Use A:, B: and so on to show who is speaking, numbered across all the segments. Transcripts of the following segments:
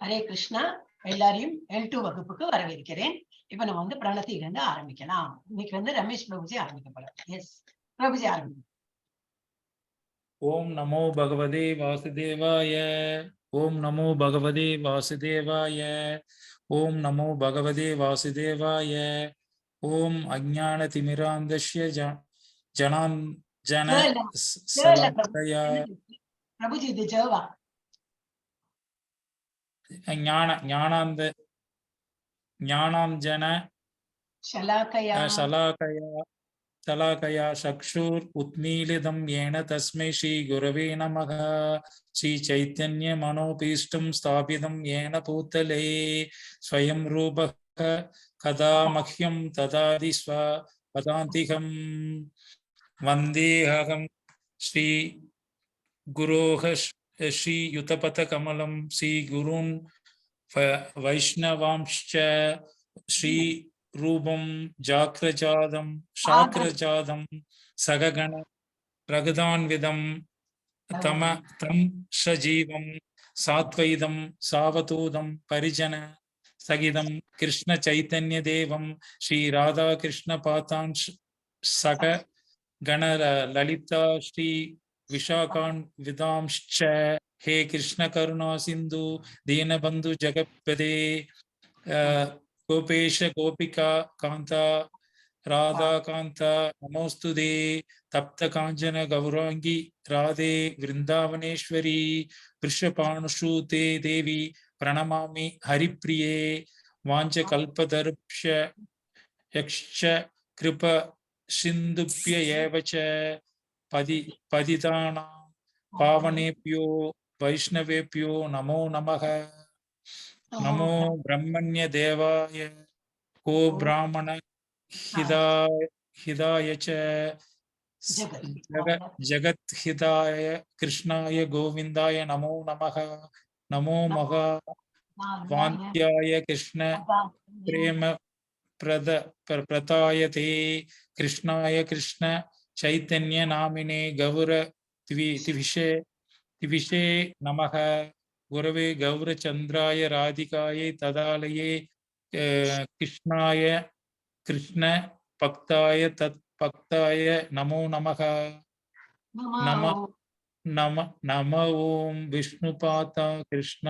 A: ஹரே கிருஷ்ணா. எல்லாரையும் L2 வகுப்புக்கு வரவேற்கிறேன். இப்ப நம்ம வந்து பிரணத்திலிருந்து ஆரம்பிக்கலாம். இன்னைக்கு ரமேஷ் பிரபுஜி ஆரம்பிக்க போறார். எஸ் பிரபுஜி ஆரம்பிக்கும்.
B: ஓம் நமோ பகவதே வாசுதேவாய. ஓம் நமோ பகவதே வாசுதேவாய. ஓம் நமோ பகவதே வாசுதேவாய. ஓம் அஞ்ஞான திமிராந்தஸ்ய ஜனாஞ்சன சலாக்கயா.
A: பிரபுஜி இது ஜெவா.
B: ஞானாஞ்சன शलाकया चक्षुर उत्मीलितं येन तस्मै श्री गुरवे नमः। श्री चैतन्य मनोपीष्टं स्थापितं येन भूतले स्वयं रूपः कदा मह्यं ददाति स्वपदान्तिकं। वन्देऽहं श्री गुरोः श्री युतपथकमलं श्री गुरून् वैष्णवांश्च श्री रूपं जाक्रजातं शाक्रजातं सगगण रघुदान्वितं तम सजीवं सात्वैदं सावधूतं परिजन सहितं कृष्ण चैतन्य देवं श्री राधा कृष्ण पातां सग गण ललिता श्री विशाखान् विदांश्च। हे कृष्ण करुणा सिंधु दीनबंधु जगत्पते गोपेश गोपिका कांता राधा कांता नमोस्तुते। तप्त कांचन गौरांगी राधे वृंदावनेश्वरी वृषभानुसूते देवी प्रणमामि हरिप्रिये। वाञ्छकल्पतरुभ्य यक्ष कृप सिन्धुभ्य एव च पतितानां पावनेभ्यो वैष्णवेभ्यो नमो नमः। नमो ब्रह्मण्य देवाय को ब्राह्मण हिताय च जगत हिताय कृष्णाय गोविंदाय नमो नमः। नमो महा वान्त्याय कृष्ण प्रेम प्रतायते कृष्णाय कृष्ण चैतन्य नामिने गौर तिविषे नमः। गुरवे गौरचंद्राय राधिकायै तदालये कृष्णाय कृष्ण भक्ताय तत्भक्ताय नमो नमः। नम ओं विष्णुपाता कृष्ण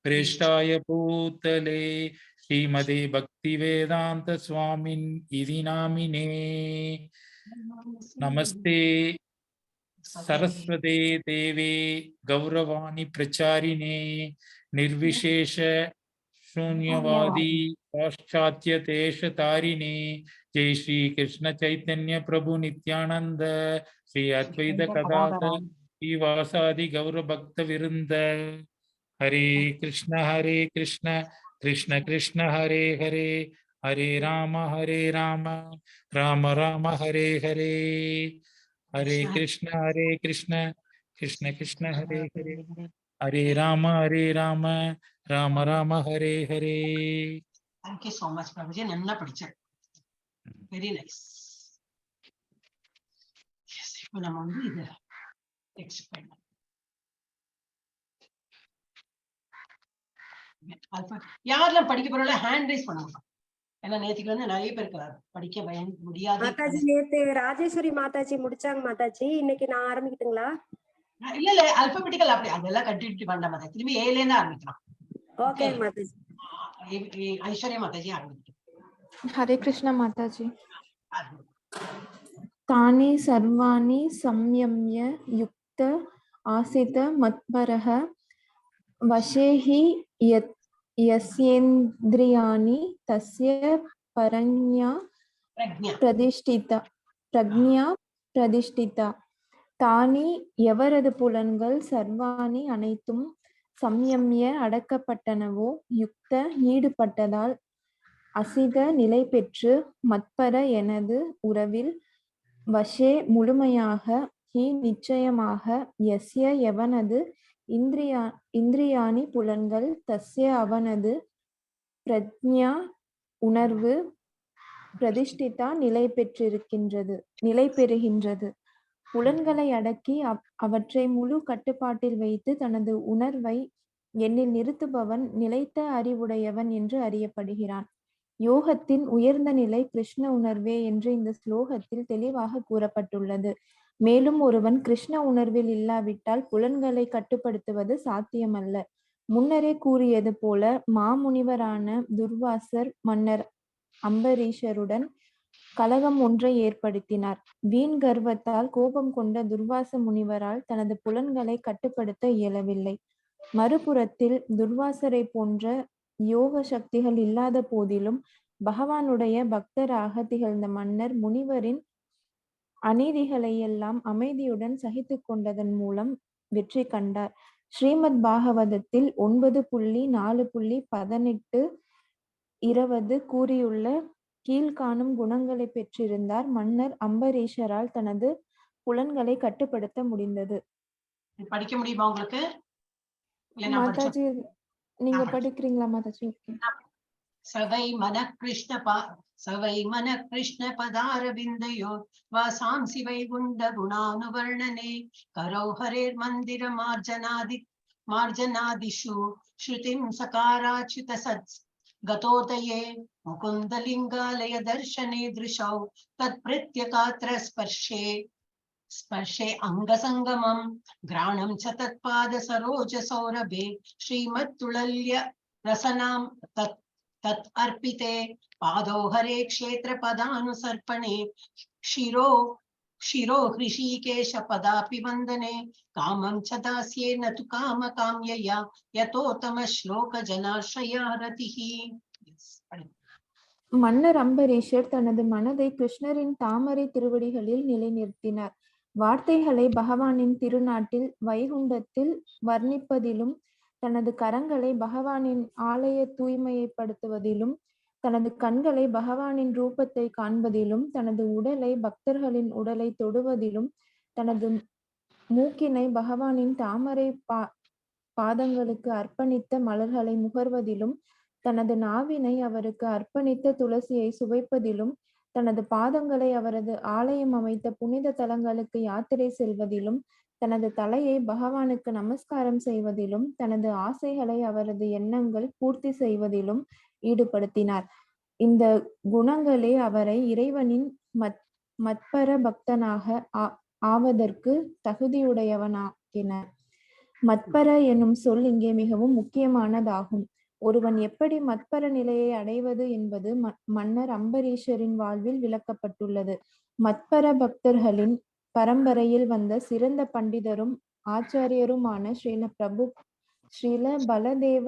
B: प्रेष्ठाय भूतले श्रीमते भक्तिवेदांत स्वामिन् इति नामिने। नमस्ते सरस्वते देवे गौरवाणी प्रचारिणे निर्विशेष शून्यवादी पाश्चात्य देश तारिणे। जय श्री कृष्ण चैतन्य प्रभु नित्यानंद श्री अद्वैत गदाधर श्रीवासादि गौर भक्त विरुंद। हरे कृष्ण कृष्ण कृष्ण हरे हरे हरे राम राम राम हरे हरे। हरे Krishna Krishna Krishna Hare Hare Hare Ram Ram Ram Hare Hare.
A: Thank you so much, Prabhuji. Nanna padicha. Very nice. Yes, இப்போ நம்ம இது டெக்ஸ்ட் பண்ணலாம். யாரெல்லாம் படிக்க போறோம்ல ஹேண்ட் ரைஸ் பண்ணுங்க. ஏன்னா நேத்துக்கு நிறைய பேருக்கு படிக்க முடியாது.
C: மாதாஜி நேத்து ராஜேஸ்வரி மாதாஜி முடிச்சாங்க மாதாஜி. இன்னைக்கு நான் ஆரம்பிக்கட்டுங்களா?
A: இல்ல அல்பபெட்டிக்கல் அப்படி அதெல்லாம் கண்டினியூ பண்ண மாட்டேன். திரும்பி ஏல இருந்து ஆரம்பிக்கலாம்.
C: ஓகே மாதாஜி.
A: ஐஸ்வர்யா மாதாஜி ஆரம்பிக்கலாம்.
D: हरे कृष्ण माताजी। तानि सर्वाणि संयम्य युक्त आसीत मत्परः वशे हि यस्येन्द्रियाणि तस्य प्रज्ञा प्रतिष्ठिता। தானி எவரது புலன்கள் சர்வாணி அனைத்தும் சம்யம்ய அடக்கப்பட்டனவோ யுக்த ஈடுபட்டதால் அசித நிலை பெற்று மத்பர எனது உறவில் வஷே முழுமையாக ஹி நிச்சயமாக யஸ்ய எவனது இந்திரியாணி புலன்கள் தஸ்ய அவனது பிரஜ்ஞா உணர்வு பிரதிஷ்டிதா நிலை பெறுகின்றது. புலன்களை அடக்கி அவற்றை முழு கட்டுப்பாட்டில் வைத்து தனது உணர்வை என்னில் நிறுத்துபவன் நிலைத்த அறிவுடையவன் என்று அறியப்படுகிறான். யோகத்தின் உயர்ந்த நிலை கிருஷ்ண உணர்வே என்று இந்த ஸ்லோகத்தில் தெளிவாக கூறப்பட்டுள்ளது. மேலும் ஒருவன் கிருஷ்ண உணர்வில் இல்லாவிட்டால் புலன்களை கட்டுப்படுத்துவது சாத்தியமல்ல. முன்னரே கூறியது போல மாமுனிவரான துர்வாசர் மன்னர் அம்பரீஷருடன் கலகம் ஒன்றை ஏற்படுத்தினார். வீண் கர்வத்தால் கோபம் கொண்ட துர்வாச முனிவரால் தனது புலன்களை கட்டுப்படுத்த இயலவில்லை. மறுபுறத்தில் துர்வாசரை போன்ற யோக சக்திகள் இல்லாத போதிலும் பகவானுடைய பக்தராக திகழ்ந்த மன்னர் முனிவரின் அநீதிகளை எல்லாம் அமைதியுடன் சகித்து கொண்டதன் மூலம் வெற்றி கண்டார். ஸ்ரீமத் பாகவதத்தில் 9.4.18-20 கூறியுள்ள கீழ்காணும் குணங்களை பெற்றிருந்தார் மன்னர் அம்பரீஷரால் தனது புலன்களை கட்டுப்படுத்த முடிந்தது.
A: படிக்க முடியுமா உங்களுக்கு?
D: மாதாஜி நீங்க படிக்கிறீங்களா மாதாஜி?
A: சவை மன கிருஷ்ண பதாரவிந்தயோ வாசாம்சி வைகுண்ட குணானுவர்ணனே கரோ ஹரேர் மந்திர மார்ஜனாதிஷு ஸ்ருதிம் சகாராச்சுத சத் கதோதயே முகுந்தலிங்காலய தர்ஷனே திருஷௌ தத் பிரத்யகாத்ர ஸ்பர்ஷே அங்கசங்கமம் கிராணம் ச தத்பாத சரோஜ சௌரபே ஸ்ரீமத் துளல்ய ரசனாம் தத் அர்ப்பிதே பாதோ ஹரே க்ஷேத்ர பதானுசர்ப்பணே शिरो हृषीकेश पदापि वन्दने कामं च दास्ये न तु काम काम्यया यतोत्तम श्लोक जनाश्रया रतिः.
D: மன்னர் அம்பரீஷர் தனது மனதை கிருஷ்ணரின் தாமரை திருவடிகளில் நிலைநிறுத்தினார். வார்த்தைகளை பகவானின் திருநாட்டில் வைகுண்டத்தில் வர்ணிப்பதிலும் தனது கரங்களை பகவானின் ஆலய தூய்மையைப்படுத்துவதிலும் தனது கண்களை பகவானின் ரூபத்தை காண்பதிலும் தனது உடலை பக்தர்களின் உடலை தொடுவதிலும் தனது மூக்கினை பகவானின் தாமரை பாதங்களுக்கு அர்ப்பணித்த மலர்களை முகர்வதிலும் தனது நாவினை அவருக்கு அர்ப்பணித்த துளசியை சுவைப்பதிலும் தனது பாதங்களை அவரது ஆலயம் அமைத்த புனித தலங்களுக்கு யாத்திரை செல்வதிலும் தனது தலையை பகவானுக்கு நமஸ்காரம் செய்வதிலும் தனது ஆசைகளை அவரது எண்ணங்கள் பூர்த்தி செய்வதிலும் ஈடுபடுத்தினார். இந்த குணங்களே அவரை இறைவனின் மத்பர பக்தனாக ஆவதற்கு தகுதியுடையவனாக்கின. மத்பர என்னும் சொல் இங்கே மிகவும் முக்கியமானதாகும். ஒருவன் எப்படி மத்பர நிலையை அடைவது என்பது மன்னர் அம்பரீஷரின் வாழ்வில் விளக்கப்பட்டுள்ளது. மத்பர பக்தர்களின் பரம்பரையில் வந்த சிறந்த பண்டிதரும் ஆச்சாரியருமான ஸ்ரீல பலதேவ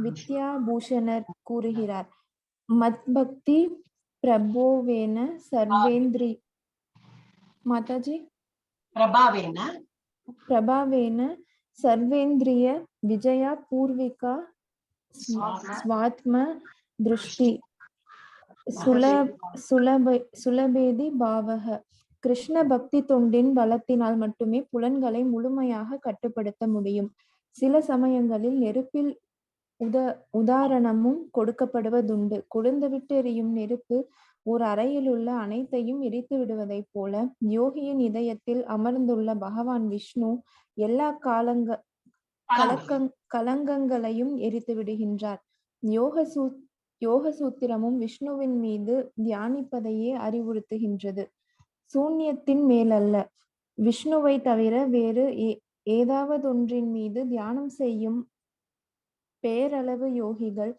D: வித்யாபூஷணர் கூறுகிறார், மத்பக்தி பிரபோவேன சர்வேந்திரி மாதாஜி பிரபாவேன சர்வேந்திரிய விஜயா பூர்விகா ஸ்வாத்ம திருஷ்டி சுலபேதி பாவக. கிருஷ்ண பக்தி தொண்டின் பலத்தினால் மட்டுமே புலன்களை முழுமையாக கட்டுப்படுத்த முடியும். சில சமயங்களில் நெருப்பில் உதாரணமும் கொடுக்கப்படுவதுண்டு. கொழுந்துவிட்டு எரியும் நெருப்பு ஒரு அறையில் உள்ள அனைத்தையும் எரித்து விடுவதைப் போல யோகியின் இதயத்தில் அமர்ந்துள்ள பகவான் விஷ்ணு எல்லா கலங்கங்களையும் எரித்து விடுகின்றார். யோக சூத்திரமும் விஷ்ணுவின் மீது தியானிப்பதையே அறிவுறுத்துகின்றது. சூன்யத்தின் மேலல்ல, விஷ்ணுவை தவிர வேறு ஏதாவதொன்றின் மீது தியானம் செய்யும் பேரளவு யோகிகள்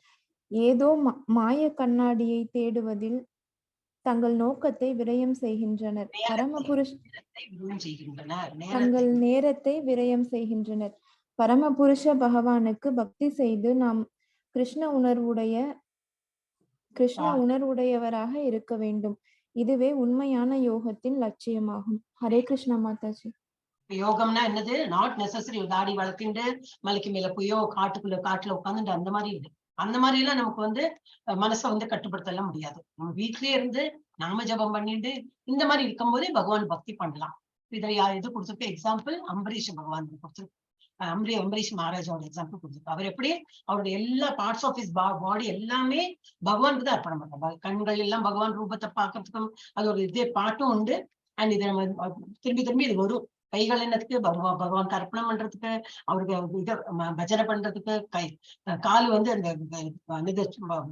D: ஏதோ மாய கண்ணாடியை தேடுவதில் தங்கள் நோக்கத்தை விரயம் செய்கின்றனர். தங்கள் நேரத்தை விரயம் செய்கின்றனர். பரமபுருஷ பகவானுக்கு பக்தி செய்து நாம் கிருஷ்ண உணர்வுடையவராக இருக்க வேண்டும். இதுவே உண்மையான யோகத்தின் லட்சியமாகும். ஹரே கிருஷ்ண மாதாஜி.
A: யோகம்னா என்னது? நாட் நெசசரி தாடி வளர்க்கிண்டு மலைக்கு மேல போயோ காட்டுல உட்காந்துட்டு அந்த மாதிரி இல்லை. அந்த மாதிரி எல்லாம் நமக்கு மனசை கட்டுப்படுத்தலாம் முடியாது. நம்ம வீட்லயே இருந்து நாம ஜபம் பண்ணிட்டு இந்த மாதிரி இருக்கும் போதே பகவான் பக்தி பண்ணலாம். இதை இது கொடுத்துருக்க எக்ஸாம்பிள் அம்பரீஷ் பகவான் கொடுத்துருக்கு. அம்பரீஷ் மகாராஜாவோட எக்ஸாம்பிள் கொடுத்துருக்கு. அவர் எப்படி அவருடைய எல்லா பார்ட்ஸ் ஆஃப் ஹிஸ் பாடி எல்லாமே பகவானுக்கு தான் அர்ப்பணம் பண்றாங்க. கண்கள் எல்லாம் பகவான் ரூபத்தை பார்க்கறதுக்கும் அது ஒரு இதே பாட்டும் உண்டு. அண்ட் இதை நம்ம திரும்பி இது வரும். கைகள் என்னத்துக்கு பகவான் அர்ப்பணம் பண்றதுக்கு, அவருக்கு இத பஜனை பண்றதுக்கு, கால் வந்து அந்த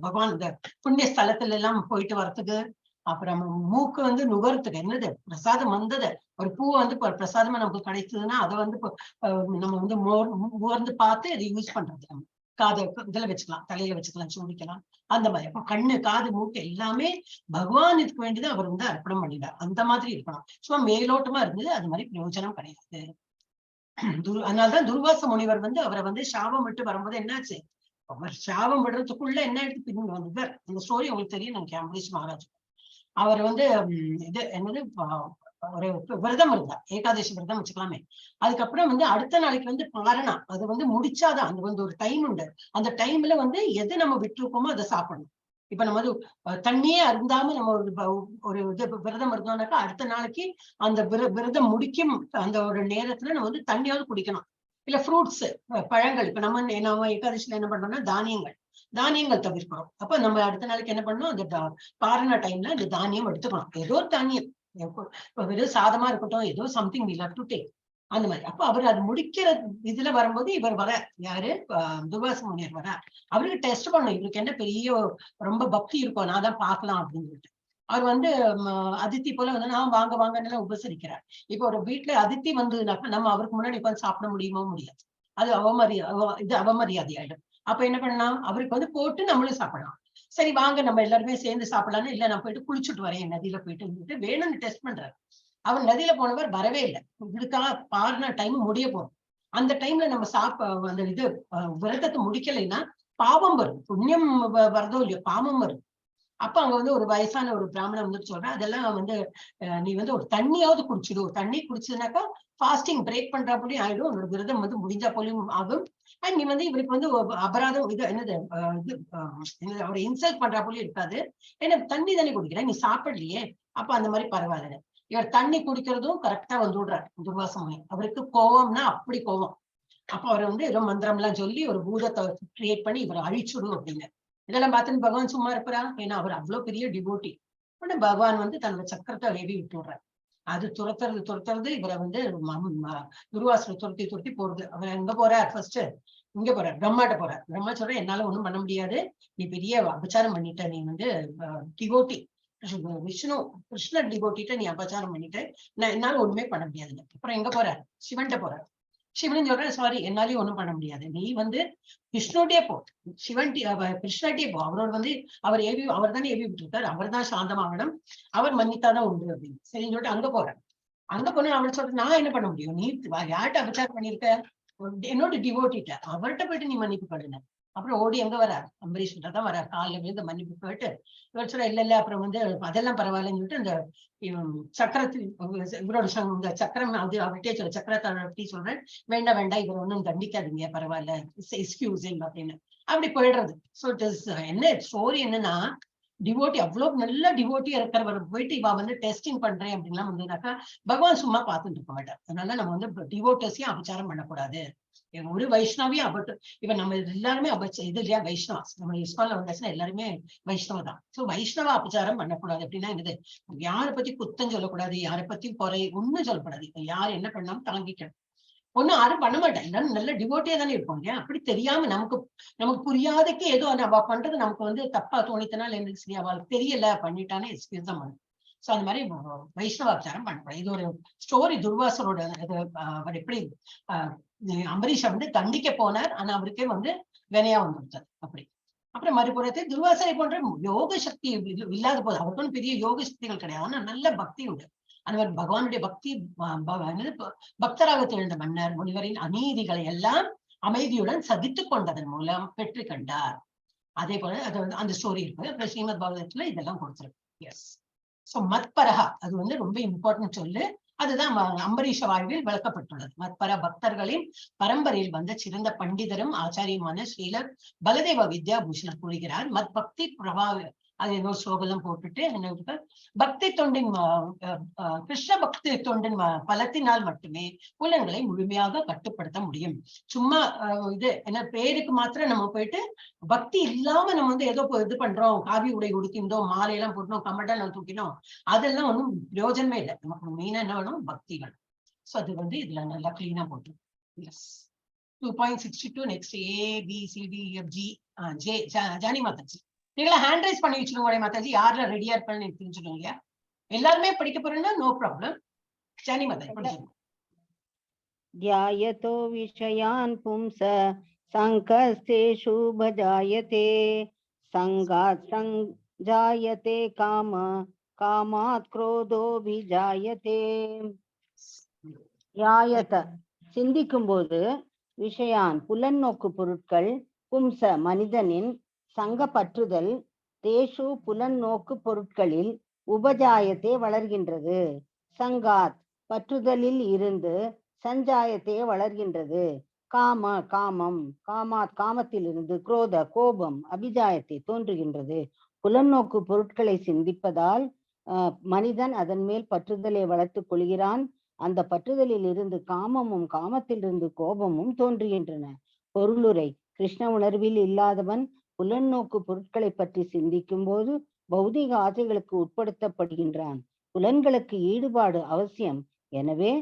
A: பகவான் இந்த புண்ணிய ஸ்தலத்துல எல்லாம் போயிட்டு வர்றதுக்கு, அப்புறம் மூக்கு வந்து நுகர்றதுக்கு, என்னது பிரசாதம் வந்தது ஒரு பூ வந்து பிரசாதமா நமக்கு கிடைச்சதுன்னா அதை வந்து நம்ம வந்து முகர்ந்து பார்த்து அதை யூஸ் பண்றது. நம்ம காதை இதுல வச்சுக்கலாம், தலையில வச்சுக்கலாம், சூடிக்கலாம், அந்த மாதிரி. அப்ப கண்ணு, காது, மூக்கு எல்லாமே பகவான் இதுக்கு வேண்டியது அவர் வந்து அர்ப்பணம் பண்ணிட்டார். அந்த மாதிரி இருக்கணும். சும்மா மேலோட்டமா இருந்தது, அது மாதிரி பிரயோஜனம் கிடையாது. அதனாலதான் துர்வாச முனிவர் வந்து அவரை வந்து சாபம் விட்டு வரும்போது என்னாச்சு, அவர் சாபம் விடுறதுக்குள்ள என்ன எடுத்து பிரிந்து வந்தவர். அந்த ஸ்டோரி உங்களுக்கு தெரியும் நினைக்கிறேன். அம்பரீஷ் மகாராஜ் அவர் வந்து இது என்னது ஒரு விரதம் இருந்தா, ஏகாதசி விரதம் வச்சுக்கலாமே. அதுக்கப்புறம் வந்து அடுத்த நாளைக்கு வந்து பாரணா, அது வந்து முடிச்சாதான், அது வந்து ஒரு டைம் உண்டு. அந்த டைம்ல வந்து எது நம்ம விட்டுருக்கோமோ அதை சாப்பிடணும். இப்ப நம்ம வந்து தண்ணியே அருந்தாம நம்ம ஒரு இது விரதம் இருந்தோம்னாக்கா அடுத்த நாளைக்கு அந்த விரதம் முடிக்கும் அந்த ஒரு நேரத்துல நம்ம வந்து தண்ணியாவது குடிக்கணும். இல்ல ஃப்ரூட்ஸ், பழங்கள். இப்ப நம்ம ஏகாதசியில என்ன பண்றோம்னா தானியங்கள் தவிர்க்கிறோம். அப்ப நம்ம அடுத்த நாளைக்கு என்ன பண்ணணும், அந்த பாரண டைம்ல அந்த தானியம் எடுத்துக்கணும். ஏதோ ஒரு தானியம், வெறும் சாதமா இருக்கட்டும், ஏதோ something we have to take, அந்த மாதிரி. அப்ப அவர் அது முடிக்கிற இதுல வரும்போது இவர் வர, யாரு, துர்வாச முனிவர் வர. அவருக்கு டெஸ்ட் பண்ணும், இவருக்கு என்ன பெரிய ரொம்ப பக்தி இருக்கும், நான் தான் பார்க்கலாம் அப்படின்னு சொல்லிட்டு. அவர் வந்து அதித்தி போல வந்து நான் வாங்க வாங்கன்னு உபசரிக்கிறார். இப்ப ஒரு வீட்டுல அதித்தி வந்ததுனாக்கா நம்ம அவருக்கு முன்னாடி உட்காந்து சாப்பிட முடியுமோ முடியாது, அது அவமரியாதை ஆயிடும். அப்ப என்ன பண்ணலாம், அவருக்கு வந்து போட்டு நம்மளும் சாப்பிடலாம். சரி வாங்க நம்ம எல்லாருமே சேர்ந்து சாப்பிடலாம்னு, இல்ல நான் போயிட்டு குளிச்சுட்டு வரேன் நதியில போயிட்டு வேணும்னு டெஸ்ட் பண்றாரு. அவர் நதியில போனவர் வரவே இல்லை. இதுக்காக பாருன டைம் முடிய போறோம். அந்த டைம்ல நம்ம அந்த இது விரதத்தை முடிக்கலைன்னா பாவம் வரும். புண்ணியம் வரதோ இல்லையோ, பாவம் வரும். அப்ப அங்க வந்து ஒரு வயசான ஒரு பிராமணன் வந்து சொல்றேன், அதெல்லாம் வந்து நீ வந்து ஒரு தண்ணியாவது குடிச்சிடும், தண்ணி குடிச்சதுனாக்கா ஃபாஸ்டிங் பிரேக் பண்றா போலயும் ஆயிடும், உன்னோட விரதம் வந்து முடிஞ்சா போலயும் ஆகும். அண்ட் நீ வந்து இவருக்கு வந்து அபராதம் இது என்னது அவரை இன்சல்ட் பண்றா போலயும் இருக்காது. ஏன்னா தண்ணி குடிக்கிற, நீ சாப்பிடலையே, அப்ப அந்த மாதிரி பரவாயில்ல. இவர் தண்ணி குடிக்கிறதும் கரெக்டா வந்து விடுறாரு துர்வாச முனிவர். அவருக்கு கோவம்னா அப்படி கோவம். அப்ப அவர் வந்து ஏதோ மந்திரம் எல்லாம் சொல்லி ஒரு பூதத்தை கிரியேட் பண்ணி இவரை அழிச்சுடும் அப்படின்னு. இதெல்லாம் பார்த்துன்னு பகவான் சும்மா இருப்பாரா? ஏன்னா அவர் அவ்வளவு பெரிய டிவோட்டி. உடனே பகவான் வந்து தன்னோட சக்கரத்தை வேவி விட்டு விடுறாரு. அது துரத்துறது இவரை வந்து துர்வாசனை துரத்தி போறது. அவர் எங்க போறார், ஃபர்ஸ்ட் இங்க போறார், பிரம்மாட்ட போறார். பிரம்மா சொல்ற, என்னால ஒண்ணும் பண்ண முடியாது, நீ பெரிய அபச்சாரம் பண்ணிட்ட, நீ வந்து டிவோட்டி விஷ்ணு கிருஷ்ணர் டிவோட்டிட்ட நீ அபச்சாரம் பண்ணிட்ட, நான் என்னால ஒண்ணுமே பண்ண முடியாதுங்க. அப்புறம் எங்க போறார், சிவன்கிட்ட போறார். சிவன் சொல்றேன், சாரி என்னாலையும் ஒண்ணும் பண்ண முடியாது, நீ வந்து விஷ்ணுட்டே போ, கிருஷ்ணட்டே போ. அவரோட வந்து அவர் தானே ஏவி விட்டு இருக்காரு, அவர் தான் சாந்தமாகணும், அவர் மன்னித்தாதான் உண்டு அப்படின்னு. சரின்னு சொல்லிட்டு அங்க போறேன். அங்க போனா அவள் சொல்ற, நான் என்ன பண்ண முடியும், நீ யார்கிட்ட அபச்சாரம் பண்ணிருக்க, என்னோட டிவோட்டிட்ட, அவர்கிட்ட போயிட்டு நீ மன்னிப்பு கடுன. அப்புறம் ஓடி எங்க வரார், அம்பரீஷ் தான் வரார். காலில் விழுந்து மன்னிப்பு போயிட்டு இவர் சொல்ற, இல்ல அப்புறம் வந்து அதெல்லாம் பரவாயில்லன்னு சொல்லிட்டு அந்த சக்கரத்தில் இவரோட இந்த சக்கரம் அது அவர்கிட்டே சொல்ற, சக்கரத்தை பத்தி சொல்றேன், வேண்டாம் இவர் ஒன்னும் தண்டிக்காதீங்க, பரவாயில்ல, எக்ஸ்கியூஸ் அப்படின்னு அப்படி போயிடுறது. ஸோ இட் இஸ் என்ன ஸ்டோரி என்னன்னா, டிவோட்டி அவ்வளவு நல்ல டிவோட்டியா இருக்கிறவர் போயிட்டு இவ வந்து டெஸ்டிங் பண்றேன் அப்படின்லாம் வந்ததுனாக்கா பகவான் சும்மா பார்த்துட்டு இருக்க மாட்டார். அதனால நம்ம வந்து டிவோட்டர்ஸையும் அபச்சாரம் பண்ணக்கூடாது. ஒரு வைஷ்ணவியும் இவன் நம்ம எல்லாருமே இது இல்லையா, வைஷ்ணவா. நம்ம இஸ்கான்ல வந்தாச்சுன்னா எல்லாருமே வைஷ்ணவ தான். சோ வைஷ்ணவ அபச்சாரம் பண்ணக்கூடாது. அப்படின்னா என்னது, யாரை பத்தி குத்தம் சொல்லக்கூடாது, யாரை பத்தி குறை ஒண்ணும் சொல்லக்கூடாது. யார் என்ன பண்ணாலும் தாங்கிக்கணும். ஒண்ணும் யாரும் பண்ண மாட்டேன், எல்லாரும் நல்ல டிவோட்டியா தானே இருப்போம் இல்லையா. அப்படி தெரியாம நமக்கு புரியாதக்கு ஏதோ அவ பண்றது நமக்கு வந்து தப்பா தோணித்தனால எனக்கு சரி அவளுக்கு தெரியல பண்ணிட்டானே எக்ஸ்கியூஸ் தான் பண்ணும். சோ அந்த மாதிரி வைஷ்ணவாச்சாரம் பண்ணக்கூடாது. இது ஒரு ஸ்டோரி. துர்வாசரோட அவர் எப்படி அம்பரீஷை வந்து தண்டிக்க போனார், ஆனா அவருக்கே வந்து வினையா வந்துருத்தார் அப்படி. அப்புறம் மறுபுறத்தை துர்வாசனை போன்ற யோக சக்தி இல்லாத போது, அவருக்கும் பெரிய யோக சக்திகள் கிடையாது, ஆனா நல்ல பக்தி உண்டு. அந்த மாதிரி பகவானுடைய பக்தி, பக்தராக திகழ்ந்த மன்னர் முனிவரின் அநீதிகளை எல்லாம் அமைதியுடன் சகித்து கொண்டதன் மூலம் பெற்று கண்டார். அதே போல அது வந்து அந்த ஸ்டோரி இருக்கு. அப்புறம் ஸ்ரீமத் பாகவதத்துல இதெல்லாம் கொடுத்துருக்கு. எஸ். சோ மத்பரஹா அது வந்து ரொம்ப இம்பார்ட்டன்ட் சொல்லு. அதுதான் அம்பரீஷ வாழ்வில் விளக்கப்பட்டுள்ளது. மத்பர பக்தர்களின் பரம்பரையில் வந்த சிறந்த பண்டிதரும் ஆச்சாரியமான ஸ்ரீலர் பலதேவ வித்யாபூஷணர் கூறுகிறார், மத் பக்தி பிரபாவ அது ஏதோ ஸ்லோகம் போட்டுட்டு என்ன, பக்தி தொண்டின் கிருஷ்ண பக்தி தொண்டின் பலத்தினால் மட்டுமே புலன்களை முழுமையாக கட்டுப்படுத்த முடியும். சும்மா இது என்ன பேருக்கு மாத்திரம் நம்ம போயிட்டு பக்தி இல்லாம நம்ம வந்து ஏதோ இது பண்றோம், காவி உடை உடுத்திருந்தோம், மாலையெல்லாம் போட்டோம், கமண்டலம் தூக்கினோம், அதெல்லாம் ஒன்றும் பிரயோஜனமே இல்லை. நமக்கு மெயினா என்ன வேணும், பக்தி வேணும். சோ அது வந்து இதுல நல்லா கிளீனா போட்டு. எஸ் 2.62 நெக்ஸ்ட் ABCDEFG ஜே ஜானி மாதாஜி. நீங்களா ஹேண்ட் ரைஸ் பண்ணி வச்சுருங்க மாதாஜி, யாரெல்லாம் ரெடியா இருப்பான்னு எனக்கு தெரிஞ்சிடும் இல்லையா? எல்லாருமே படிக்க போறேன்னா நோ ப்ராப்ளம். ஜானி மாதாஜி படிச்சுங்க.
E: ध्यायतो विषयान् पुंस संकस्तेषु भजायते संगात् संजायते काम कामात् क्रोधोऽभिजायते. ध्यायத சிந்திக்கும் போது விஷயான் புலன்னோக்கு பொருட்கள் பும்ச மனிதனின் சங்க பற்றுதல் தேஷு புலன்னோக்கு பொருட்களில் உபஜாயத்தே வளர்கின்றது சங்காத் பற்றுதலில் இருந்து சஞ்சாயத்தே வளர்கின்றது காம காமம் காமாத் காமத்திலிருந்து குரோத கோபம் அபிஜாயத்தை தோன்றுகின்றது. புலன்னோக்கு பொருட்களை சிந்திப்பதால் மனிதன் அதன் மேல் பற்றுதலை வளர்த்துக் கொள்கிறான். அந்த பற்றுதலில் இருந்து காமமும் காமத்திலிருந்து கோபமும் தோன்றுகின்றன. பொருளுரை கிருஷ்ண உணர்வில் இல்லாதவன் புலன்னோக்கு பொருட்களை பற்றி சிந்திக்கும் போது பௌதிக ஆசைகளுக்கு உட்படுத்தப்படுகின்றான். புலன்களுக்கு ஈடுபாடு அவசியம். எனவே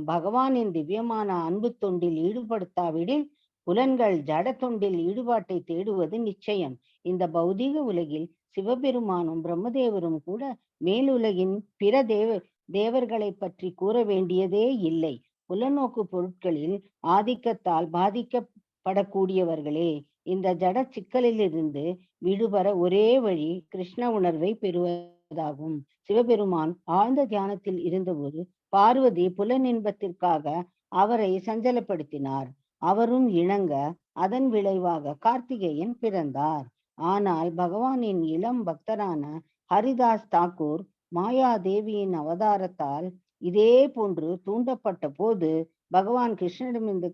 E: பகவானின் திவ்யமான அன்பு தொண்டில் ஈடுபடுத்தாவிடில் புலன்கள் ஜட தொண்டில் ஈடுபாட்டை தேடுவது நிச்சயம். இந்த பௌதீக உலகில் சிவபெருமானும் பிரம்மதேவரும் கூட மேலுலகின் பிற தேவர்களை பற்றி கூற வேண்டியதே இல்லை. புலநோக்கு பொருட்களில் ஆதிக்கத்தால் பாதிக்கப்படக்கூடியவர்களே. இந்த ஜட சிக்கலிலிருந்து விடுபட ஒரே வழி கிருஷ்ண உணர்வை பெறுவதாகும். சிவபெருமான் ஆழ்ந்த தியானத்தில் இருந்தபோது பார்வதி புலனின்பத்திற்காக அவரை சஞ்சலப்படுத்தினார். அவரும் இணங்க அதன் விளைவாக கார்த்திகேயன் பிறந்தார். ஆனால் பகவானின் இளம் பக்தரான ஹரிதாஸ் தாக்கூர் மாயாதேவியின் அவதாரத்தால் இதே போன்று தூண்டப்பட்ட போது பகவான் கிருஷ்ணனிடமிருந்து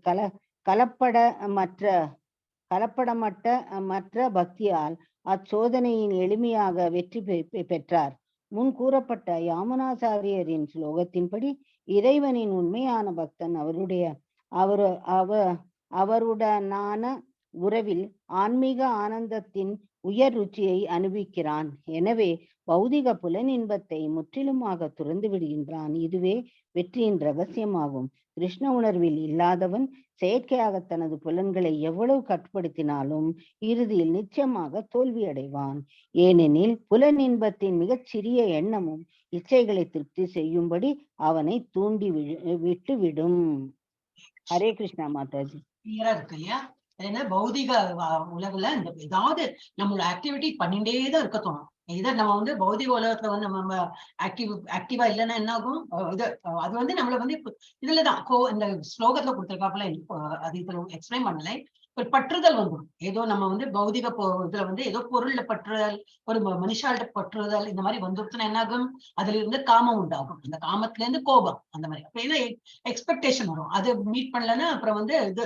E: கலப்படமற்ற பக்தியால் அச்சோதனையின் எளிமையாக வெற்றி பெற்றார். முன் கூறப்பட்ட யாமுனாச்சாரியரின் ஸ்லோகத்தின்படி இறைவனின் உண்மையான பக்தன் அவருடனான உறவில் ஆன்மீக ஆனந்தத்தின் உயர் ருச்சியை அனுபவிக்கிறான். எனவே பௌதிக புலனின்பத்தை முற்றிலுமாக துறந்து விடுகின்றான். இதுவே வெற்றியின் ரகசியமாகும். கிருஷ்ண உணர்வில் இல்லாதவன் செயற்கையாக தனது புலன்களை எவ்வளவு கட்டுப்படுத்தினாலும் இறுதியில் நிச்சயமாக தோல்வி அடைவான். ஏனெனில் புலனின்பத்தின் மிகச்சிறிய எண்ணமும் இச்சைகளை திருப்தி செய்யும்படி அவனை தூண்டி விட்டு விடும். ஹரே கிருஷ்ணா மாதாஜி.
A: இருக்கு இல்லையா? ஏன்னா பௌதிக உலகுல இந்த ஏதாவது நம்மளோட ஆக்டிவிட்டி பண்ணிட்டேதான் இருக்க தோணும். இதை நம்ம வந்து பௌதிக உலகத்துல வந்து நம்ம ஆக்டிவா இல்லைன்னா என்ன ஆகும்? இது அது வந்து நம்மள வந்து இதுலதான் இந்த ஸ்லோகத்துல கொடுத்திருக்காப்புல அது இதுல எக்ஸ்பிளைன் பண்ணலை. ஒரு பற்றுதல் வந்துடும். ஏதோ நம்ம வந்து பௌதிக இதுல வந்து ஏதோ பொருள்ல பற்றுதல், ஒரு மனுஷால்கிட்ட பற்றுதல், இந்த மாதிரி வந்துருச்சுன்னா என்ன ஆகும்? அதுல இருந்து காமம் உண்டாகும். அந்த காமத்துல இருந்து கோபம், அந்த மாதிரி அப்ப எக்ஸ்பெக்டேஷன் வரும். அது மீட் பண்ணலன்னா அப்புறம் வந்து இது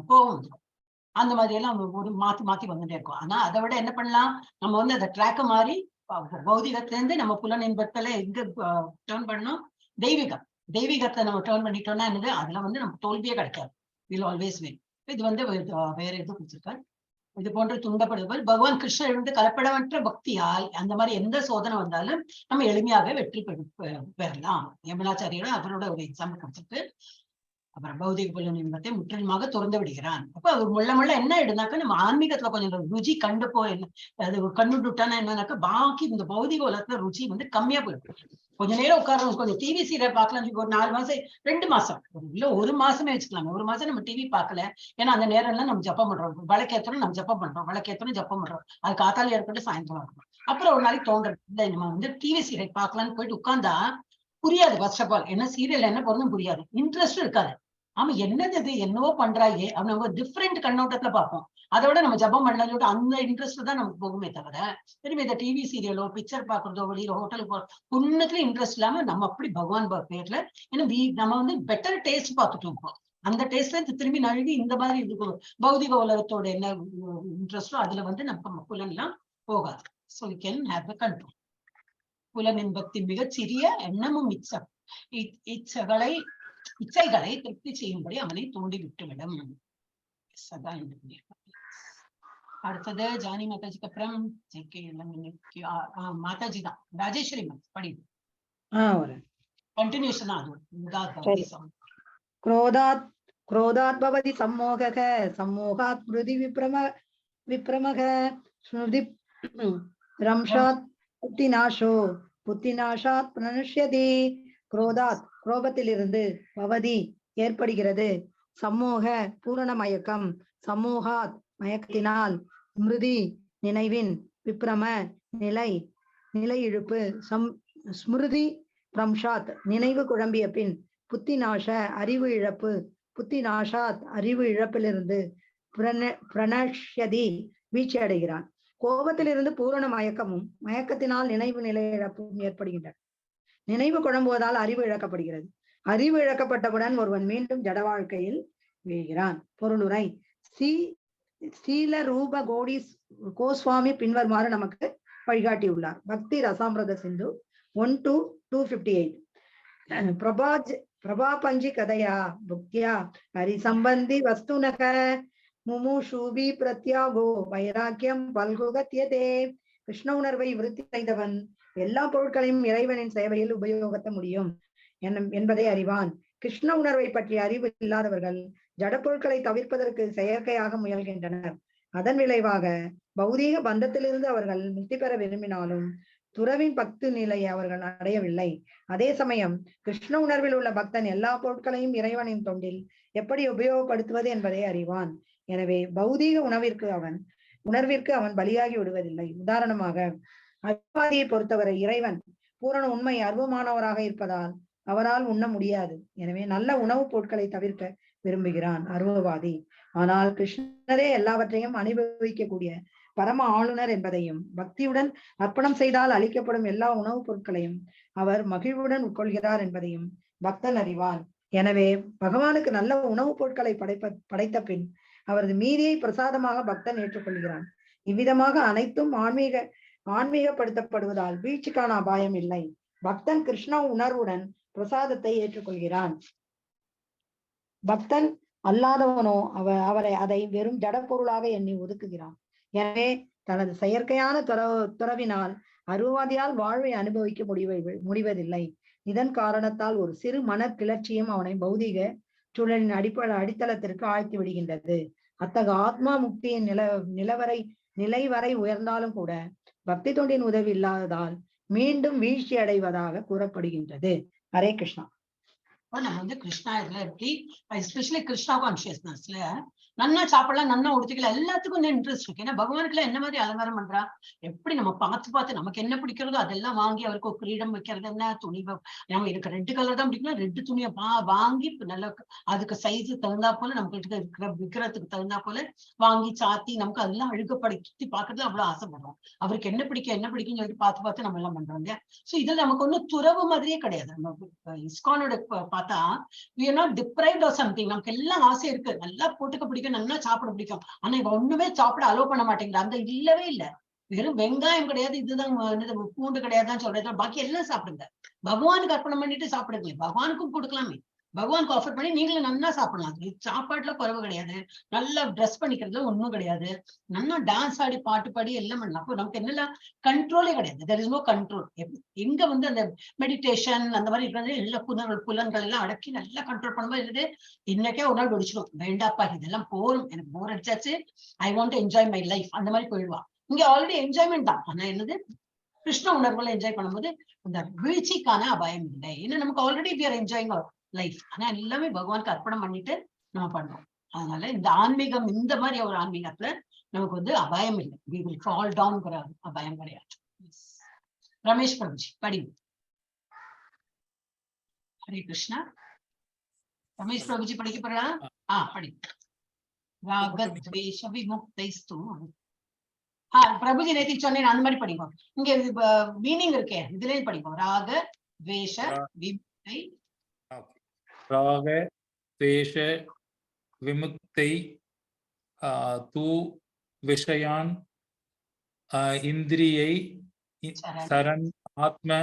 A: கோபம் வந்துடும். அந்த மாதிரி எல்லாம் ஒரு மாத்தி வந்துட்டே இருக்கும். ஆனா அதை விட என்ன பண்ணலாம்? நம்ம வந்து அந்த ட்ராக்க மாதிரி பௌதிகத்துல இருந்து நம்ம புலனின்பத்துல எங்க டேர்ன் பண்ணோம்? தெய்வீகத்தை நம்ம டேர்ன் பண்ணிட்டோம்னா என்னது? அதுல வந்து நம்ம தோல்வியே கிடைக்காது. Will always win. இது வந்து வேற எதுவும் கொடுத்திருக்காரு. இது போன்று துன்பப்படுவர் பகவான் கிருஷ்ணர் இருந்து கலப்படமற்ற பக்தியால் அந்த மாதிரி எந்த சோதனை வந்தாலும் நம்ம எளிமையாக வெற்றி பெறலாம். யமுனாச்சாரியோட அவரோட ஒரு எக்ஸாம்பிள் கொடுத்துருக்கு. அப்புறம் பௌதிக புலனின்பத்தை முற்றிலுமாக துறந்து விடுகிறான். அப்ப அவர் முள்ள என்ன ஆயிடுனாக்கா, நம்ம ஆன்மீகத்துல கொஞ்சம் ருச்சி கண்டு அது கண்டுட்டானா என்னன்னாக்கா பாக்கி இந்த பௌதிக உலகத்துல ருச்சி வந்து கம்மியா போயிடும். கொஞ்ச நேரம் உட்காரணும், கொஞ்சம் டிவி சீரியல் பார்க்கலாம். ஒரு 4 மாசம் 2 மாசம் இல்ல 1 மாசமே வச்சுக்கலாம். 1 மாசம் நம்ம டிவி பார்க்கல. ஏன்னா அந்த நேரம்லாம் நம்ம ஜப்பம் பண்றோம், விளக்கேற்றணும், நம்ம ஜப்பம் பண்றோம், விளக்கேற்றணும், ஜப்பம் பண்றோம். அது காத்தால இருக்கட்டும், சாயந்தரம் இருக்கணும். அப்புறம் ஒரு நாளைக்கு தோன்றது இல்லை, நம்ம வந்து டிவி சீரியல் பார்க்கலாம்னு போயிட்டு உட்கார்ந்தா புரியாது. ஃபர்ஸ்ட் ஆஃப் ஆல் என்ன சீரியல் என்ன போறதும் புரியாது, இன்ட்ரெஸ்ட் இருக்காது. ஆமா என்னது இது என்னவோ பண்றாயே நம்ம டிஃப்ரெண்ட் கண்ணோட்டத்துல பார்ப்போம். அதோட நம்ம ஜபம் பண்ணலோட அந்த இன்ட்ரெஸ்ட் தான் நமக்கு போகுமே தவிர திரும்பி இந்த டிவி சீரியலோ பிக்சர் பாக்குறதோ வெளியில ஹோட்டலுக்கு போறோம் ஒண்ணுத்துல இன்ட்ரெஸ்ட் இல்லாம நம்ம அப்படி பகவான் பேர்ல ஏன்னா நம்ம வந்து பெட்டர் டேஸ்ட் பார்த்துட்டு இருக்கோம். அந்த டேஸ்ட்ல திரும்பி நழுவி இந்த மாதிரி இது பௌதிக உலகத்தோட என்ன இன்ட்ரெஸ்டோ அதுல வந்து நம்ம புலன்லாம் போகாது. So you can have a control. புலனின்பத்தின் மிகச்சிறிய எண்ணமும் இச்சைகளை திருப்தி செய்யும்படி அவனை தூண்டி விட்டுவிடும். அடுத்தது ஜானி மாதாஜிக்கு அப்புறம் மாதாஜி தான் ராஜேஸ்வரி படி. கண்டினியூஷன் அது
C: சரி.
F: क्रोधात् क्रोधात् भवति सम्मोहः सम्मोहात् स्मृति विप्रमः स्मृति रंशात् புத்திநாசோ புத்திநாசாத் பிரணஷ்யதி குரோதாத் கோபத்திலிருந்து பவதி ஏற்படுகிறது சம்மோக பூரண மயக்கம் சம்மோகாத் மயக்கத்தினால் ஸ்மிருதி நினைவின் விப்ரம நிலை நிலை இழுப்பு ஸ்மிருதி பிரம்ஷாத் நினைவு குழம்பிய பின் புத்திநாச அறிவு இழப்பு புத்திநாசாத் அறிவு இழப்பிலிருந்து பிரணஷ்யதி வீழ்ச்சி அடைகிறான் கோபத்திலிருந்து பூரண மயக்கமும் மயக்கத்தினால் நினைவு நிலை இழப்பும் ஏற்படுகின்றன நினைவு குழம்புவதால் அறிவு இழக்கப்படுகிறது அறிவு இழக்கப்பட்டவுடன் ஒருவன் மீண்டும் ஜட வாழ்க்கையில் வீழ்கிறான் பொருளுரை சீல ரூப கோஸ்வாமி பின்வருமாறு நமக்கு வழிகாட்டியுள்ளார் பக்தி ரசாமிரத சிந்து 1 to 258 பிரபாபஞ்சி கதையா புக்தியா ஹரிசம்பந்தி வஸ்துனக முமுஷூபி பிரத்யாகோ வைராக்கியம் பல்குகத்தியதே கிருஷ்ண உணர்வை விருத்தி செய்தவன் எல்லா பொருட்களையும் இறைவனின் சேவையில் உபயோகத்த முடியும் என்பதை அறிவான் கிருஷ்ண உணர்வை பற்றிய அறிவு இல்லாதவர்கள் ஜட பொருட்களை தவிர்ப்பதற்கு செயற்கையாக முயல்கின்றனர் அதன் விளைவாக பௌதீக பந்தத்திலிருந்து அவர்கள் முக்தி பெற விரும்பினாலும் துறவின் பக்தி நிலையை அவர்கள் அடையவில்லை அதே சமயம் கிருஷ்ண உணர்வில் உள்ள பக்தன் எல்லா பொருட்களையும் இறைவனின் தொண்டில் எப்படி உபயோகப்படுத்துவது என்பதை அறிவான் எனவே பௌதீக உணர்விற்கு அவன் பலியாகி விடுவதில்லை உதாரணமாக அர்வாதியை பொறுத்தவரை இறைவன் பூரண உண்மை அர்வமானவராக இருப்பதால் அவரால் உண்ண முடியாது எனவே நல்ல உணவுப் பொருட்களை தவிர்க்க விரும்புகிறான் அருவவாதி ஆனால் கிருஷ்ணரே எல்லாவற்றையும் அனுபவிக்கக்கூடிய பரம ஆளுநர் என்பதையும் பக்தியுடன் அர்ப்பணம் செய்தால் அளிக்கப்படும் எல்லா உணவுப் பொருட்களையும் அவர் மகிழ்வுடன் உட்கொள்கிறார் என்பதையும் பக்தன் அறிவான் எனவே பகவானுக்கு நல்ல உணவுப் பொருட்களை படைத்த பின் அவரது மீதியை பிரசாதமாக பக்தன் ஏற்றுக்கொள்கிறான் இவ்விதமாக அனைத்தும் ஆன்மீகப்படுத்தப்படுவதால் வீழ்ச்சிக்கான அபாயம் இல்லை பக்தன் கிருஷ்ண உணர்வுடன் பிரசாதத்தை ஏற்றுக்கொள்கிறான் பக்தன் அல்லாதவனோ அவரை அதை வெறும் ஜட பொருளாக எண்ணி ஒதுக்குகிறான் எனவே தனது செயற்கையான துறவினால் அருவவாதியால் வாழ்வை அனுபவிக்க முடிவதில்லை இதன் காரணத்தால் ஒரு சிறு மன கிளர்ச்சியும் அவனை பௌதீக சூழலின் அடித்தளத்திற்கு ஆழ்த்தி விடுகின்றது அத்தகைய ஆத்மா முக்தியின் நிலை வரை உயர்ந்தாலும் கூட பக்தி தொண்டின் உதவி இல்லாததால் மீண்டும் வீழ்ச்சி அடைவதாக கூறப்படுகின்றது ஹரே கிருஷ்ணா
A: நம்ம வந்து கிருஷ்ணா இதுல எப்படி எஸ்பெஷலி கிருஷ்ணா கான்சியஸ்னஸ்ல நன்னா சாப்பிடலாம் நன்னா உடுத்திக்கலாம் எல்லாத்துக்கும் வந்து இன்ட்ரெஸ்ட் இருக்கு ஏன்னா பகவானுக்குலாம் என்ன மாதிரி அலங்காரம் பண்றா எப்படி நம்ம பார்த்து நமக்கு என்ன பிடிக்கிறதோ அதெல்லாம் வாங்கி அவருக்கு ஒரு கிரீடம் வைக்கிறது என்ன துணி நம்ம எனக்கு ரெட் கலர் தான் பிடிக்கும் ரெட் துணியை வாங்கி நல்ல அதுக்கு சைஸு தகுந்தா போல நமக்கு இருக்கிற விற்கிறதுக்கு தகுந்தா போல வாங்கி சாத்தி நமக்கு அதெல்லாம் அழுகப்படுத்தி பாக்குறதுல அவ்வளவு ஆசைப்படுறோம் அவருக்கு என்ன பிடிக்கும்னு சொல்லிட்டு பார்த்து நம்ம எல்லாம் பண்றோம் இல்லையா சோ இதுல நமக்கு ஒன்னும் துறவு மாதிரியே கிடையாது நம்ம இஸ்கானோட பார்த்தா we are not deprived of something நமக்கு எல்லாம் ஆசை இருக்கு நல்லா போட்டுக்க பிடிக்கும் நல்லா சாப்பிட பிடிக்கும் ஆனா இவ ஒண்ணுமே சாப்பிட அலோ பண்ண மாட்டேங்குது அந்த இல்லவே இல்ல வெறும் வெங்காயம் கிடையாது இதுதான் பூண்டு கிடையாதுதான் சொல்றது பாக்கி எல்லாம் சாப்பிடுங்க பகவானுக்கு அர்ப்பணம் பண்ணிட்டு சாப்பிடுங்க பகவானுக்கும் கொடுக்கலாமே பகவானுக்கு ஆஃபர் பண்ணி நீங்களும் நல்லா சாப்பிடலாம் சாப்பாட்டுல குறைவு கிடையாது நல்லா ட்ரெஸ் பண்ணிக்கிறதுல ஒண்ணும் கிடையாது நல்லா டான்ஸ் ஆடி பாட்டு பாடி எல்லாம் பண்ணலாம் அப்போ நமக்கு என்னெல்லாம் கண்ட்ரோலே கிடையாது தெர் இஸ் நோ கண்ட்ரோல் எங்க வந்து அந்த மெடிடேஷன் அந்த மாதிரி இருக்கிறது எல்லா புலன்கள் எல்லாம் அடக்கி நல்லா கண்ட்ரோல் பண்ணும்போது இருக்குது இன்னைக்கே ஒரு நாள் வெடிச்சிடும் வேண்டாப்பா இதெல்லாம் போரும் எனக்கு போர் அடிச்சாச்சு I want to enjoy my life அந்த மாதிரி போயிடுவா இங்க ஆல்ரெடி என்ஜாய்மெண்ட் தான் ஆனா என்னது கிருஷ்ண உணர்வுகளை என்ஜாய் பண்ணும்போது அந்த வீழ்ச்சிக்கான அபாயம் இல்லை ஏன்னா நமக்கு already we are enjoying our life ஆனா எல்லாமே பகவானுக்கு அர்ப்பணம் பண்ணிட்டு நம்ம பண்றோம் அதனால இந்த ஆன்மீகம் இந்த மாதிரி ஒரு ஆன்மீகத்துல நமக்கு வந்து அபாயம் இல்லை we will fall down அபாயம் கிடையாது ரமேஷ் பிரபுஜி படிங்க ஹரே கிருஷ்ணா ரமேஷ் பிரபுஜி படிக்க போறா படிங்க ராகத்வேஷ விமுக்தைஸ்து பிரபுஜி நேத்தி சொன்னேன் அந்த மாதிரி படிப்போம் இங்க மீனிங் இருக்கே இதுலயே படிப்போம் ராக துவேஷ விமுக்தை
B: ராக துவேஷ விமுக்தை தூ விஷயான் இந்திரியை சரண் ஆத்ம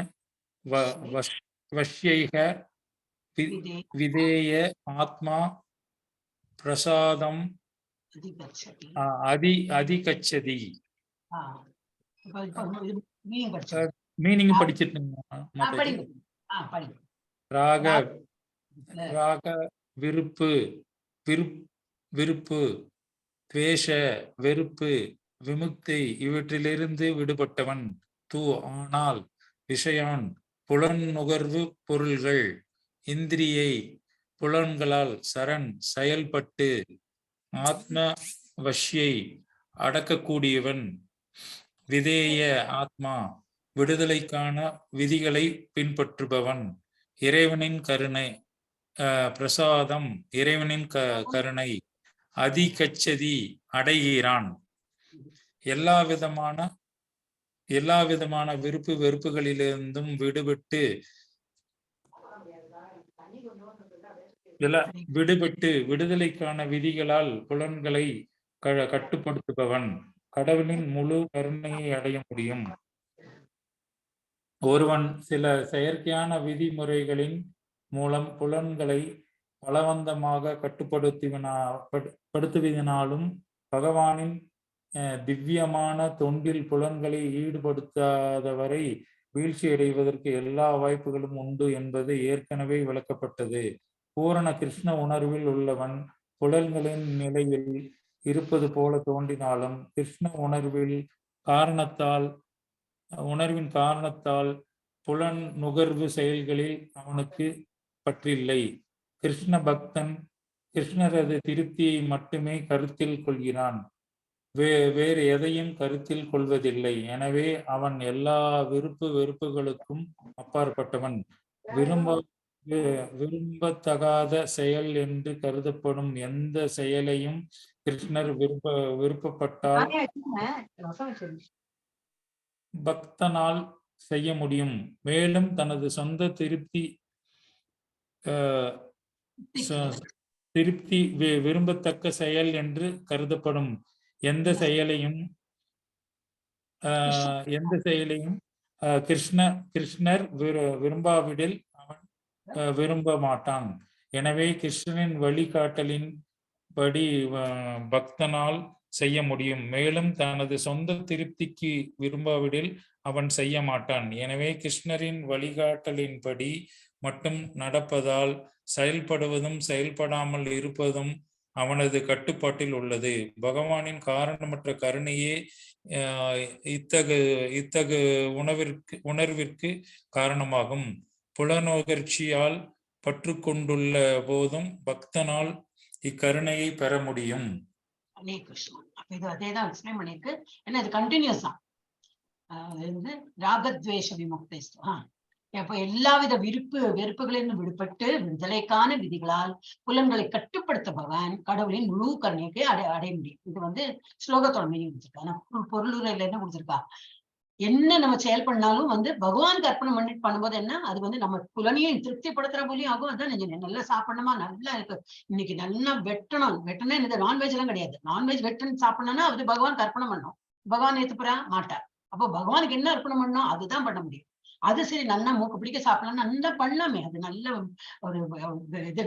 B: வஷ்யைக விதேய ஆத்மா பிரசாதம் அதிகச்சதி மீனிங் படிச்சிருக்கீங்க ராக ராக விருப்பு விருப்பு துவேஷ வெறுப்பு விமுக்தி இவற்றிலிருந்து விடுபட்டவன். ஆனால் விஷயான் புலன் நுகர்வு பொருள்கள் இந்திரியை புலன்களால் சரண் செயல்பட்டு ஆத்ம வஷ்யை அடக்கக்கூடியவன். விதேய ஆத்மா விடுதலைக்கான விதிகளை பின்பற்றுபவன். இறைவனின் கருணை பிரசாதம் இறைவனின் கருணை அதிகச்சதி அடைகிறான். எல்லா விதமான விருப்பு வெறுப்புகளிலிருந்தும் விடுபட்டு விடுதலைக்கான விதிகளால் புலன்களை கட்டுப்படுத்துபவன். கடவுளின் முழு கருணையை அடைய முடியும். ஒருவன் சில செயற்கையான விதிமுறைகளின் மூலம் புலன்களை பலவந்தமாக கட்டுப்படுத்துவதனாலும் பகவானின் திவ்யமான தொண்டில் புலன்களை ஈடுபடுத்தாதவரை வீழ்ச்சி அடைவதற்கு எல்லா வாய்ப்புகளும் உண்டு என்பது ஏற்கனவே விளக்கப்பட்டது. பூரண கிருஷ்ண உணர்வில் உள்ளவன் புலன்களின் நிலையில் இருப்பது போல தோன்றினாலும் கிருஷ்ண உணர்வின் காரணத்தால் புலன் நுகர்வு செயல்களில் அவனுக்கு பற்றில்லை. கிருஷ்ண பக்தன் கிருஷ்ணரது திருப்தியை மட்டுமே கருத்தில் கொள்கிறான், வேறு எதையும் கருத்தில் கொள்வதில்லை. எனவே அவன் எல்லா வெறுப்புகளுக்கும் அப்பாற்பட்டவன். விரும்பத்தகாத செயல் என்று கருதப்படும் எந்த செயலையும் கிருஷ்ணர் விருப்பப்பட்டால் பக்தனால் செய்ய முடியும். மேலும் தனது சொந்த திருப்தி விரும்பத்தக்க செயல் என்று கருதப்படும் எந்த செயலையும் கிருஷ்ணர் விரும்பாவிடில் அவன் விரும்ப மாட்டான். எனவே கிருஷ்ணனின் வழிகாட்டலின் படி பக்தனால் செய்ய முடியும். மேலும் தனது சொந்த திருப்திக்கு விரும்பாவிடில் அவன் செய்ய மாட்டான். எனவே கிருஷ்ணரின் வழிகாட்டலின்படி மட்டும் நடப்பதால் செயல்படுவதும் செயல்படாமல் இருப்பதும் அவனது கட்டுப்பாட்டில் உள்ளது. பகவானின் காரணமற்ற கருணையே இத்தகு உணர்விற்கு காரணமாகும். புலனோகர்ச்சியால் பற்று கொண்டுள்ள போதும் பக்தனால் இக்கருணையை பெற முடியும்.
A: ஹரே கிருஷ்ணா. இது அதேதான் எக்ஸ்பிளைன் பண்ணிருக்கு. ஏன்னா இது கண்டினியூஸ் தான். ராகத்வேஷ விமுக்தி. அப்ப எல்லாவித வெறுப்புகளிலிருந்து விடுபட்டு விடுதலைக்கான விதிகளால் புலன்களை கட்டுப்படுத்துபவன் கடவுளின் முழு கருணைக்கு அடைய முடியும். இது ஸ்லோகத்தோட மீனிங் கொடுத்திருக்கா. பொருளுரையில என்ன கொடுத்திருக்கா, என்ன நம்ம செயல் பண்ணாலும் பகவானுக்கு அர்ப்பணம் பண்ணிட்டு பண்ணும்போது என்ன, அது நம்ம புலனையும் திருப்திப்படுத்துற போலியும் ஆகும். அதான் நல்லா சாப்பிடணுமா, நல்லா இருக்கு, இன்னைக்கு நல்லா வெட்டணும் இந்த நான்வெஜ் எல்லாம் கிடையாது. நான்வெஜ் வெட்டணும் சாப்பிடணும்னா அது பகவானுக்கு அர்ப்பணம் பண்ணணும். பகவான் ஏத்துப்புறா மாட்டார். அப்போ பகவானுக்கு என்ன அர்ப்பணம் பண்ணணும் அதுதான் பண்ண முடியும். அது சரி, நல்லா மூக்கு பிடிக்க சாப்பிடலாம், நல்லா பண்ணலாமே. அது நல்ல ஒரு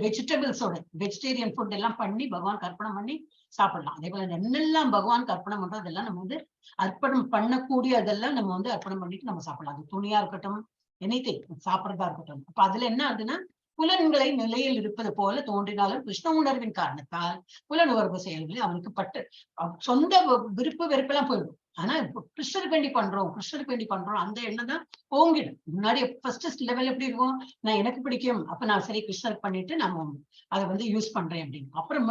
A: வெஜிடபிள்ஸோட வெஜிடேரியன் ஃபுட் எல்லாம் பண்ணி பகவானுக்கு அர்ப்பணம் பண்ணி சாப்பிடலாம். அதே போல என்னெல்லாம் பகவானுக்கு அர்ப்பணம் பண்றோம் அதெல்லாம் நம்ம அர்ப்பணம் பண்ணக்கூடிய அதெல்லாம் நம்ம அர்ப்பணம் பண்ணிட்டு நம்ம சாப்பிடலாம். அது துணியா இருக்கட்டும், எனிதிங் சாப்பிட்றதா இருக்கட்டும். அப்ப அதுல என்ன ஆகுதுன்னா, புலன்களை நிலையில் இருப்பது போல தோன்றினாலும் கிருஷ்ண உணர்வின் காரணத்தால் புலனுணர்வு செயல்களில் அவனுக்கு சொந்த விருப்பு வெறுப்பெல்லாம் போயிடும். ஆனா கிருஷ்ணருக்கு வேண்டி பண்றோம் அந்த எண்ணம் தான் ஓங்கிடும். முன்னாடி ஃபர்ஸ்ட் லெவல் எப்படி இருக்கும், நான் எனக்கு பிடிக்கும் அப்ப நான் சரி கிருஷ்ணருக்கு பண்ணிட்டு நம்ம அதை யூஸ் பண்றேன் அப்படின்னு. அப்புறம்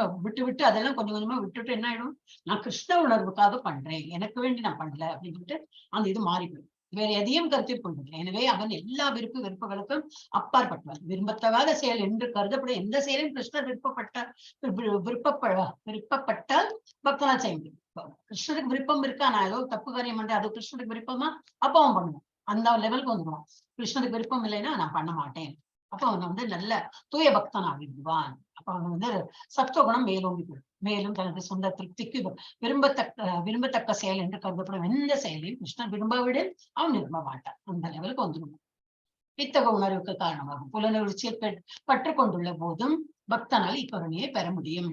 A: விட்டு அதெல்லாம் கொஞ்சம் கொஞ்சமா விட்டுட்டு என்ன ஆயிடும், நான் கிருஷ்ண உணர்வுக்காக பண்றேன், எனக்கு வேண்டி நான் பண்ணல அப்படின்னு அந்த இது மாறி போயிடும். வேற எதையும் கருத்தில் கொள்வதில்லை. எனவே அவன் எல்லா வெறுப்புகளுக்கும் அப்பாற்பட்டவன். விரும்பத்தகாத செயல் என்று கருதப்படும் எந்த செயலையும் கிருஷ்ணர் விருப்பப்பட்டால் பக்தனால் செய்ய முடியும். கிருஷ்ணருக்கு விருப்பம் இருக்கா, நான் ஏதோ தப்பு காரியம் பண்றேன், அது கிருஷ்ணருக்கு விருப்பமா, அப்ப அவன் பண்ணுவான். அந்த லெவலுக்கு வந்துடுவான். கிருஷ்ணருக்கு விருப்பம் இல்லைன்னா நான் பண்ண மாட்டேன். அப்ப அவன் நல்ல தூய பக்தன் ஆகிடுவான். அப்ப அவன் சத்துவகுணம் மேலோங்கி போயிடும். மேலும் தனது சொந்த திருப்திக்கு விரும்பத்தக்க செயல் என்று கருதப்படும் எந்த செயலையும் கிருஷ்ணன் விரும்பாவிடில் அவன் விரும்ப மாட்டான். அந்த லெவலுக்கு வந்துடுவான். இத்தகைய உணர்வுக்கு காரணமாகும். புலனுணர்ச்சியை பற்று கொண்டுள்ள போதும் பக்தனால் இக்கருணையை பெற முடியும்.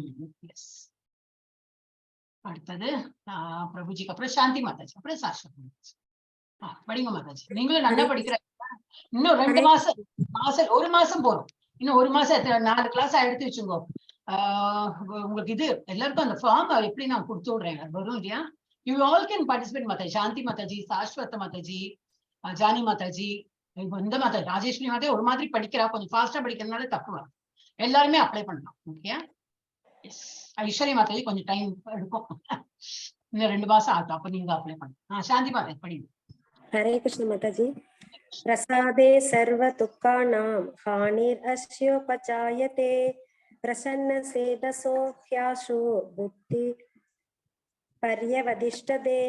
A: அடுத்தது பிரபுஜிக்கு அப்புறம் சாந்தி மாதாஜி, அப்புறம் சாஸ்வத் மாதாஜி. படிங்க மாதாஜி. நீங்களும் நல்லா படிக்கிற இன்னும் 2 மாசம் ஒரு மாசம் போறோம். இன்னும் ஒரு மாசம் 4 கிளாஸ் எடுத்து வச்சுக்கோ. உங்களுக்கு இது எல்லாருக்கும் அந்த ஃபார்ம் எப்படி நான் கொடுத்து விடுறேன், வரும் இல்லையா? You all can participate. Mataji Shanti Mataji, Shashwata Mataji, Jani Mataji, இந்த மாதாஜி, ராஜேஸ்வரி மாதே ஒரு மாதிரி படிக்கிறா, கொஞ்சம் ஃபாஸ்டா படிக்கிறதுனால தப்பு வரும். எல்லாருமே அப்ளை பண்ணலாம். ஓகே, ஐஸ்வர்யா மாதாஜி கொஞ்சம் டைம் எடுக்கும், இன்னும் 2 மாசம் ஆகும், அப்ப நீங்க அப்ளை பண்ணலாம். சாந்தி மாதாஜி படிங்க.
C: ஹரே கிருஷ்ண மாதாஜி. பிரசாதே சர்வ துக்கானாம் ஹானிர் அஸ்யோபசாயதே பிரசன்ன சேதசோ ஹ்யாசு புத்தி பர்யவதிஷ்டதே.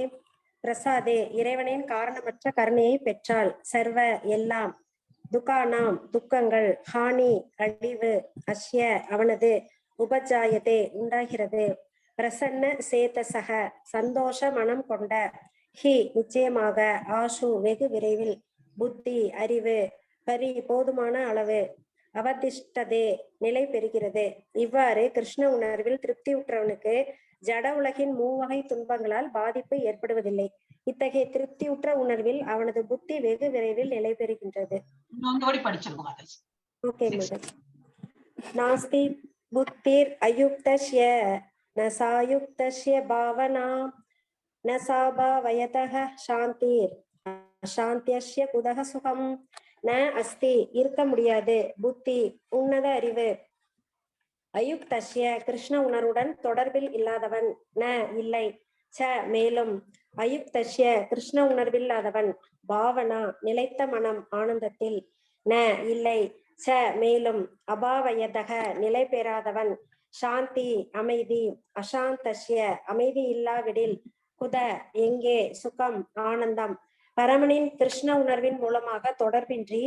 C: பிரசாதே இறைவனின் காரணமற்ற கருணையை பெற்றால் சர்வ எல்லாம், துக்கானாம் துக்கங்கள், ஹானி அழிவு, அஸ்ய அவனது, உபஜாயதே உண்டாகிறது, பிரசன்ன சேதசக சந்தோஷ மனம் கொண்ட, ஹி நிச்சயமாக, ஆசு வெகு விரைவில், புத்தி அறிவு, பரி போதுமான அளவு, அவதிஷ்டதே நிலை பெறுகிறது. இவ்வாறு கிருஷ்ண உணர்வில் திருப்தி உற்றவனுக்கு ஜட உலகின் மூவகை துன்பங்களால் பாதிப்பு ஏற்படுவதில்லை. இத்தகைய திருப்தியுற்ற உணர்வில் அவனது புத்தி வெகு விரைவில் நிலை பெறுகின்றது. ஓகே மாதாஜி. நாஸ்தி புத்திர் அயுக்தஸ்ய ந சாயுக்தஸ்ய பாவனா ந சாபாவயதஹ சாந்திர் அசாந்தியஸ்ய குதஹ சுகம். ந அஸ்தி இருக்க முடியாது, புத்தி உன்னத அறிவு, அயுக்தஸ்ய கிருஷ்ண உணர்வுடன் தொடர்பில் இல்லாதவன், ந இல்லை, ச மேலும், அயுக்தஸ்ய கிருஷ்ண உணர்வில்லாதவன், பாவனா நிலைத்த மனம் ஆனந்தத்தில், ந இல்லை, ச மேலும், அபாவயதக நிலை பெறாதவன், சாந்தி அமைதி, அசாந்தஸ்ய அமைதி இல்லாவிடில், குத எங்கே, சுகம் ஆனந்தம், பரமனின் கிருஷ்ண உணர்வின் மூலமாக தொடர்பின்றி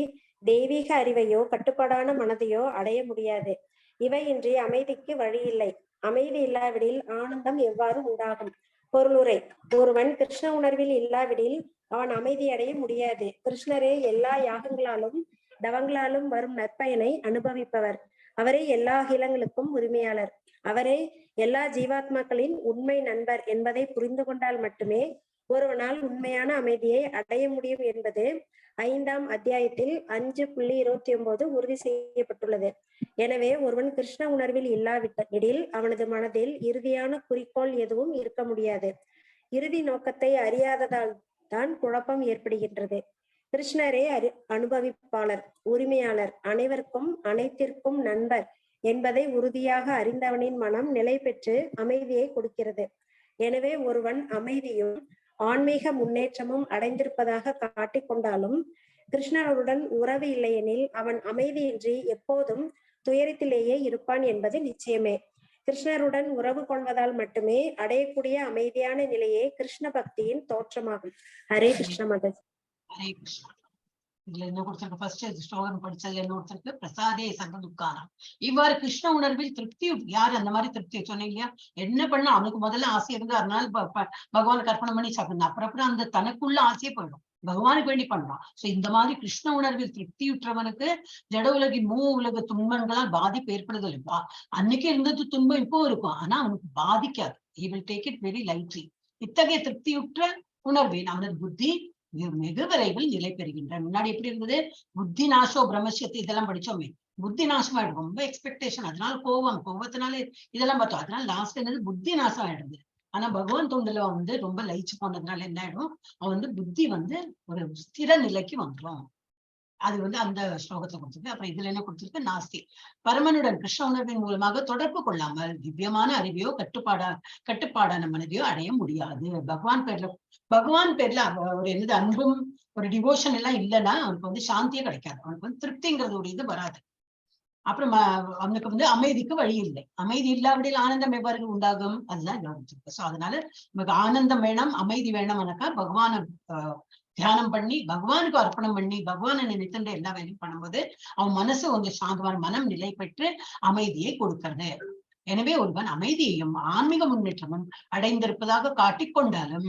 C: தெய்வீக அறிவையோ கட்டுப்பாடான மனதையோ அடைய முடியாது. இவையின்றி அமைதிக்கு வழி இல்லை. அமைதி இல்லாவிடில் ஆனந்தம் எவ்வாறு உண்டாகும்? பொருளுரை: ஒருவன் கிருஷ்ண உணர்வில் இல்லாவிடில் அவன் அமைதி அடைய முடியாது. கிருஷ்ணரே எல்லா யாகங்களாலும் தவங்களாலும் வரும் நற்பயனை அனுபவிப்பவர். அவரே எல்லா அகிலங்களுக்கும் உரிமையாளர். அவரே எல்லா ஜீவாத்மாக்களின் உண்மை நண்பர் என்பதை புரிந்து கொண்டால் மட்டுமே ஒருவனால் உண்மையான அமைதியை அடைய முடியும் என்பது 5ஆம் அத்தியாயத்தில் 5.29 உறுதி செய்யப்பட்டுள்ளது. எனவே ஒருவன் கிருஷ்ண உணர்வில் இல்லாவிடில் அவனது மனதில் இறுதியான குறிக்கோள் எதுவும் இருக்க முடியாது. இறுதி நோக்கத்தை அறியாததால் தான் குழப்பம் ஏற்படுகின்றது. கிருஷ்ணரே அனுபவிப்பாளர், உரிமையாளர், அனைவருக்கும் அனைத்திற்கும் நண்பர் என்பதை உறுதியாக அறிந்தவனின் மனம் நிலை பெற்று அமைதியை கொடுக்கிறது. எனவே ஒருவன் அமைதியும் ஆன்மீக முன்னேற்றமும் அடைந்திருப்பதாக காட்டிக்கொண்டாலும் கிருஷ்ணருடன் உறவு இல்லையெனில் அவன் அமைதியின்றி எப்போதும் துயரத்திலேயே இருப்பான் என்பது நிச்சயமே. கிருஷ்ணருடன் உறவு கொள்வதால் மட்டுமே அடையக்கூடிய அமைதியான நிலையே கிருஷ்ண பக்தியின் தோற்றமாகும். ஹரே கிருஷ்ண மாதாஜி.
A: ஹரே கிருஷ்ணா. இதுல என்ன கொடுத்திருக்கு? ஃபர்ஸ்ட் ஸ்லோகன் படிச்சதுல என்ன கொடுத்திருக்கு? பிரசாதே சர்வ துக்கானாம். இவ்வாறு கிருஷ்ண உணர்வில் திருப்தி, யாரு அந்த மாதிரி திருப்தி சொன்னீங்க இல்லையா? என்ன பண்ணா அவனுக்கு முதல்ல ஆசை இருந்து அதனால பகவானுக்கு அர்ப்பணம் பண்ணி சாப்பிடணும். அப்புறம் அந்த தனக்குள்ள ஆசையே போயிடும், பகவானுக்கு வேண்டி பண்றான். சோ இந்த மாதிரி கிருஷ்ண உணர்வில் திருப்தியுற்றவனுக்கு ஜட உலகின் உலக துன்பங்களால் பாதிப்பு ஏற்படுதல். அன்னைக்கு இருந்தது துன்பம் இப்போ இருக்கும், ஆனா அவனுக்கு பாதிக்காது. he will take it very lightly. இத்தகைய திருப்தியுற்ற உணர்வின் அவனது புத்தி மிக விரைவில் நிலை பெறுகின்றன. முன்னாடி எப்படி இருந்தது? புத்தி நாசோ பிரம்மசக்தி இதெல்லாம் படிச்சோமே, புத்தி நாசம் ஆயிடும். ரொம்ப எக்ஸ்பெக்டேஷன், அதனால கோபத்தினால இதெல்லாம் பார்த்தோம். அதனால லாஸ்ட் என்னது? புத்தி நாசம் ஆயிடுது. ஆனா பகவான் தொண்டுல ரொம்ப லயிச்சு போனதுனால என்ன ஆயிடும்? அவன் புத்தி ஒரு ஸ்திர நிலைக்கு வந்துடும். அது அந்த ஸ்லோகத்தை கொடுத்திருக்கு. அப்புறம் இதுல என்ன கொடுத்திருக்கு? நாஸ்தி பரமனுடன் கிருஷ்ண உணர்வின் மூலமாக தொடர்பு கொள்ளாமல் திவ்யமான அறிவையோ கட்டுப்பாடான மனதையோ அடைய முடியாது. பகவான் பேர்ல ஒரு என்னது அன்பும் ஒரு டிவோஷன் எல்லாம் இல்லைன்னா அவனுக்கு சாந்தியே கிடைக்காது. அவனுக்கு திருப்திங்கிறது ஒரு இது வராது. அப்புறம் அவனுக்கு அமைதிக்கு வழி இல்லை. அமைதி இல்லாவிடில் ஆனந்தம் எவ்வாறு உண்டாகும்? அதுதான் கவனிச்சிருக்கு. சோ அதனால நமக்கு ஆனந்தம் வேணும், அமைதி வேணும்னாக்கா பகவான தியானம் பண்ணி பகவானுக்கு அர்ப்பணம் பண்ணி பகவானை நினைத்துட்டு எல்லா வேலையும் பண்ணும்போது அவன் மனசு சாந்தமான மனம் நிலை பெற்று அமைதியை கொடுக்கிறது. எனவே ஒருவன் அமைதியையும் ஆன்மீக முன்னேற்றமும் அடைந்திருப்பதாக காட்டிக்கொண்டாலும்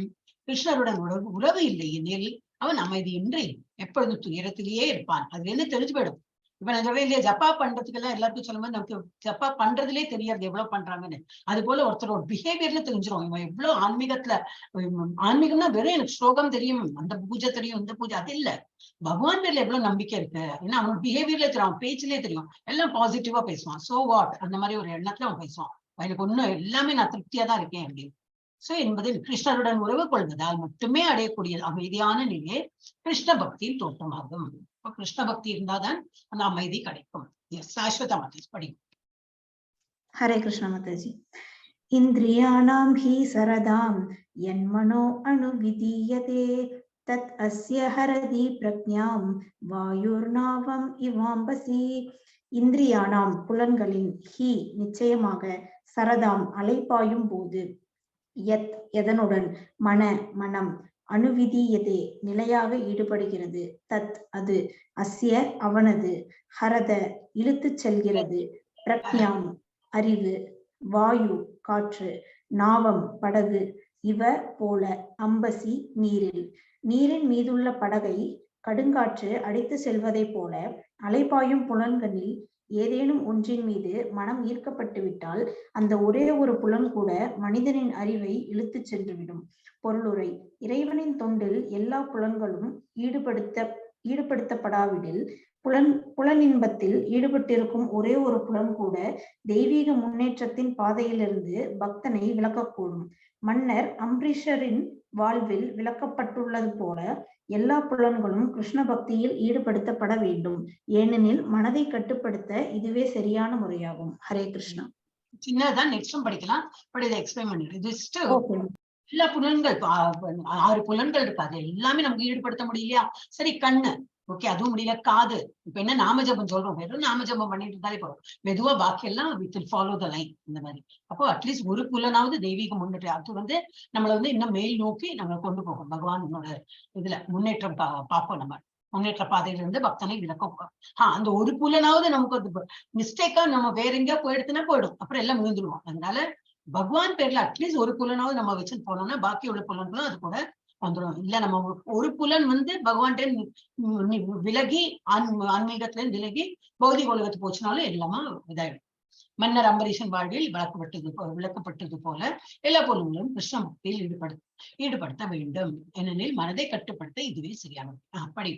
A: கிருஷ்ணருடன் உறவு இல்லை எனில் அவன் அமைதியின்றி எப்பொழுதும் துயரத்திலேயே இருப்பான். அதுல என்ன தெரிஞ்சு போயிடும்? இப்ப நான் சொல்லவே இல்லையா, ஜப்பா பண்றதுக்கு எல்லாம் எல்லாருக்கும் சொல்லும்போது நமக்கு ஜப்பா பண்றதுலயே தெரியாது எவ்வளவு பண்றாங்கன்னு. அது போல ஒருத்தரோட பிஹேவியர்ல தெரிஞ்சிடும் இவன் எவ்வளவு ஆன்மீகத்துல. ஆன்மீகம்னா வெறும் எனக்கு ஸ்லோகம் தெரியும், அந்த பூஜை தெரியும், இந்த பூஜை அது இல்ல, பகவான் பேர்ல எவ்வளவு நம்பிக்கை இருக்கு. ஏன்னா அவன் பிஹேவியர்ல தெரியும், அவன் பேச்சுலயே தெரியும், எல்லாம் பாசிட்டிவா பேசுவான். சோ வாட், அந்த மாதிரி ஒரு எண்ணத்துல அவன் பேசுவான். எனக்கு ஒண்ணும் எல்லாமே நான் திருப்தியா தான் இருக்கேன் அப்படின்னு. சோ என்பது கிருஷ்ணருடன் உறவு கொள்வதால் மட்டுமே அடையக்கூடிய அமைதியான நிலையே கிருஷ்ண பக்தியின் தோற்றமாகும். இப்ப கிருஷ்ண பக்தி இருந்தாதான் அந்த அமைதி கிடைக்கும். சாஸ்வத மாதேஜ் படிக்கும்.
G: हरे कृष्ण माताजी। इंद्रियाणां हि सरदां यन्मनो अनुविधीयते तत् अस्य हरति प्रज्ञां वायुर्नावम् इवाम्बसि। இந்திரியானாம் புலன்களின் ஹி நிச்சயமாக சரதாம் அலைப்பாயும் போது யத் எதனுடன் மனம் அணுவிதியதே நிலையாக ஈடுபடுகிறது தத் அது அஸ்ய அவனது ஹரத இழுத்துச் செல்கிறது பிரக்ஞாம் அறிவு வாயு காற்று நாவம் படகு இவ போல அம்பசி நீரின் மீதுள்ள படகை கடுங்காற்று அடித்து செல்வதை போல அலைபாயும் புலன்களில் ஏதேனும் ஒன்றின் மீது மனம் ஈர்க்கப்பட்டு விட்டால் அந்த ஒரே ஒரு புலன் கூட மனிதனின் அறிவை இழுத்துச் சென்றுவிடும். பொருளுரை: இறைவனின் தொண்டில் எல்லா புலன்களும் ஈடுபடுத்தப்படாவிடில் புலனின்பத்தில் ஈடுபட்டிருக்கும் ஒரே ஒரு புலன் கூட தெய்வீக முன்னேற்றத்தின் பாதையிலிருந்து பக்தனை விலக்கக்கூடும். மன்னர் அம்பரீஷரின் வாழ்வில் விளக்கப்பட்டுள்ளது போல எல்லா புலன்களும் கிருஷ்ண பக்தியில் ஈடுபடுத்தப்பட வேண்டும். ஏனெனில் மனதை கட்டுப்படுத்த இதுவே சரியான முறையாகும். ஹரே கிருஷ்ணா.
A: சின்னதான் நெக்ஸ்டும் படிக்கலாம், பட் இதை எக்ஸ்பிளைன் பண்ணிடுறேன். எல்லா புலன்கள் 6 புலன்கள் இருக்கு, அது எல்லாமே நமக்கு ஈடுபடுத்த முடியலையா? சரி, கண்ணு ஓகே, அதுவும் முடியல. காது, இப்ப என்ன நாமஜபம் சொல்றோம், வெறும் நாமஜபம் பண்ணிட்டு இருந்தாலே போதும், மெதுவா பாக்கி எல்லாம் we will follow the line இந்த மாதிரி. அப்போ அட்லீஸ்ட் ஒரு புலனாவது தெய்வீக முன்னேற்றம், அது நம்மள இன்னும் மேல் நோக்கி நம்ம கொண்டு போகும். பகவானோட இதுல முன்னேற்றம் பார்ப்போம். நம்ம முன்னேற்ற பாதையிலிருந்து பக்தனை விளக்கம். அந்த ஒரு புலனாவது நமக்கு மிஸ்டேக்கா நம்ம வேற எங்கேயா போயிடுத்துனா போயிடும், அப்புறம் எல்லாம் விழுந்துருவோம். அதனால பகவான் பேர்ல அட்லீஸ்ட் ஒரு புலனாவது நம்ம வச்சுட்டு போனோம்னா பாக்கி உள்ள புலன்களும் அது கூட வந்துடும். இல்ல நம்ம ஒரு புலன் பகவான்கிட்ட விலகி ஆன்மீகத்துல விலகி பௌதிக உலகத்துக்கு போச்சுனாலும் எல்லாமே இதாயிடும். மன்னர் அம்பரீஷன் வாழ்வில் விளக்கப்பட்டது போல எல்லா புலன்களும் கிருஷ்ண பக்தியில் ஈடுபடுத்த வேண்டும். ஏனெனில் மனதை கட்டுப்படுத்த இதுவே சரியானது. படி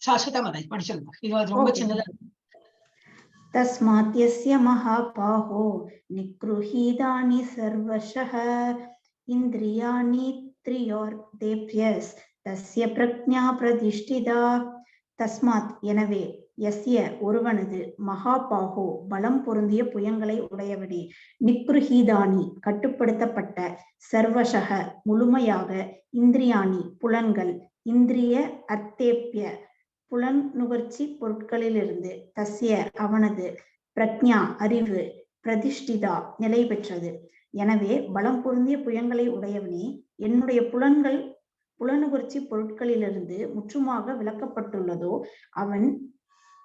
A: சாஸ்வத மதை படிச்சிருந்தோம், இது ரொம்ப சின்னதா.
G: தஸ்மாத் யஸ்ய மகாபாஹோ நிக்ருஹீதானி சர்வஷஹ இந்திரியாணி த்ரியோர்தேப்யஸ் தஸ்ய பிரக்ஞா பிரதிஷ்டிதா. தஸ்மாத் எனவே, யஸ்ய ஒருவனது, மகாபாஹோ பலம் பொருந்திய புயங்களை உடையவனே, நிக்ருஹீதானி கட்டுப்படுத்தப்பட்ட, சர்வஷக முழுமையாக, இந்திரியாணி புலன்கள், இந்திரிய அர்த்தேப்ய புலன் நுகர்ச்சி பொருட்களிலிருந்து, தஸ்ய அவனது, பிரக்ஞா அறிவு, பிரதிஷ்டிதா நிலை பெற்றது. எனவே பலம் பொருந்திய புயங்களை உடையவனே, என்னுடைய புலனுகர்ச்சி பொருட்களிலிருந்து முற்றுமாக விலக்கப்பட்டுள்ளதோ அவன்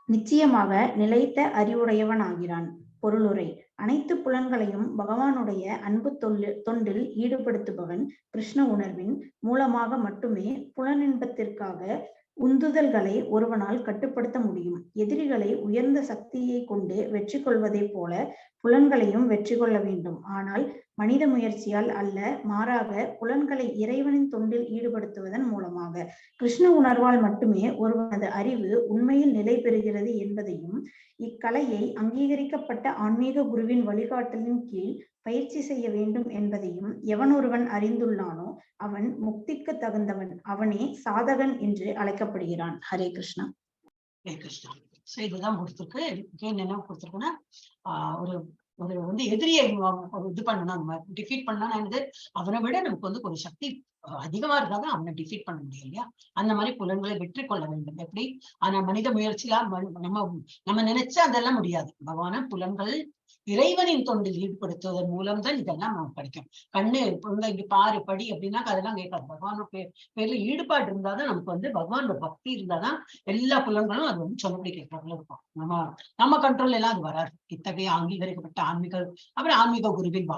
G: நிச்சயமாக நிலைத்த அறிவுடையவன் ஆகிறான். பொருளுரை: அனைத்து புலன்களையும் பகவானுடைய அன்பு தொண்டில் ஈடுபடுத்துபவன் கிருஷ்ண உணர்வின் மூலமாக மட்டுமே புலனின்பத்திற்காக உந்துதல்களை ஒருவனால் கட்டுப்படுத்த முடியும். எதிரிகளை உயர்ந்த சக்தியை கொண்டு வெற்றி கொள்வதை போல புலன்களையும் வெற்றி கொள்ள வேண்டும். ஆனால் மனித முயற்சியால் அல்ல, மாறாக புலன்களை இறைவனின் தொண்டில் ஈடுபடுத்துவதன் மூலமாக கிருஷ்ண உணர்வால் மட்டுமே ஒருவனது அறிவு உண்மையில் நிலை பெறுகிறது என்பதையும், இக்கலையை அங்கீகரிக்கப்பட்ட ஆன்மீக குருவின் வழிகாட்டலின் கீழ் பயிற்சி செய்ய வேண்டும் என்பதையும் எவன் ஒருவன் அறிந்துள்ளானோ அவன் முக்திக்கு தகுந்தவன், அவனே சாதகன் என்று அழைக்கப்படுகிறான். ஹரே கிருஷ்ணா.
A: ஹரே கிருஷ்ணா. சோ இதுதான் கொடுத்துருக்கு. என்ன கொடுத்துருக்குன்னா, ஒரு எதிரியை இது பண்ணணும், நம்ம டிஃபீட் பண்ணா அவனை விட நமக்கு ஒரு சக்தி அதிகமா இருந்தாதான் அவனை டிஃபீட் பண்ண முடியும் இல்லையா? அந்த மாதிரி புலன்களை வெற்றி கொள்ள வேண்டும். எப்படி? ஆனா மனித முயற்சியெல்லாம் நம்ம நினைச்சா அதெல்லாம் முடியாது. பகவான புலன்கள் இறைவனின் தொண்டில் ஈடுபடுத்துவதன் மூலம் தான் இதெல்லாம் நமக்கு கிடைக்கும். கண்ணு இங்க பாரு படி அப்படின்னா அதெல்லாம் கேட்காது. பகவானோட பேர்ல ஈடுபாடு இருந்தாதான் நமக்கு பகவானோட பக்தி இருந்தாதான் எல்லா புலன்களும் அது சொன்னபடி கேட்கறதுல இருக்கும். நம்ம கண்ட்ரோல் எல்லாம் அது வராது. இத்தகைய அங்கீகரிக்கப்பட்ட அப்புறம் ஆன்மீக குருவின்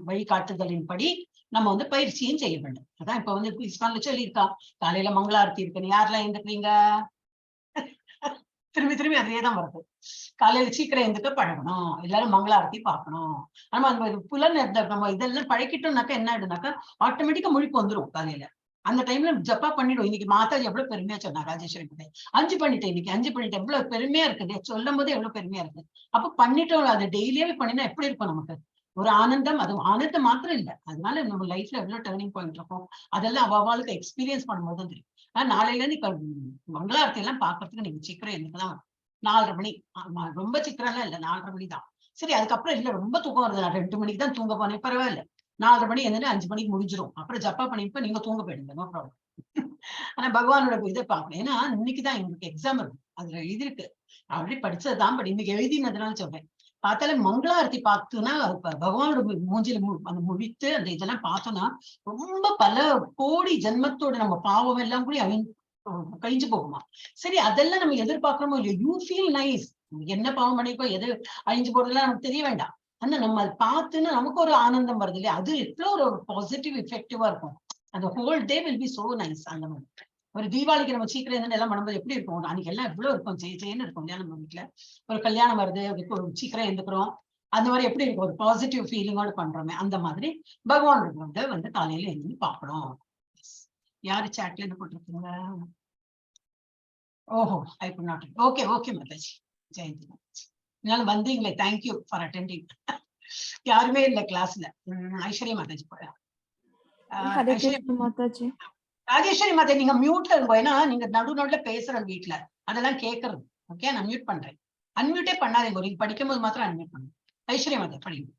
A: வழிகாட்டுதலின்படி நம்ம பயிற்சியும் செய்ய வேண்டும். அதான் இப்ப இஸ்கான்ல சொல்லியிருக்கா, காலையில மங்களாரத்தி இருக்குன்னு யாரெல்லாம் எழுந்துக்கிறீங்க? திரும்பி திரும்பி அதே தான் வருது. காலையில சீக்கிரம் எந்துக்க பழகணும், எல்லாரும் மங்களாரத்தி பார்க்கணும். ஆனா அந்த புலன் நம்ம இதெல்லாம் பழக்கிட்டோம்னாக்கா என்ன ஆயிடுனாக்கா ஆட்டோமேட்டிக்கா முழிப்பு வந்துரும் காலையில. அந்த டைம்ல ஜப்பா பண்ணிடும். இன்னைக்கு மாதாஜி எவ்வளவு பெருமையா சொன்னா ராஜேஸ்வரி கிட்ட, 5 பண்ணிட்டேன் இன்னைக்கு 5 பண்ணிட்டேன், எவ்வளவு பெருமையா இருக்குது சொல்லும் போது, எவ்வளவு பெருமையா இருக்கு. அப்ப பண்ணிட்டோம், அது டெய்லியாவே பண்ணினா எப்படி இருக்கும் நமக்கு ஒரு ஆனந்தம். அது ஆனந்தம் மாத்திரம் இல்ல, அதனால நம்ம லைஃப்ல எவ்வளவு டேர்னிங் பாயிண்ட் இருக்கும் அதெல்லாம் அவளுக்கு எக்ஸ்பீரியன்ஸ் பண்ணும்போது தான் தெரியும். நாளையில இருந்து மங்களாரத்தி எல்லாம் பாக்குறதுக்கு நீங்க சீக்கிரம் எனக்குதான் 4:30 மணி, ரொம்ப சீக்கிரம் இல்ல 4:30 மணி தான். சரி, அதுக்கப்புறம் இல்ல ரொம்ப தூக்கம் வருது, நான் 2 மணிக்கு தான் தூங்க போனேன், பரவாயில்ல 4:30 மணி என்னன்னு 5 மணிக்கு முடிஞ்சிடும். அப்புறம் ஜப்பா பண்ணிப்ப நீங்க தூங்க போயிடுங்க, நோ ப்ராப்ளம். ஆனா பகவானோட இதை பார்க்கணும். ஏன்னா இன்னைக்குதான் எங்களுக்கு எக்ஸாம் இருக்கு, அதுல எழுதிருக்கு, ஆல்ரெடி படிச்சதுதான், பட் இன்னைக்கு எழுதினதுனால சொல்றேன். பார்த்தாலே மங்களாரத்தி பார்த்தோன்னா பகவானோட மூஞ்சில அந்த முழித்து அந்த இதெல்லாம் பார்த்தோம்னா ரொம்ப பல கோடி ஜென்மத்தோட நம்ம பாவம் எல்லாம் கூட கழிஞ்சு போகுமா. சரி, அதெல்லாம் நம்ம எதிர்பார்க்கிறோமோ இல்லையோ, யூ ஃபீல் நைஸ். என்ன பாவம் பண்ணிக்கோ, எது அழிஞ்சு போறதெல்லாம் நமக்கு தெரிய வேண்டாம். ஆனா நம்ம அதை பார்த்துன்னா நமக்கு ஒரு ஆனந்தம் வருது இல்லையா, அது எவ்வளவு ஒரு பாசிட்டிவ் எஃபெக்டிவா இருக்கும். அந்த whole day will be so nice. அந்த மாதிரி ஒரு தீபாவளிக்கு நம்ம சீக்கிரம் எல்லாம் பண்ணும்போது எப்படி இருக்கும், அன்னைக்கு எல்லாம் எவ்வளவு இருக்கும், செய்யன்னு இருக்கும் இல்லையா. நம்ம வீட்டுல ஒரு கல்யாணம் வருது, சீக்கிரம் எழுந்துக்கிறோம், அந்த மாதிரி எப்படி இருக்கும், ஒரு பாசிட்டிவ் ஃபீலிங்கோட பண்றோமே, அந்த மாதிரி பகவான் வந்து காலையில எழுந்து பார்க்கணும். யாரு சாட்ல இருந்து போட்டிருக்கீங்க? ஓஹோ, I could not. Okay okay mataji, Jayanthi என்னால வந்தீங்களே, தேங்க்யூ ஃபார் அட்டெண்டிங். யாருமே இல்ல கிளாஸ்ல. ஐஸ்வர்யா மாதாஜி போற.
D: மாதாஜி,
A: ராஜேஸ்வரி மாதாஜி நீங்க மியூட்ல இருக்கும், ஏன்னா நீங்க நடுநடுல பேசுறது வீட்டுல அதெல்லாம் கேட்கறது. ஓகே, நான் மியூட் பண்றேன். அன்மியூட்டே பண்ணாதீங்க, நீங்க படிக்கும் போது மாத்திரம் அன்மியூட் பண்ணுங்க. ஐஸ்வர்யா மாதாஜி படிங்க.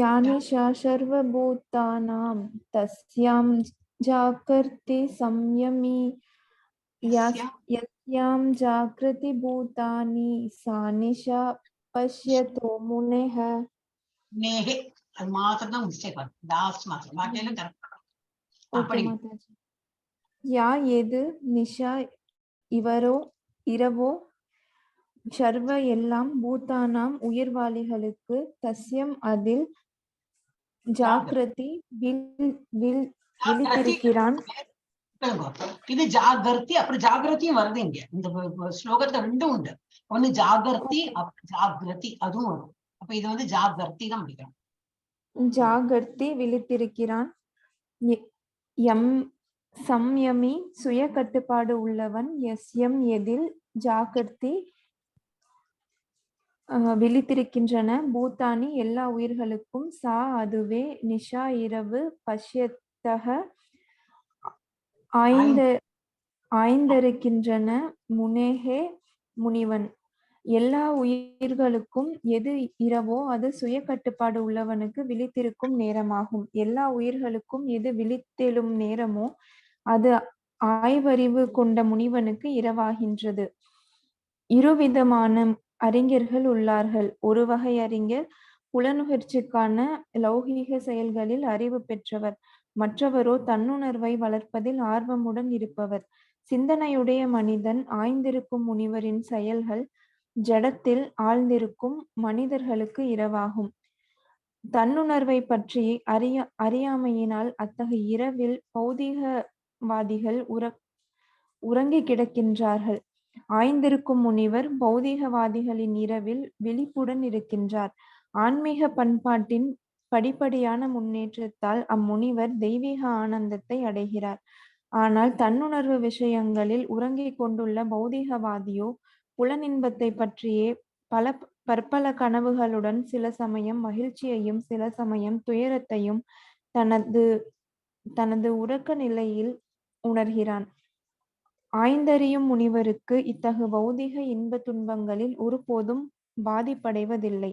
D: யானிஷா சர்வபூதானாம் தஸ்யாம் ஜாகர்த்தி சம்யமி யஸ்யாம் ஜாக்ருதி பூதானி சானிஷா பஷ்யதோ முனேஹ.
A: நேஹே, அது மாத்திரம் தான் மிஸ்டேக் வரும், லாஸ்ட் மாத்திரம், பாக்கியெல்லாம் கரெக்ட்.
D: ஓகே மாதாஜி. யா எது நிஷா இவரோ இரவோ, சர்வ எல்லாம் பூதானாம் உயிர்வாளிகளுக்கு, தஸ்யம் அதில், ஜாக்ரதி விழித்திருக்கிறான்.
A: இது ஜாகர்த்தி, அப்புறம் ஜாகிரதையும் வருது இங்க இந்த ஸ்லோகத்துல ரெண்டும் உண்டு. ஒண்ணு ஜாகர்த்தி, அப்புறம் ஜாகிரதி அதுவும் வரும். அப்ப இது வந்து ஜாகர்த்தி தான் முடிக்கிறோம்.
D: ஜாகர்த்தி விழித்திருக்கிறான். எம் சம்யமி சுய கட்டுப்பாடு உள்ளவன். எஸ்யம் எதில், ஜாகர்த்தி விழித்திருக்கின்றன, பூத்தானி எல்லா உயிர்களுக்கும், சா அதுவே, நிஷா இரவு, பஷ்யத்தக ஆய்ந்திருக்கின்றன, முனேஹே முனிவன் எல்லா உயிர்களுக்கும் எது இரவோ அது சுய கட்டுப்பாடு உள்ளவனுக்கு விழித்திருக்கும் நேரமாகும். எல்லா உயிர்களுக்கும் எது விழித்தெழும் நேரமோ அது ஆய்வறிவு கொண்ட முனிவனுக்கு இரவாகின்றது. இருவிதமான அறிஞர்கள் உள்ளார்கள். ஒரு வகை அறிஞர் புலனுகர்ச்சிக்கான லௌகீக செயல்களில் அறிவு பெற்றவர். மற்றவரோ தன்னுணர்வை வளர்ப்பதில் ஆர்வமுடன் இருப்பவர். சிந்தனையுடைய மனிதன் ஆய்ந்திருக்கும் முனிவரின் செயல்கள் ஜடத்தில் ஆழ்ந்திருக்கும் மனிதர்களுக்கு இரவாகும். தன்னுணர்வை பற்றி அறியாமையினால் அத்தகைய இரவில் பௌதீகவாதிகள் உறங்கி கிடக்கின்றார்கள். ஆய்ந்திருக்கும் முனிவர் பௌதீகவாதிகளின் இரவில் விழிப்புடன் இருக்கின்றார். ஆன்மீக பண்பாட்டின் படிப்படியான முன்னேற்றத்தால் அம்முனிவர் தெய்வீக ஆனந்தத்தை அடைகிறார். ஆனால் தன்னுணர்வு விஷயங்களில் உறங்கிக் கொண்டுள்ள பௌதீகவாதியோ புலனின்பத்தை பற்றியே பற்பல கனவுகளுடன் சில சமயம் மகிழ்ச்சியையும் சில சமயம் துயரத்தையும் தனது உறக்க நிலையில் உணர்கிறான். ஆய்ந்தறியும் முனிவருக்கு இத்தகு பௌதிக இன்ப துன்பங்களில் ஒருபோதும் பாதிப்படைவதில்லை.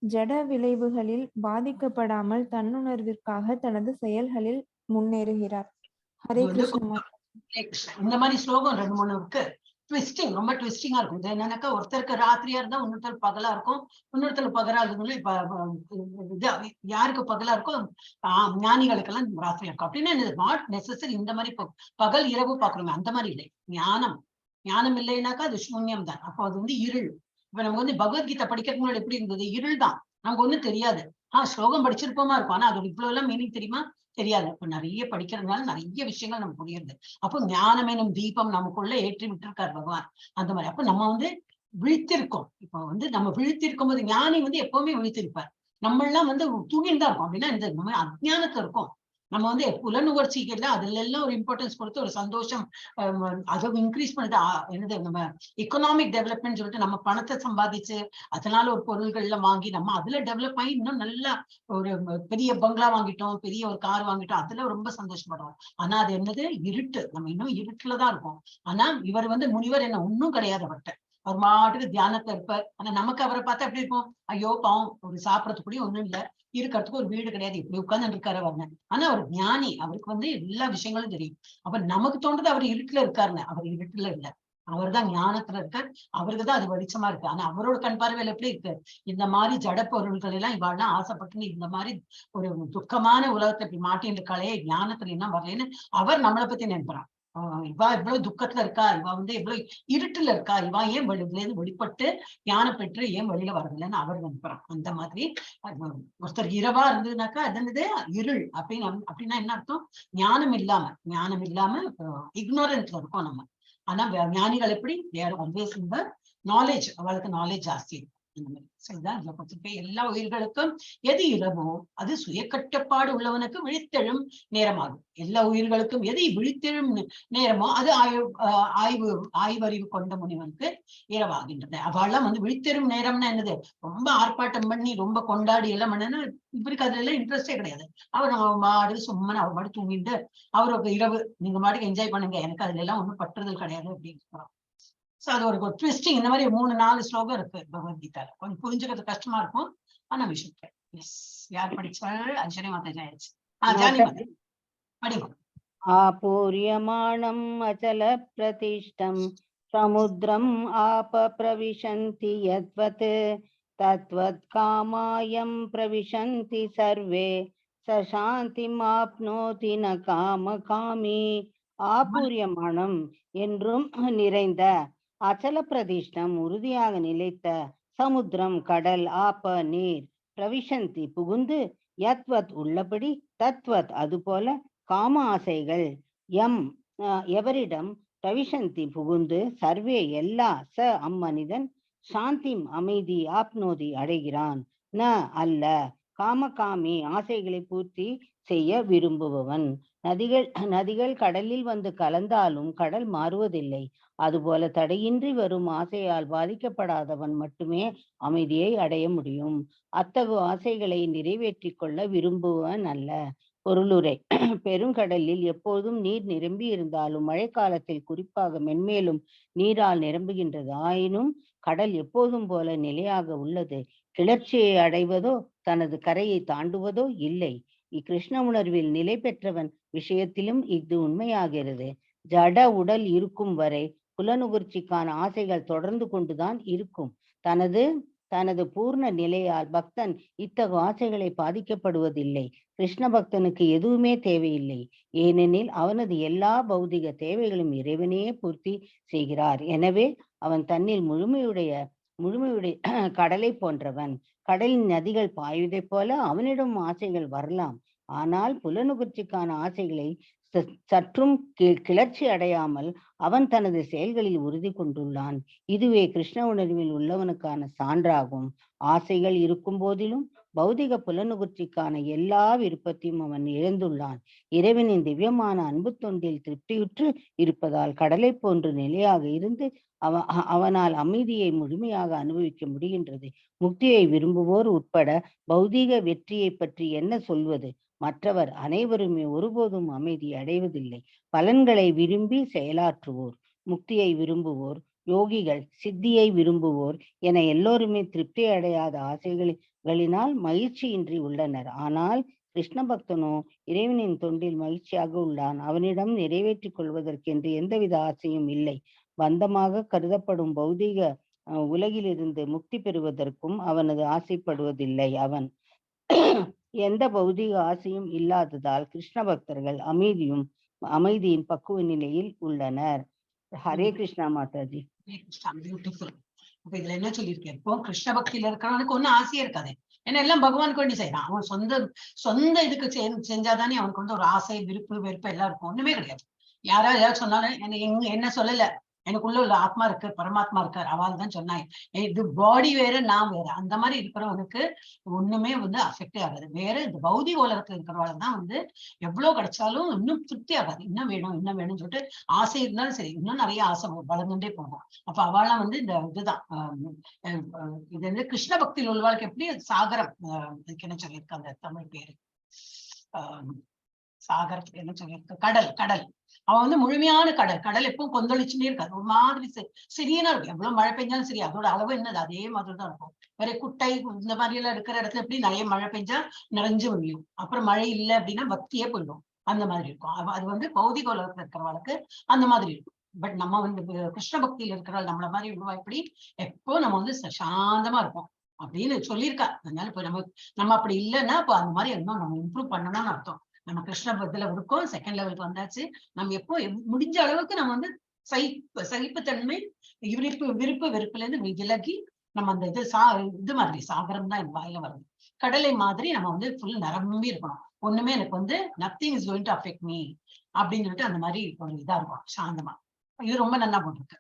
D: ஜட விளைவுகளில் பாதிக்கப்படாமல் தன்னுணர்விற்காக தனது செயல்களில் முன்னேறுகிறார். ஹரே கிருஷ்ணா.
A: இந்த மாதிரி ஸ்லோகம் 2-3 இருக்கு. ட்விஸ்டிங், ரொம்ப ட்விஸ்டிங்கா இருக்கும். இது என்னன்னாக்கா ஒருத்தருக்கு ராத்திரியா இருந்தா இன்னொருத்தர் பகலா இருக்கும், இன்னொருத்தர் பகலா இருக்குன்னு இப்ப யாருக்கு பகலா இருக்கும், ஞானிகளுக்கெல்லாம் ராத்திரியா இருக்கும் அப்படின்னு நாட் நெசசரி. இந்த மாதிரி பகல் இரவு பாக்குறோமே அந்த மாதிரி இல்லை. ஞானம் இல்லைன்னாக்கா அது சூன்யம் தான். அப்போ அது வந்து இருள். இப்ப நம்ம வந்து பகவத்கீதை படிக்கிறதுக்கு முன்னாடி எப்படி இருந்தது, இருள் தான். நமக்கு ஒண்ணும் தெரியாது. ஸ்லோகம் படிச்சிருப்போமா இருக்கும், ஆனா அதோட இவ்வளவு எல்லாம் மீனிங் தெரியுமா? தெரியாது. இப்ப நிறைய படிக்கிறதுனால நிறைய விஷயங்கள் நமக்கு புரியுது. அப்போ ஞானம் எனும் தீபம் நமக்குள்ள ஏற்றி விட்டுருக்காரு பகவான். அந்த மாதிரி அப்ப நம்ம விழித்திருக்கோம். இப்ப நம்ம விழித்திருக்கும் போது ஞானி எப்பவுமே விழித்திருப்பார். நம்ம எல்லாம் தூங்கிட்டு தான் இருக்கோம். அப்படின்னா இந்த நம்ம அஜ்ஞானத்துல இருக்கோம். நம்ம புலனுணர்ச்சிகள்ல அதுல எல்லாம் ஒரு இம்பார்ட்டன்ஸ் கொடுத்து ஒரு சந்தோஷம் அதை இன்க்ரீஸ் பண்ணுது. என்னது நம்ம எக்கனாமிக் டெவலப்மெண்ட் சொல்லிட்டு நம்ம பணத்தை சம்பாதிச்சு அதனால ஒரு பொருள்கள்ல வாங்கி நம்ம அதுல டெவலப் ஆகி இன்னும் நல்லா ஒரு பெரிய பங்களா வாங்கிட்டோம், பெரிய ஒரு கார் வாங்கிட்டோம், அதுல ரொம்ப சந்தோஷப்படுறோம். ஆனா அது என்னது இருட்டு. நம்ம இன்னும் இருட்டுலதான் இருக்கோம். ஆனா இவர் முனிவர் என்ன ஒன்னும் கிடையாது. அவர்கிட்ட அவர் மாட்டுக்கு தியானத்துல இருப்பார். ஆனா நமக்கு அவரை பார்த்தா எப்படி இருக்கும்? ஐயோ பாவம், ஒரு சாப்பிடறதுக்குள்ளயும் ஒண்ணும் இல்ல, இருக்கிறதுக்கு ஒரு வீடு கிடையாது, இப்படி உட்கார்ந்து இருக்காரு அவர். ஆனா அவர் ஞானி, அவருக்கு எல்லா விஷயங்களும் தெரியும். அப்ப நமக்கு தோன்றது அவர் இருட்டுல இருக்காருன்னு. அவர் இருட்டுல இல்ல, அவர் தான் ஞானத்துல இருக்கார். அவருக்கு தான் அது வெளிச்சமா இருக்கு. ஆனா அவரோட கண் பார்வையில எப்படி இருக்கு? இந்த மாதிரி ஜட பொருள்கள் எல்லாம் இவாள்லாம் ஆசைப்பட்டு இந்த மாதிரி ஒரு துக்கமான உலகத்தை இப்படி மாட்டின்ற கலையை ஞானத்துல என்ன வரலன்னு அவர் நம்மளை பத்தி நினைக்கிறான். இவா இவ்வளவு துக்கத்துல இருக்கா, இவா இவ்வளவு இருட்டுல இருக்கா, இவா ஏன் இதுல இருந்து வெளிப்பட்டு ஞானம் பெற்று ஏன் வெளியில வரதில்லைன்னு அவர் நினைக்கிறான். அந்த மாதிரி ஒருத்தர் இரவா இருந்ததுனாக்கா அது என்னது இருள் அப்படின்னா என்ன அர்த்தம்? ஞானம் இல்லாம இக்னோரன்ஸ்ல இருக்கோம் நம்ம. ஆனா ஞானிகள் எப்படி? தேர் ஆல்வேஸ் இன் தி நாலேஜ். அவளுக்கு நாலேஜ் ஜாஸ்தி இருக்கும். இந்த மாதிரி சரிதான். இதுல கொடுத்துட்டு எல்லா உயிர்களுக்கும் எது இரவோ அது சுய கட்டுப்பாடு உள்ளவனுக்கு விழித்தெழும் நேரமாகும். எல்லா உயிர்களுக்கும் எது விழித்தெழும் நேரமோ அது ஆய்வறிவு கொண்ட முனிவனுக்கு இரவாகின்றது. அவெல்லாம் விழித்தெழும் நேரம்னா என்னது? ரொம்ப ஆர்ப்பாட்டம் பண்ணி ரொம்ப கொண்டாடி எல்லாம் பண்ணனா இவருக்கு அதுல எல்லாம் இன்ட்ரெஸ்டே கிடையாது. அவர் நம்ம மாடு சும்மா அவர் மாடு தூங்கிட்டு அவருக்கு இரவு நீங்க மாட்டுக்கு என்ஜாய் பண்ணுங்க, எனக்கு அதுல எல்லாம் ஒண்ணும் பற்றுதல் கிடையாது அப்படின்னு சொல்றோம். அது ஒரு ட்விஸ்டிங். இந்த மாதிரி 3-4 ஸ்லோகம் இருக்கு பகவத்கீதால. கொஞ்சம் புரிஞ்சுக்கிறது கஷ்டமா இருக்கும். ஆனா விஷயம் யார் படிச்சால் ஐஸ்வர்யா மாதாஜி ஆயிடுச்சு. ஜானி மாதா படிங்க.
E: ஆபூர்யமாணம் அச்சல பிரதிஷ்டம் சமுத்திரம் ஆப பிரவிசந்தி யத்வத் தத்வத் காமாயம் பிரவிசந்தி சர்வே சசாந்திம் ஆப்னோதி ந காம காமி. ஆபூர்யமானம் என்றும் நிறைந்த, அச்சல பிரதிஷ்டம் உறுதியாக நிலைத்த, சமுத்திரம் கடல், ஆப நீர், பிரவிசந்தி புகுந்து, யத்வத் உள்ளபடி, தத்வத் அதுபோல, காம ஆசைகள் எவரிடம் பிரவிசந்தி புகுந்து, சர்வே எல்லா, அம்மனிதன், சாந்திம் அமைதி, ஆப்னோதி அடைகிறான், ந அல்ல, காமகாமி ஆசைகளை பூர்த்தி செய்ய விரும்புபவன். நதிகள் கடலில் கலந்தாலும் கடல் மாறுவதில்லை. அதுபோல தடையின்றி வரும் ஆசையால் பாதிக்கப்படாதவன் மட்டுமே அமைதியை அடைய முடியும். அத்தகு ஆசைகளை நிறைவேற்றி கொள்ள விரும்புவன் அல்ல. பொருளுரை. பெருங்கடலில் எப்போதும் நீர் நிரம்பி இருந்தாலும் மழைக்காலத்தில் குறிப்பாக மென்மேலும் நீரால் நிரம்புகின்றது. ஆயினும் கடல் எப்போதும் போல நிலையாக உள்ளது. கிளர்ச்சியை அடைவதோ தனது கரையை தாண்டுவதோ இல்லை. இக்கிருஷ்ண உணர்வில் நிலை பெற்றவன் விஷயத்திலும் இது உண்மையாகிறது. ஜட உடல் இருக்கும் வரை புலனுகர்ச்சிக்கான ஆசைகள் தொடர்ந்து கொண்டுதான் இருக்கும். தனது பூர்ண நிலையால் பக்தன் இத்தகு ஆசைகளை பாதிக்கப்படுவதில்லை. கிருஷ்ண பக்தனுக்கு எதுவுமே தேவையில்லை. ஏனெனில் அவனது எல்லா பௌதிக தேவைகளும் இறைவனே பூர்த்தி செய்கிறார். எனவே அவன் தன்னில் முழுமையுடைய கடலை போன்றவன். கடலின் நதிகள் பாய்வதைப் போல அவனிடம் ஆசைகள் வரலாம். ஆனால் புலனுகர்ச்சிக்கான ஆசைகளை சற்றும் கிளர்ச்சி அடையாமல் அவன் தனது செயல்களில் உறுதி கொண்டுள்ளான். இதுவே கிருஷ்ண உணர்வில் உள்ளவனுக்கான சான்றாகும். ஆசைகள் இருக்கும் போதிலும் பௌதிக புலனுகர்ச்சிக்கான எல்லா விருப்பத்தையும் அவன் இழந்துள்ளான். இறைவனின் திவ்யமான அன்பு தொண்டில் திருப்தியுற்று இருப்பதால் கடலை போன்று நிலையாக இருந்து அவனால் அமைதியை முழுமையாக அனுபவிக்க முடிகின்றது. முக்தியை விரும்புவோர் உட்பட பௌதீக வெற்றியை பற்றி என்ன சொல்வது? மற்றவர் அனைவருமே ஒருபோதும் அமைதி அடைவதில்லை. பலன்களை விரும்பி செயலாற்றுவோர், முக்தியை விரும்புவோர், யோகிகள், சித்தியை விரும்புவோர் என எல்லோருமே திருப்தி அடையாத ஆசைகளினால் மகிழ்ச்சியின்றி உள்ளனர். ஆனால் கிருஷ்ண பக்தனோ இறைவனின் தொண்டில் மகிழ்ச்சியாக உள்ளான். அவனிடம் நிறைவேற்றிக் கொள்வதற்கென்று எந்தவித ஆசையும் இல்லை. பந்தமாக கருதப்படும் பௌதீக உலகிலிருந்து முக்தி பெறுவதற்கும் அவனது ஆசைப்படுவதில்லை. அவன் எந்த பௌதீக ஆசையும் இல்லாததால் கிருஷ்ண பக்தர்கள் அமைதியின் பக்குவ நிலையில் உள்ளனர். ஹரே கிருஷ்ணா மாதாஜி.
A: பியூட்டிஃபுல். அப்ப இதுல என்ன சொல்லியிருக்கேன்? இப்போ கிருஷ்ண பக்தியில இருக்கிறவனுக்கு ஒன்னும் ஆசையே இருக்காது. ஏன்னா எல்லாம் பகவானுக்கு வேண்டி செய்யறான். அவன் சொந்த இதுக்கு செஞ்சாதானே அவனுக்கு வந்து ஒரு ஆசை, விருப்பு, வெறுப்பு எல்லாம் இருக்கும். ஒண்ணுமே கிடையாது. யாராவது ஏதாவது சொன்னாலும் என்ன சொல்லல, எனக்குள்ள உள்ள ஆத்மா இருக்கு, பரமாத்மா இருக்காரு, அவள் தான் சொன்னாங்க. இது பாடி வேற, நான் வேற. அந்த மாதிரி இருக்கிறவனுக்கு ஒண்ணுமே வந்து அஃபெக்டே ஆகாது. வேற இந்த பௌதிக உலகத்துல இருக்கிறவங்க தான் வந்து எவ்வளவு கிடைச்சாலும் இன்னும் திருப்தி ஆகாது. இன்னும் வேணும் இன்னும் வேணும்னு சொல்லிட்டு ஆசை இருந்தாலும் சரி, இன்னும் நிறைய ஆசை வளர்ந்துட்டே போகும். அப்ப அவள்லாம் வந்து இந்த இதுதான் இது வந்து கிருஷ்ண பக்தியில் உள்ளவாளுக்கு எப்படி சாகரம், இதுக்கு என்ன சொல்லியிருக்கு அந்த தமிழ் பேரு, சாகரத்துக்கு என்ன சொல்லியிருக்கு, கடல். கடல் அவன் வந்து முழுமையான கடல். கடல் எப்பவும் கொந்தளிச்சுட்டே இருக்காது, ஒரு மாதிரி சிறியனா இருக்கும். எவ்வளவு மழை பெஞ்சாலும் சரி, அதோட அளவு என்னது அதே மாதிரிதான் இருக்கும். வேற குட்டை இந்த மாதிரி எல்லாம் இருக்கிற இடத்துல எப்படி நிறைய மழை பெஞ்சா நிறைஞ்சு முடியும், அப்புறம் மழை இல்லை அப்படின்னா வத்தியே போயிடும். அந்த மாதிரி இருக்கும். அது வந்து பௌதிக உலகத்துல இருக்கிறவளுக்கு அந்த மாதிரி இருக்கும். பட் நம்ம வந்து கிருஷ்ண பக்தியில இருக்கிறவள் நம்மள மாதிரி எப்படி எப்போ நம்ம வந்து சாந்தமா இருப்போம் அப்படின்னு சொல்லியிருக்கா. அதனால இப்ப நம்ம அப்படி இல்லைன்னா இப்ப அந்த மாதிரி இன்னும் நம்ம இம்ப்ரூவ் பண்ணணும்னு அர்த்தம். நம்ம கிருஷ்ண பக்தியில இருக்கோம், செகண்ட் லெவலுக்கு வந்தாச்சு. நம்ம எப்போ முடிஞ்ச அளவுக்கு நம்ம வந்து சகிப்புத்தன்மை, விருப்பு வெறுப்புல இருந்து விலகி நம்ம அந்த இது மாதிரி சாகரம் தான் என் வாயில வருது, கடலை மாதிரி நம்ம வந்து ஃபுல் நிரம்பி இருக்கணும். ஒண்ணுமே எனக்கு வந்து nothing is going to affect me அப்படின்னு சொல்லிட்டு அந்த மாதிரி ஒரு இதா இருக்கும், சாந்தமா. இது ரொம்ப நல்லா போட்டிருக்கு.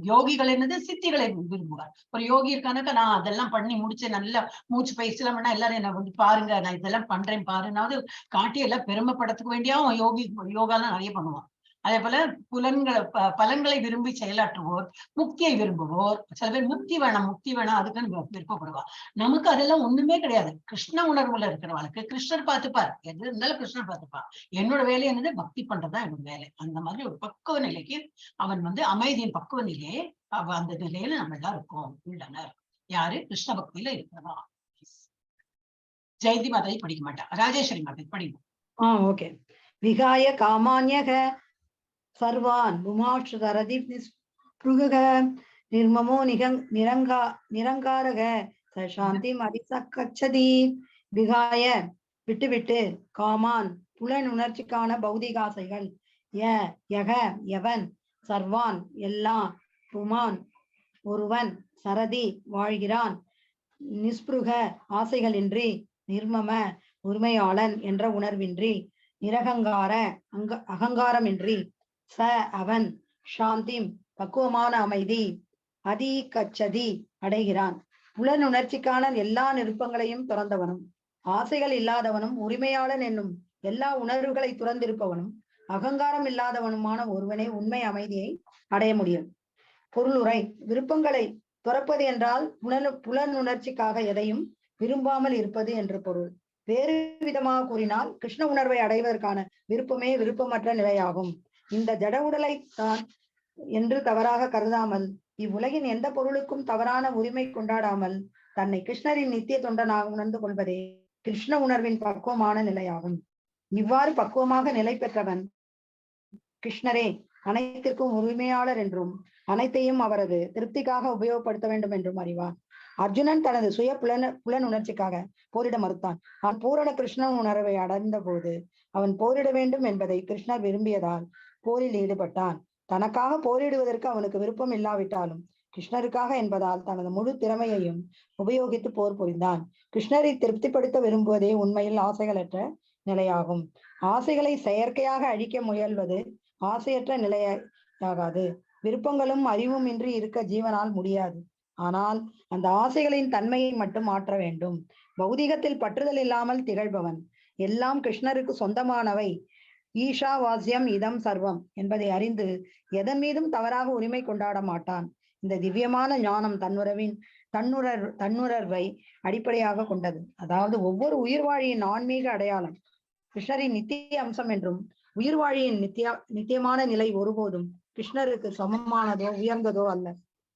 A: யோகிகள் என்னது சித்திகளை விரும்புவார். ஒரு யோகி இருக்கானாக்கா, நான் அதெல்லாம் பண்ணி முடிச்சேன், நல்லா மூச்சு பயிற்சி எல்லாம் பண்ணா எல்லாரும் என்ன வந்து பாருங்க நான் இதெல்லாம் பண்றேன் பாருன்னாவது காட்டி எல்லாம் பெருமைப்படத்துக்கு வேண்டியாவும் யோகாலாம் நிறைய பண்ணுவான். அதே போல பலன்களை விரும்பி செயலாற்றுவோர், முக்தியை விரும்புவோர். சில பேர் முக்தி வேணாம் அதுக்குன்னு விருப்பப்படுவா. நமக்கு அதெல்லாம் ஒண்ணுமே கிடையாது. கிருஷ்ண உணர்வுல இருக்கிறவளுக்கு கிருஷ்ணர் பார்த்துப்பார், எது இருந்தாலும் கிருஷ்ணர் பார்த்துப்பார். என்னோட வேலை என்னது பக்தி பண்றதுதான் என்னோட வேலை. அந்த மாதிரி ஒரு பக்குவ நிலைக்கு அவன் வந்து அமைதியின் பக்குவ நிலையே அந்த நிலையில நம்ம எல்லாம் இருக்கோம் உள்ளனர். யாரு கிருஷ்ண பக்தியில இருக்கிறதா. ஜெயந்தி மாதாவை படிக்க மாட்டா, ராஜேஸ்வரி மாதாவை படிக்கும்.
F: ஓகே. விகாய காமான்யக சர்வான் புமாஷு தரதி நிஸ்பிருக நிர்மமோ நிரங்காரக சாந்தி மதிசக்கச்சதி. விகாய விட்டு காமான் புலனுணர்ச்சிக்கான பௌதிகாசைகள், எவன், சர்வான் எல்லாம், புமான் ஒருவன், சரதி வாழ்கிறான், நிஸ்பிருக ஆசைகளின்றி, நிர்மம உரிமையாளன் என்ற உணர்வின்றி, நிரகங்கார அகங்காரமின்றி, ச அவன், சாந்தி பக்குவமான அமைதி, அதிகச்சதி அடைகிறான். புலனுணர்ச்சிக்கான எல்லா நிருப்பங்களையும் துறந்தவனும், ஆசைகள் இல்லாதவனும், உரிமையாளன் என்னும் எல்லா உணர்வுகளை துறந்திருப்பவனும், அகங்காரம் இல்லாதவனுமான ஒருவனே உண்மை அமைதியை அடைய முடியும். பொருளுரை. விருப்பங்களை துறப்பது என்றால் புலனுணர்ச்சிக்காக எதையும் விரும்பாமல் இருப்பது என்று பொருள். வேறு விதமாக கூறினால் கிருஷ்ண உணர்வை அடைவதற்கான விருப்பமே விருப்பமற்ற நிலையாகும். இந்த ஜட உடலை தான் என்று தவறாக கருதாமல், இவ்வுலகின் எந்த பொருளுக்கும் தவறான உரிமை கொண்டாடாமல் தன்னை கிருஷ்ணரின் நித்திய தொண்டனாக உணர்ந்து கொள்வதே கிருஷ்ண உணர்வின் பக்குவமான நிலையாகும். இவ்வாறு பக்குவமாக நிலை பெற்றவன் கிருஷ்ணரே அனைத்திற்கும் உரிமையாளர் என்றும் அனைத்தையும் அவரது திருப்திக்காக உபயோகப்படுத்த வேண்டும் என்றும் அறிவான். அர்ஜுனன் தனது சுய புலனுணர்ச்சிக்காக போரிட மறுத்தான். அவன் பூரண கிருஷ்ண உணர்வை அடைந்த போது அவன் போரிட வேண்டும் என்பதை கிருஷ்ணர் விரும்பியதால் போரில் ஈடுபட்டான். தனக்காக போரிடுவதற்கு அவனுக்கு விருப்பம் இல்லாவிட்டாலும் கிருஷ்ணருக்காக என்பதால் தனது முழு திறமையையும் உபயோகித்து போர் புரிந்தான். கிருஷ்ணரை திருப்திப்படுத்த விரும்புவதே உண்மையில் ஆசைகளற்ற நிலையாகும். ஆசைகளை செயற்கையாக அழிக்க முயல்வது ஆசையற்ற நிலையாகாது. விருப்பங்களும் அறிவும் இன்றி இருக்க ஜீவனால் முடியாது. ஆனால் அந்த ஆசைகளின் தன்மையை மட்டும் மாற்ற வேண்டும். பௌதிகத்தில் பற்றுதல் இல்லாமல் திகழ்பவன் எல்லாம் கிருஷ்ணருக்கு சொந்தமானவை, ஈஷாவாஸ்யம் இதம் சர்வம் என்பதை அறிந்து எதன் மீதும் தவறாக உரிமை கொண்டாட மாட்டான். இந்த திவ்யமான ஞானம் தன்னுணர்வை அடிப்படையாக கொண்டது. அதாவது ஒவ்வொரு உயிர்வாழியின் ஆன்மீக அடையாளம் கிருஷ்ணரின் நித்திய அம்சம் என்றும், உயிர்வாழியின் நித்தியமான நிலை ஒருபோதும் கிருஷ்ணருக்கு சமமானதோ உயர்ந்ததோ அல்ல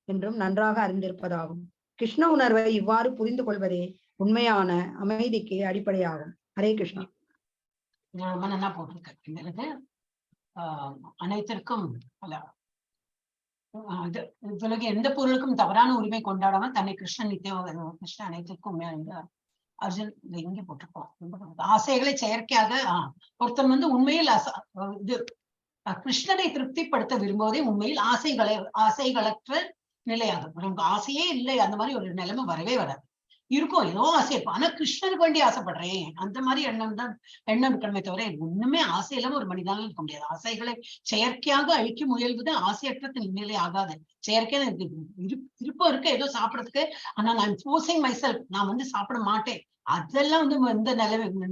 F: என்றும் நன்றாக அறிந்திருப்பதாகும். கிருஷ்ண உணர்வை இவ்வாறு புரிந்து கொள்வதே உண்மையான அமைதிக்கு அடிப்படையாகும். ஹரே கிருஷ்ணா.
A: ரொம்ப நல்லா போட்டிருக்க. அனைத்திற்கும் எந்த பொருளுக்கும் தவறான உரிமை கொண்டாடாம தன்னை கிருஷ்ணன் கிருஷ்ணன் அனைத்திற்கும் அர்ஜுன் இங்க போட்டிருக்கோம். ஆசைகளை செயற்கையாக ஒருத்தன் வந்து உண்மையில் இது கிருஷ்ணனை திருப்திப்படுத்த விரும்புவதே உண்மையில் ஆசைகளற்ற நிலையாகும். நமக்கு ஆசையே இல்லை, அந்த மாதிரி ஒரு நிலைமை வரவே வராது. இருக்கும், ஏதோ ஆசை இருக்கும். ஆனா கிருஷ்ணனுக்கு வேண்டி ஆசைப்படுறேன் அந்த மாதிரி எண்ணம் தான் எண்ணம் இருக்கணுமே தவிர ஒண்ணுமே ஆசை இல்லாம ஒரு மனிதனால இருக்க முடியாது. ஆசைகளை செயற்கையாக அழிக்க முயல்வது ஆசையற்ற நிலை ஆகாது. செயற்கையா விருப்பம் இருக்கு ஏதோ சாப்பிடறதுக்கு, ஆனா நான் ஃபோர்சிங் மை செல்ஃப், நான் வந்து சாப்பிட மாட்டேன், அதெல்லாம் வந்து இந்த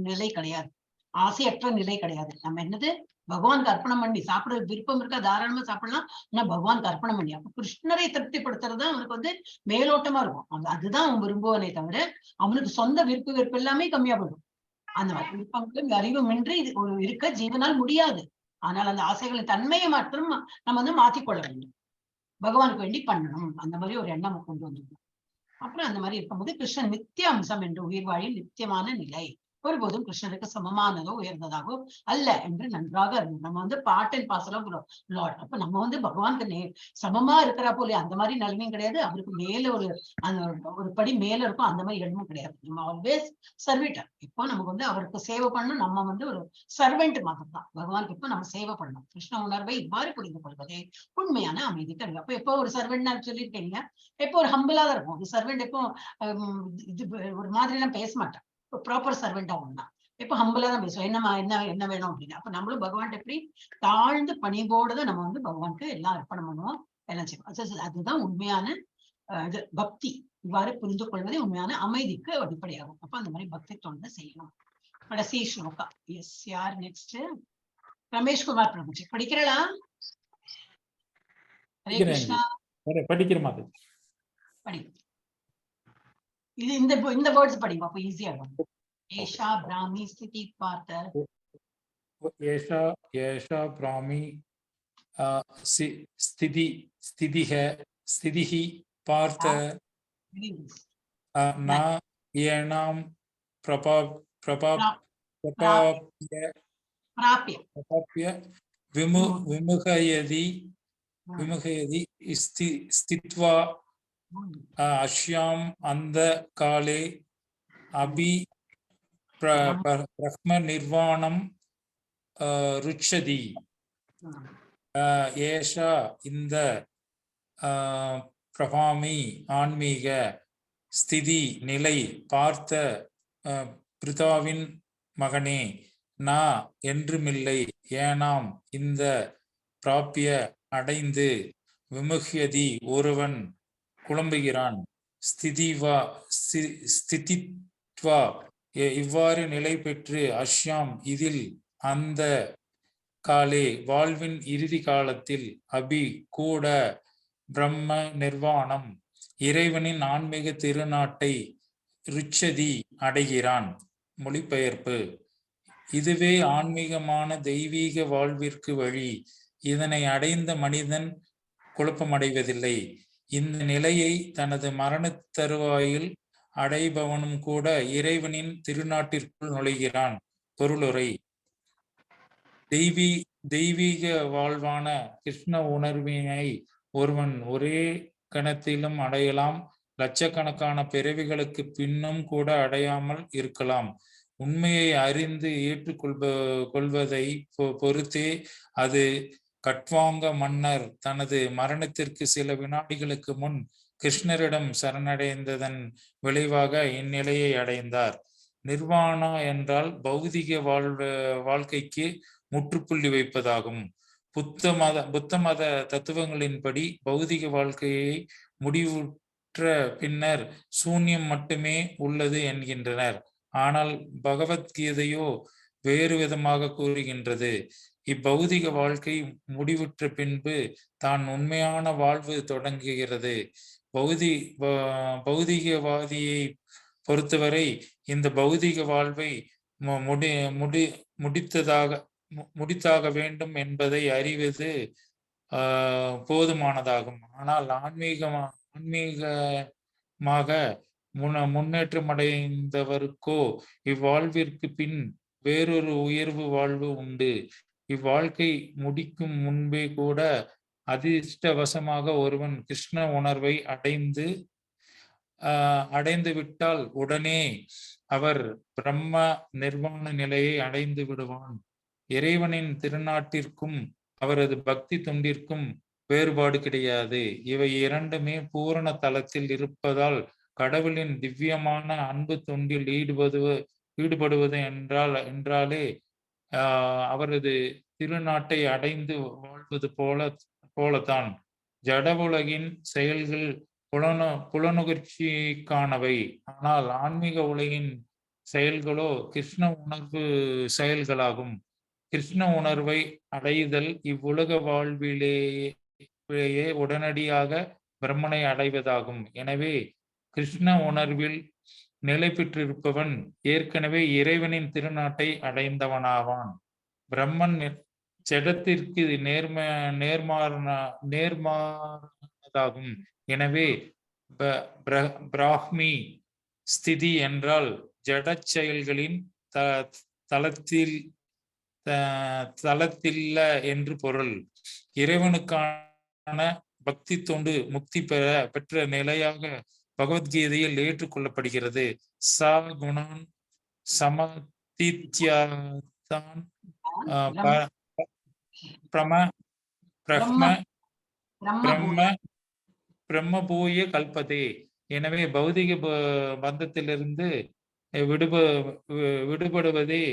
A: நிலை கிடையாது. ஆசையற்ற நிலை கிடையாது. நம்ம என்னது பகவானுக்கு அர்ப்பணம் பண்ணி சாப்பிட விருப்பம் இருக்கா தாராளமா சாப்பிடலாம், ஆனா பகவானுக்கு அர்ப்பணம் பண்ணி அப்ப கிருஷ்ணரை திருப்திப்படுத்துறது தான் அவனுக்கு வந்து மேலோட்டமா இருக்கும். அதுதான் அவன் விரும்புவனே தவிர அவனுக்கு சொந்த வெறுப்பு எல்லாமே கம்மியா போயிடும். அந்த மாதிரி விருப்பங்களும் அறிவுமின்றி இது ஒரு இருக்க ஜீவனால் முடியாது. ஆனால் அந்த ஆசைகளின் தன்மையை மட்டும் நம்ம வந்து மாத்திக்கொள்ள வேண்டும். பகவானுக்கு வேண்டி பண்ணணும் அந்த மாதிரி ஒரு எண்ணம் கொண்டு வந்துடணும். அப்புறம் அந்த மாதிரி இருக்கும்போது கிருஷ்ணன் நித்திய அம்சம் என்று உயிர் வாழின் நித்தியமான நிலை, ஒருபோதும் கிருஷ்ணருக்கு சமமானதோ உயர்ந்ததாகோ அல்ல என்று நன்றாக அறியும். நம்ம வந்து part and parcel of lord. அப்ப நம்ம வந்து பகவானுக்கு சமமா இருக்கிறா போல அந்த மாதிரி நிலைமையும் கிடையாது, அவருக்கு மேல ஒரு படி மேல இருக்கும் அந்த மாதிரி இடமும் கிடையாது. நம்ம ஆல்வேஸ் சர்வீட்டர். இப்போ நமக்கு வந்து அவருக்கு சேவை பண்ணணும், நம்ம வந்து ஒரு சர்வெண்ட் மாதிரி தான். பகவானுக்கு இப்போ நம்ம சேவை பண்ணணும். கிருஷ்ண உணர்வை இவ்வாறு புரிந்து கொள்வதே உண்மையான அமைதி தருது. அப்ப எப்போ ஒரு சர்வெண்ட் நான் சொல்லியிருக்கீங்க, எப்போ ஒரு ஹம்பிளா தான் இருக்கும். ஒரு சர்வெண்ட் எப்போ இது ஒரு மாதிரி எல்லாம் பேச மாட்டேன், ப்ராப்பர் சர்வெண்டா ஒண்ணா இப்ப ஹம்பிளா தான் பேசுவோம். என்ன வேணும் அப்படின்னு. அப்ப நம்மளும் பகவான் எப்படி தாழ்ந்து பணிவோடுதான் நம்ம வந்து பகவானுக்கு எல்லாம் அர்ப்பணம் பண்ணுவோம், எல்லாம் செய்வோம். அதுதான் உண்மையான இது பக்தி. இவ்வாறு புரிந்து கொள்வதே உண்மையான அமைதிக்கு அடிப்படையாகும். அப்ப அந்த மாதிரி பக்தி தொண்டு செய்யணும். கடைசி ஸ்லோகா. எஸ், யார் நெக்ஸ்ட்? ரமேஷ்குமார் பிரபுஜி படிக்கிறா? ஹரே கிருஷ்ணா.
B: படிக்கிற மாதிரி
A: படி. இது இந்த வேர்ட்ஸ் படிங்க, அப்ப ஈஸியா இருக்கும். ஏஷா பிராமி ஸ்திதி பார்த்த.
B: ஏஷா பிராமி ஸ்திதிஹி பார்த்த ந ஏனாம் பிரபாப்ய விமுகயதி ஸ்தித்வா அஷ்யாம் அந்த காலே அபி பிரம்ம நிர்வாணம் ருச்சதி. ஏஷா இந்த பிரபாமி ஆன்மீக ஸ்திதி நிலை பார்த்த பிரிதாவின் மகனே, நா என்றுமில்லை, ஏனாம் இந்த பிராபிய அடைந்து, விமுஹ்யதி ஒருவன் குழம்புகிறான், ஸ்திதித்வா இவ்வாறு நிலை பெற்று, அஷ்யாம் இதில், அந்த காலே வாழ்வின் இறுதி காலத்தில், அபி கூட, பிரம்ம நிர்வாணம் இறைவனின் ஆன்மீக திருநாட்டை, ருச்சதி அடைகிறான். மொழிபெயர்ப்பு: இதுவே ஆன்மீகமான தெய்வீக வாழ்விற்கு வழி. இதனை அடைந்த மனிதன் குழப்பமடைவதில்லை. இந்த நிலையை தனது மரண தருவாயில் அடைபவனும் கூட இறைவனின் திருநாட்டிற்குள் நுழைகிறான். பொருளுரை: தெய்வீக வாழ்வான கிருஷ்ண உணர்வினை ஒருவன் ஒரே கணத்திலும் அடையலாம். லட்சக்கணக்கான பிறவிகளுக்கு பின்னும் கூட அடையாமல் இருக்கலாம். உண்மையை அறிந்து ஏற்றுக்கொள்வதை பொறுத்தே அது. கட்வாங்க மன்னர் தனது மரணத்திற்கு சில வினாடிகளுக்கு முன் கிருஷ்ணரிடம் சரணடைந்ததன் விளைவாக இந்நிலையை அடைந்தார். நிர்வாணா என்றால் பௌதிக வாழ்க்கைக்கு முற்றுப்புள்ளி வைப்பதாகும். புத்த மத தத்துவங்களின்படி பௌதிக வாழ்க்கையை முடிவுற்ற பின்னர் சூன்யம் மட்டுமே உள்ளது என்கின்றனர். ஆனால் பகவத்கீதையோ வேறு விதமாக கூறுகின்றது. இப்பௌதிக வாழ்க்கை முடிவுற்ற பின்பு தான் உண்மையான வாழ்வு தொடங்குகிறது. பௌதிகவாதியை பொறுத்தவரை இந்த பௌதிக வாழ்வை முடித்தாக வேண்டும் என்பதை அறிவது போதுமானதாகும். ஆனால் ஆன்மீகமாக முன்னேற்றமடைந்தவருக்கோ இவ்வாழ்விற்கு பின் வேறொரு உயர்வு வாழ்வு உண்டு. இவ்வாழ்க்கை முடிக்கும் முன்பே கூட அதிர்ஷ்டவசமாக ஒருவன் கிருஷ்ண உணர்வை அடைந்து விட்டால் உடனே அவர் பிரம்ம நிர்வாண நிலையை அடைந்து விடுவான். இறைவனின் திருநாட்டிற்கும் அவரது பக்தி தொண்டிற்கும் வேறுபாடு கிடையாது. இவை இரண்டுமே பூரண தலத்தில் இருப்பதால் கடவுளின் திவ்யமான அன்பு தொண்டில் ஈடுபடுவது என்றாலே அவரது திருநாட்டை அடைந்து வாழ்வது போலத்தான். ஜட உலகின் செயல்கள் புலனுகர்ச்சிக்கானவை. ஆனால் ஆன்மீக உலகின் செயல்களோ கிருஷ்ண உணர்வு செயல்களாகும். கிருஷ்ண உணர்வை அடைதல் இவ்வுலக வாழ்விலேயே உடனடியாக பிரம்மனை அடைவதாகும். எனவே கிருஷ்ண உணர்வில் நிலை பெற்றிருப்பவன் ஏற்கனவே இறைவனின் திருநாட்டை அடைந்தவனாவான். பிரம்மன் ஜடத்திற்கு நேர்மாறானதாகும். எனவே பிராஹ்மி ஸ்திதி என்றால் ஜட செயல்களின் தளத்தில்ல என்று பொருள். இறைவனுக்கான பக்தி தொண்டு முக்தி பெற்ற நிலையாக பகவத்கீதையில் ஏற்றுக்கொள்ளப்படுகிறது. சா குணான் சமதித்யாதான் பிரம்மபூய கல்பதே. எனவே பௌதிக பந்தத்திலிருந்து விடுபடுவதே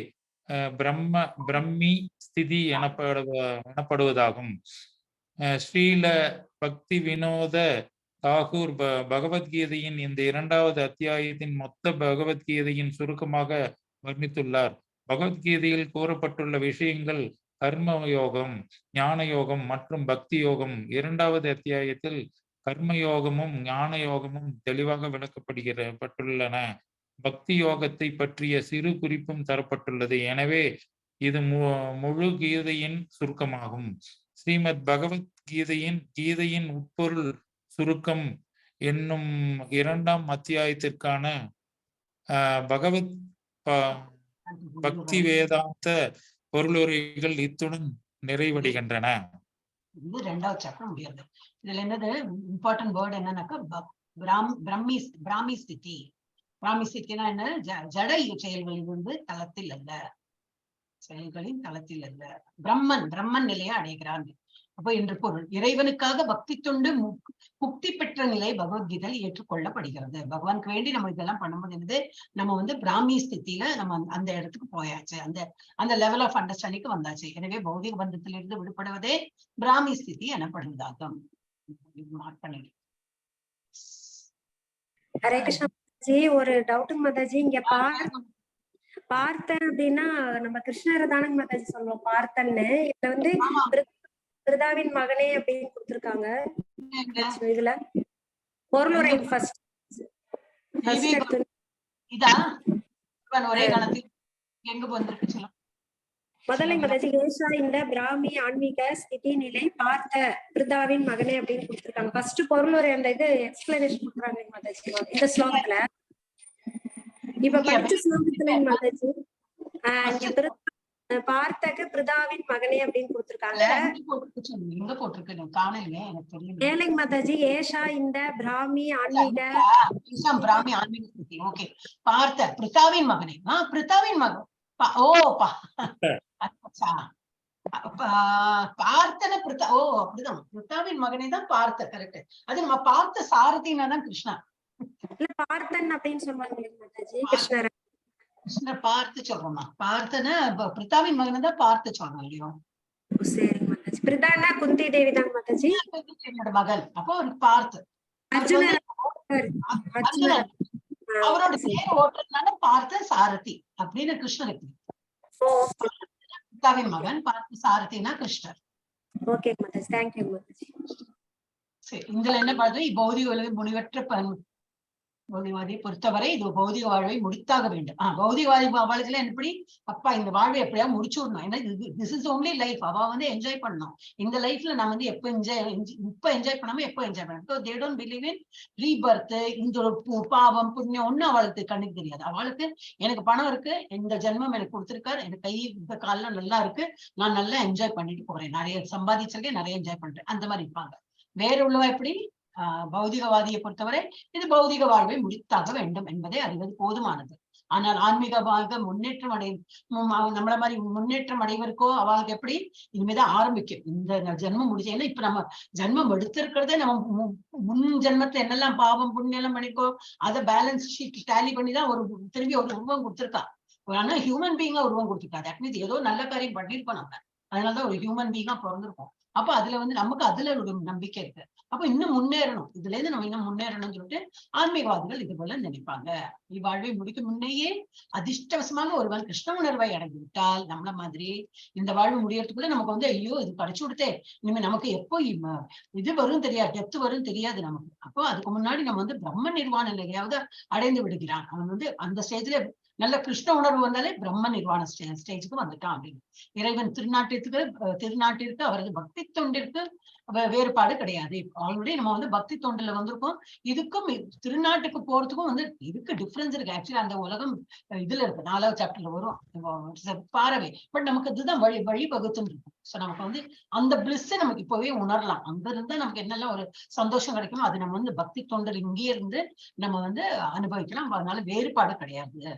B: பிரம்மி ஸ்திதி எனப்படுவதாகும். ஸ்ரீல பக்தி வினோத தாகூர் பகவத்கீதையின் இந்த 2வது அத்தியாயத்தின் மொத்த பகவத்கீதையின் சுருக்கமாக வர்ணித்துள்ளார். பகவத்கீதையில் கூறப்பட்டுள்ள விஷயங்கள் கர்ம யோகம், ஞான யோகம் மற்றும் பக்தி யோகம். 2வது அத்தியாயத்தில் கர்ம யோகமும் ஞான யோகமும் தெளிவாக விளக்கப்பட்டுள்ளன. பக்தி யோகத்தை பற்றிய சிறு குறிப்பும் தரப்பட்டுள்ளது. எனவே இது முழு கீதையின் சுருக்கமாகும். ஸ்ரீமத் கீதையின் உட்பொருள் சுருக்கம் என்னும் 2ஆம் அத்தியாயத்திற்கான பக்தி வேதாந்த பொருளுரைகள் இத்துடன் நிறைவடைகின்றன.
A: இது 2வது சாப்டர் முடியாது. இதுல என்னது இம்பார்ட்டன்ட் வேர்ட் என்னன்னாக்கா பிராமி ஸ்திதி. பிராமி ஸ்திதினா என்ன? ஜட செயல்களிலிருந்து தளத்தில் அல்ல, செயல்களின் தளத்தில் அல்ல, பிரம்மன் நிலையை அடைகிறான். அப்ப என்று பொருள் இறைவனுக்காக பக்தி தொண்டு முக்தி பெற்ற நிலை பகவத்கீதையில் ஏற்றுக்கொள்ளப்படுகிறது. பகவானுக்கு வேண்டி நம்ம இதெல்லாம் பண்ணும்போது என்னது, நம்ம பிராமி ஸ்திதியில நம்ம அந்த இடத்துக்கு போயாச்சு, அந்த லெவல் ஆஃப் அண்டர்ஸ்டாண்டிங்க்கு வந்தாச்சு. எனவே பௌதிக பந்தத்திலிருந்து விடுபடுவதே பிராமி ஸ்திதி எனப்படுவதாகும்.
C: ஹரே கிருஷ்ணா ஜி, ஒரு டவுட்டுங்க மாதாஜி. இங்க பார்த்தன் அப்படின்னா நம்ம கிருஷ்ணரை தானங்க மாதாஜி சொல்லுவோம் பார்த்தன்னு. இதுல பிருதாவின் மகனே அப்படின்னு கொடுத்திருக்காங்க. இதுல பொருளுரை ஃபர்ஸ்ட்
A: ஒரே காலத்தில் எங்க வந்திருக்கு சொல்ல
C: முதலை மாதாஜி ஏஷா இந்த பிராமி ஆன்மீக ஸ்திதி நிலை பார்த்த பிருதாவின் மகனே அப்படின்னு கொடுத்திருக்காங்க. ஃபர்ஸ்ட் பொருளுரை அந்த இது எக்ஸ்பிளனேஷன் கொடுக்குறாங்க மாதாஜி இந்த ஸ்லோகத்துல. இப்ப படிச்ச ஸ்லோகத்துல மாதாஜி பார்த்தக பிருதாவின் மகனே அப்படின்னு கொடுத்திருக்காங்க. ஏழைங்க மாதாஜி ஏஷா இந்த பிராமி ஆன்மீக
A: ஓகே பார்த்த பிருதாவின் மகனே. பிருதாவின் மகன் பார்த்தன பிருத்தா. அப்படிதான் பிருத்தாவின் மகனே தான் பார்த்த. கரெக்ட். அது நம்ம பார்த்த சாரதினா தான் கிருஷ்ணா.
C: பார்த்தன் அப்படின்னு சொல்லுவாங்க மாதாஜி. கிருஷ்ணர்
A: பார்த்து சொல்றோம்மா. பார்த்தன பிருத்தாவின் மகனை தான் பார்த்து சொல்றோம் இல்லையோ.
C: சரி மாதாஜி. பிருதானா குந்தி தேவி தான் மாதாஜி
A: என்னோட மகன். அப்போ அவருக்கு பார்த்து அவரோட பேர் ஓட்டுறதுனால பார்த்த சாரதி அப்படின்னு கிருஷ்ணருக்கு. பிருத்தாவின் மகன் பார்த்த சாரதினா கிருஷ்ணர்.
C: Okay Mataji, thank you Mataji.
A: சரி, இதுல என்ன பார்த்தோம்? பௌதிக உலக முனிவற்ற பௌதிகவாதியை பொறுத்தவரை இது பௌதிக வாழ்வை முடித்தாக வேண்டும். பௌதிகவாதி வாழ்க்கையில எப்படி அப்பா இந்த வாழ்வை எப்படியா முடிச்சு விடணும். ஏன்னா திஸ் இஸ் ஒன்லி லைஃப். அவ என்ஜாய் பண்ணணும். இந்த லைஃப்ல நான் எப்ப என்ஜாய் பண்ணாம எப்போ என்ஜாய் பண்ணணும். They don't believe in Rebirth. இந்த ஒரு பாவம் புண்ணியம் ஒண்ணு அவளுக்கு கண்ணுக்கு தெரியாது. அவளுக்கு எனக்கு பணம் இருக்கு, இந்த ஜென்மம் எனக்கு கொடுத்திருக்காரு, எனக்கு கை இந்த காலம் நல்லா இருக்கு, நான் நல்லா என்ஜாய் பண்ணிட்டு போறேன், நிறைய சம்பாதிச்சிருக்கேன், நிறைய என்ஜாய் பண்றேன், அந்த மாதிரி இருப்பாங்க. வேற உள்ளவா எப்படி? பௌதிகவாதியை பொறுத்தவரை இது பௌதிக வாழ்வை முடித்தாக வேண்டும் என்பதை அறிவது போதுமானது. ஆனால் ஆன்மீகமாக முன்னேற்றம் நம்மள மாதிரி முன்னேற்றம் அடைவதற்கோ அவளுக்கு எப்படி இனிமேதான் ஆரம்பிக்கும் இந்த ஜென்மம் முடிஞ்ச. ஏன்னா இப்ப நம்ம ஜென்மம் எடுத்திருக்கிறதே நம்ம முன் ஜென்மத்துல என்னெல்லாம் பாவம் புண்ணியம் எல்லாம் பண்ணிக்கோ அதை பேலன்ஸ் ஷீட் டேலி பண்ணிதான் திரும்பி ஒரு உருவம் கொடுத்திருக்கா. ஆனா ஹியூமன் பீயிங்கா உருவம் கொடுத்திருக்கா. தட் மீன்ஸ் ஏதோ நல்ல காரியம் பண்ணிருக்கோம் நம்ம, அதனாலதான் ஒரு ஹியூமன் பீயிங்கா பிறந்திருக்கோம். அப்ப அதுல நமக்கு அதுல ஒரு நம்பிக்கை இருக்கு. அப்ப இன்னும் முன்னேறணும், இதுல இருந்து நம்ம இன்னும் முன்னேறணும்னு சொல்லிட்டு ஆன்மீகவாதிகள் இது போல நினைப்பாங்க. இவ்வாழ்வை முடிக்கும் முன்னையே அதிர்ஷ்டவசமாக ஒருவன் கிருஷ்ண உணர்வை அடைந்து விட்டால் நம்மள மாதிரி இந்த வாழ்வு முடியறதுக்குள்ள நமக்கு ஐயோ இது படிச்சு கொடுத்தே இனிமே நமக்கு எப்போ இது வரும் தெரியாது, டெப்த் வரும் தெரியாது நமக்கு. அப்போ அதுக்கு முன்னாடி நம்ம பிரம்ம நிர்வாண நிலையாவது அடைந்து விடுகிறான். அவன் அந்த ஸ்டேஜ்ல நல்ல கிருஷ்ண உணர்வு வந்தாலே பிரம்ம நிர்வாண ஸ்டேஜுக்கு வந்துட்டான் அப்படின்னு. இறைவன் திருநாட்டிற்கு அவரது பக்தி தொண்டிற்கு வேறுபாடு கிடையாது. ஆல்ரெடி நம்ம பக்தி தொண்டுல வந்திருக்கோம். இதுக்கும் திருநாட்டுக்கு போறதுக்கும் இதுக்கு டிஃபரன்ஸ் இருக்கு. ஆக்சுவலி அந்த உலகம் இதுல இருக்கு, 4வது சாப்டர்ல வரும் பாரவே. பட் நமக்கு இதுதான் வழி வகுத்துன்னு இருக்கும். சோ நமக்கு அந்த பிளிஸ் நமக்கு இப்பவே உணரலாம். அங்க இருந்தா நமக்கு என்னெல்லாம் ஒரு சந்தோஷம் கிடைக்குமோ அது நம்ம பக்தி தொண்டர் இங்கே இருந்து நம்ம அனுபவிக்கலாம். அதனால வேறுபாடு கிடையாது,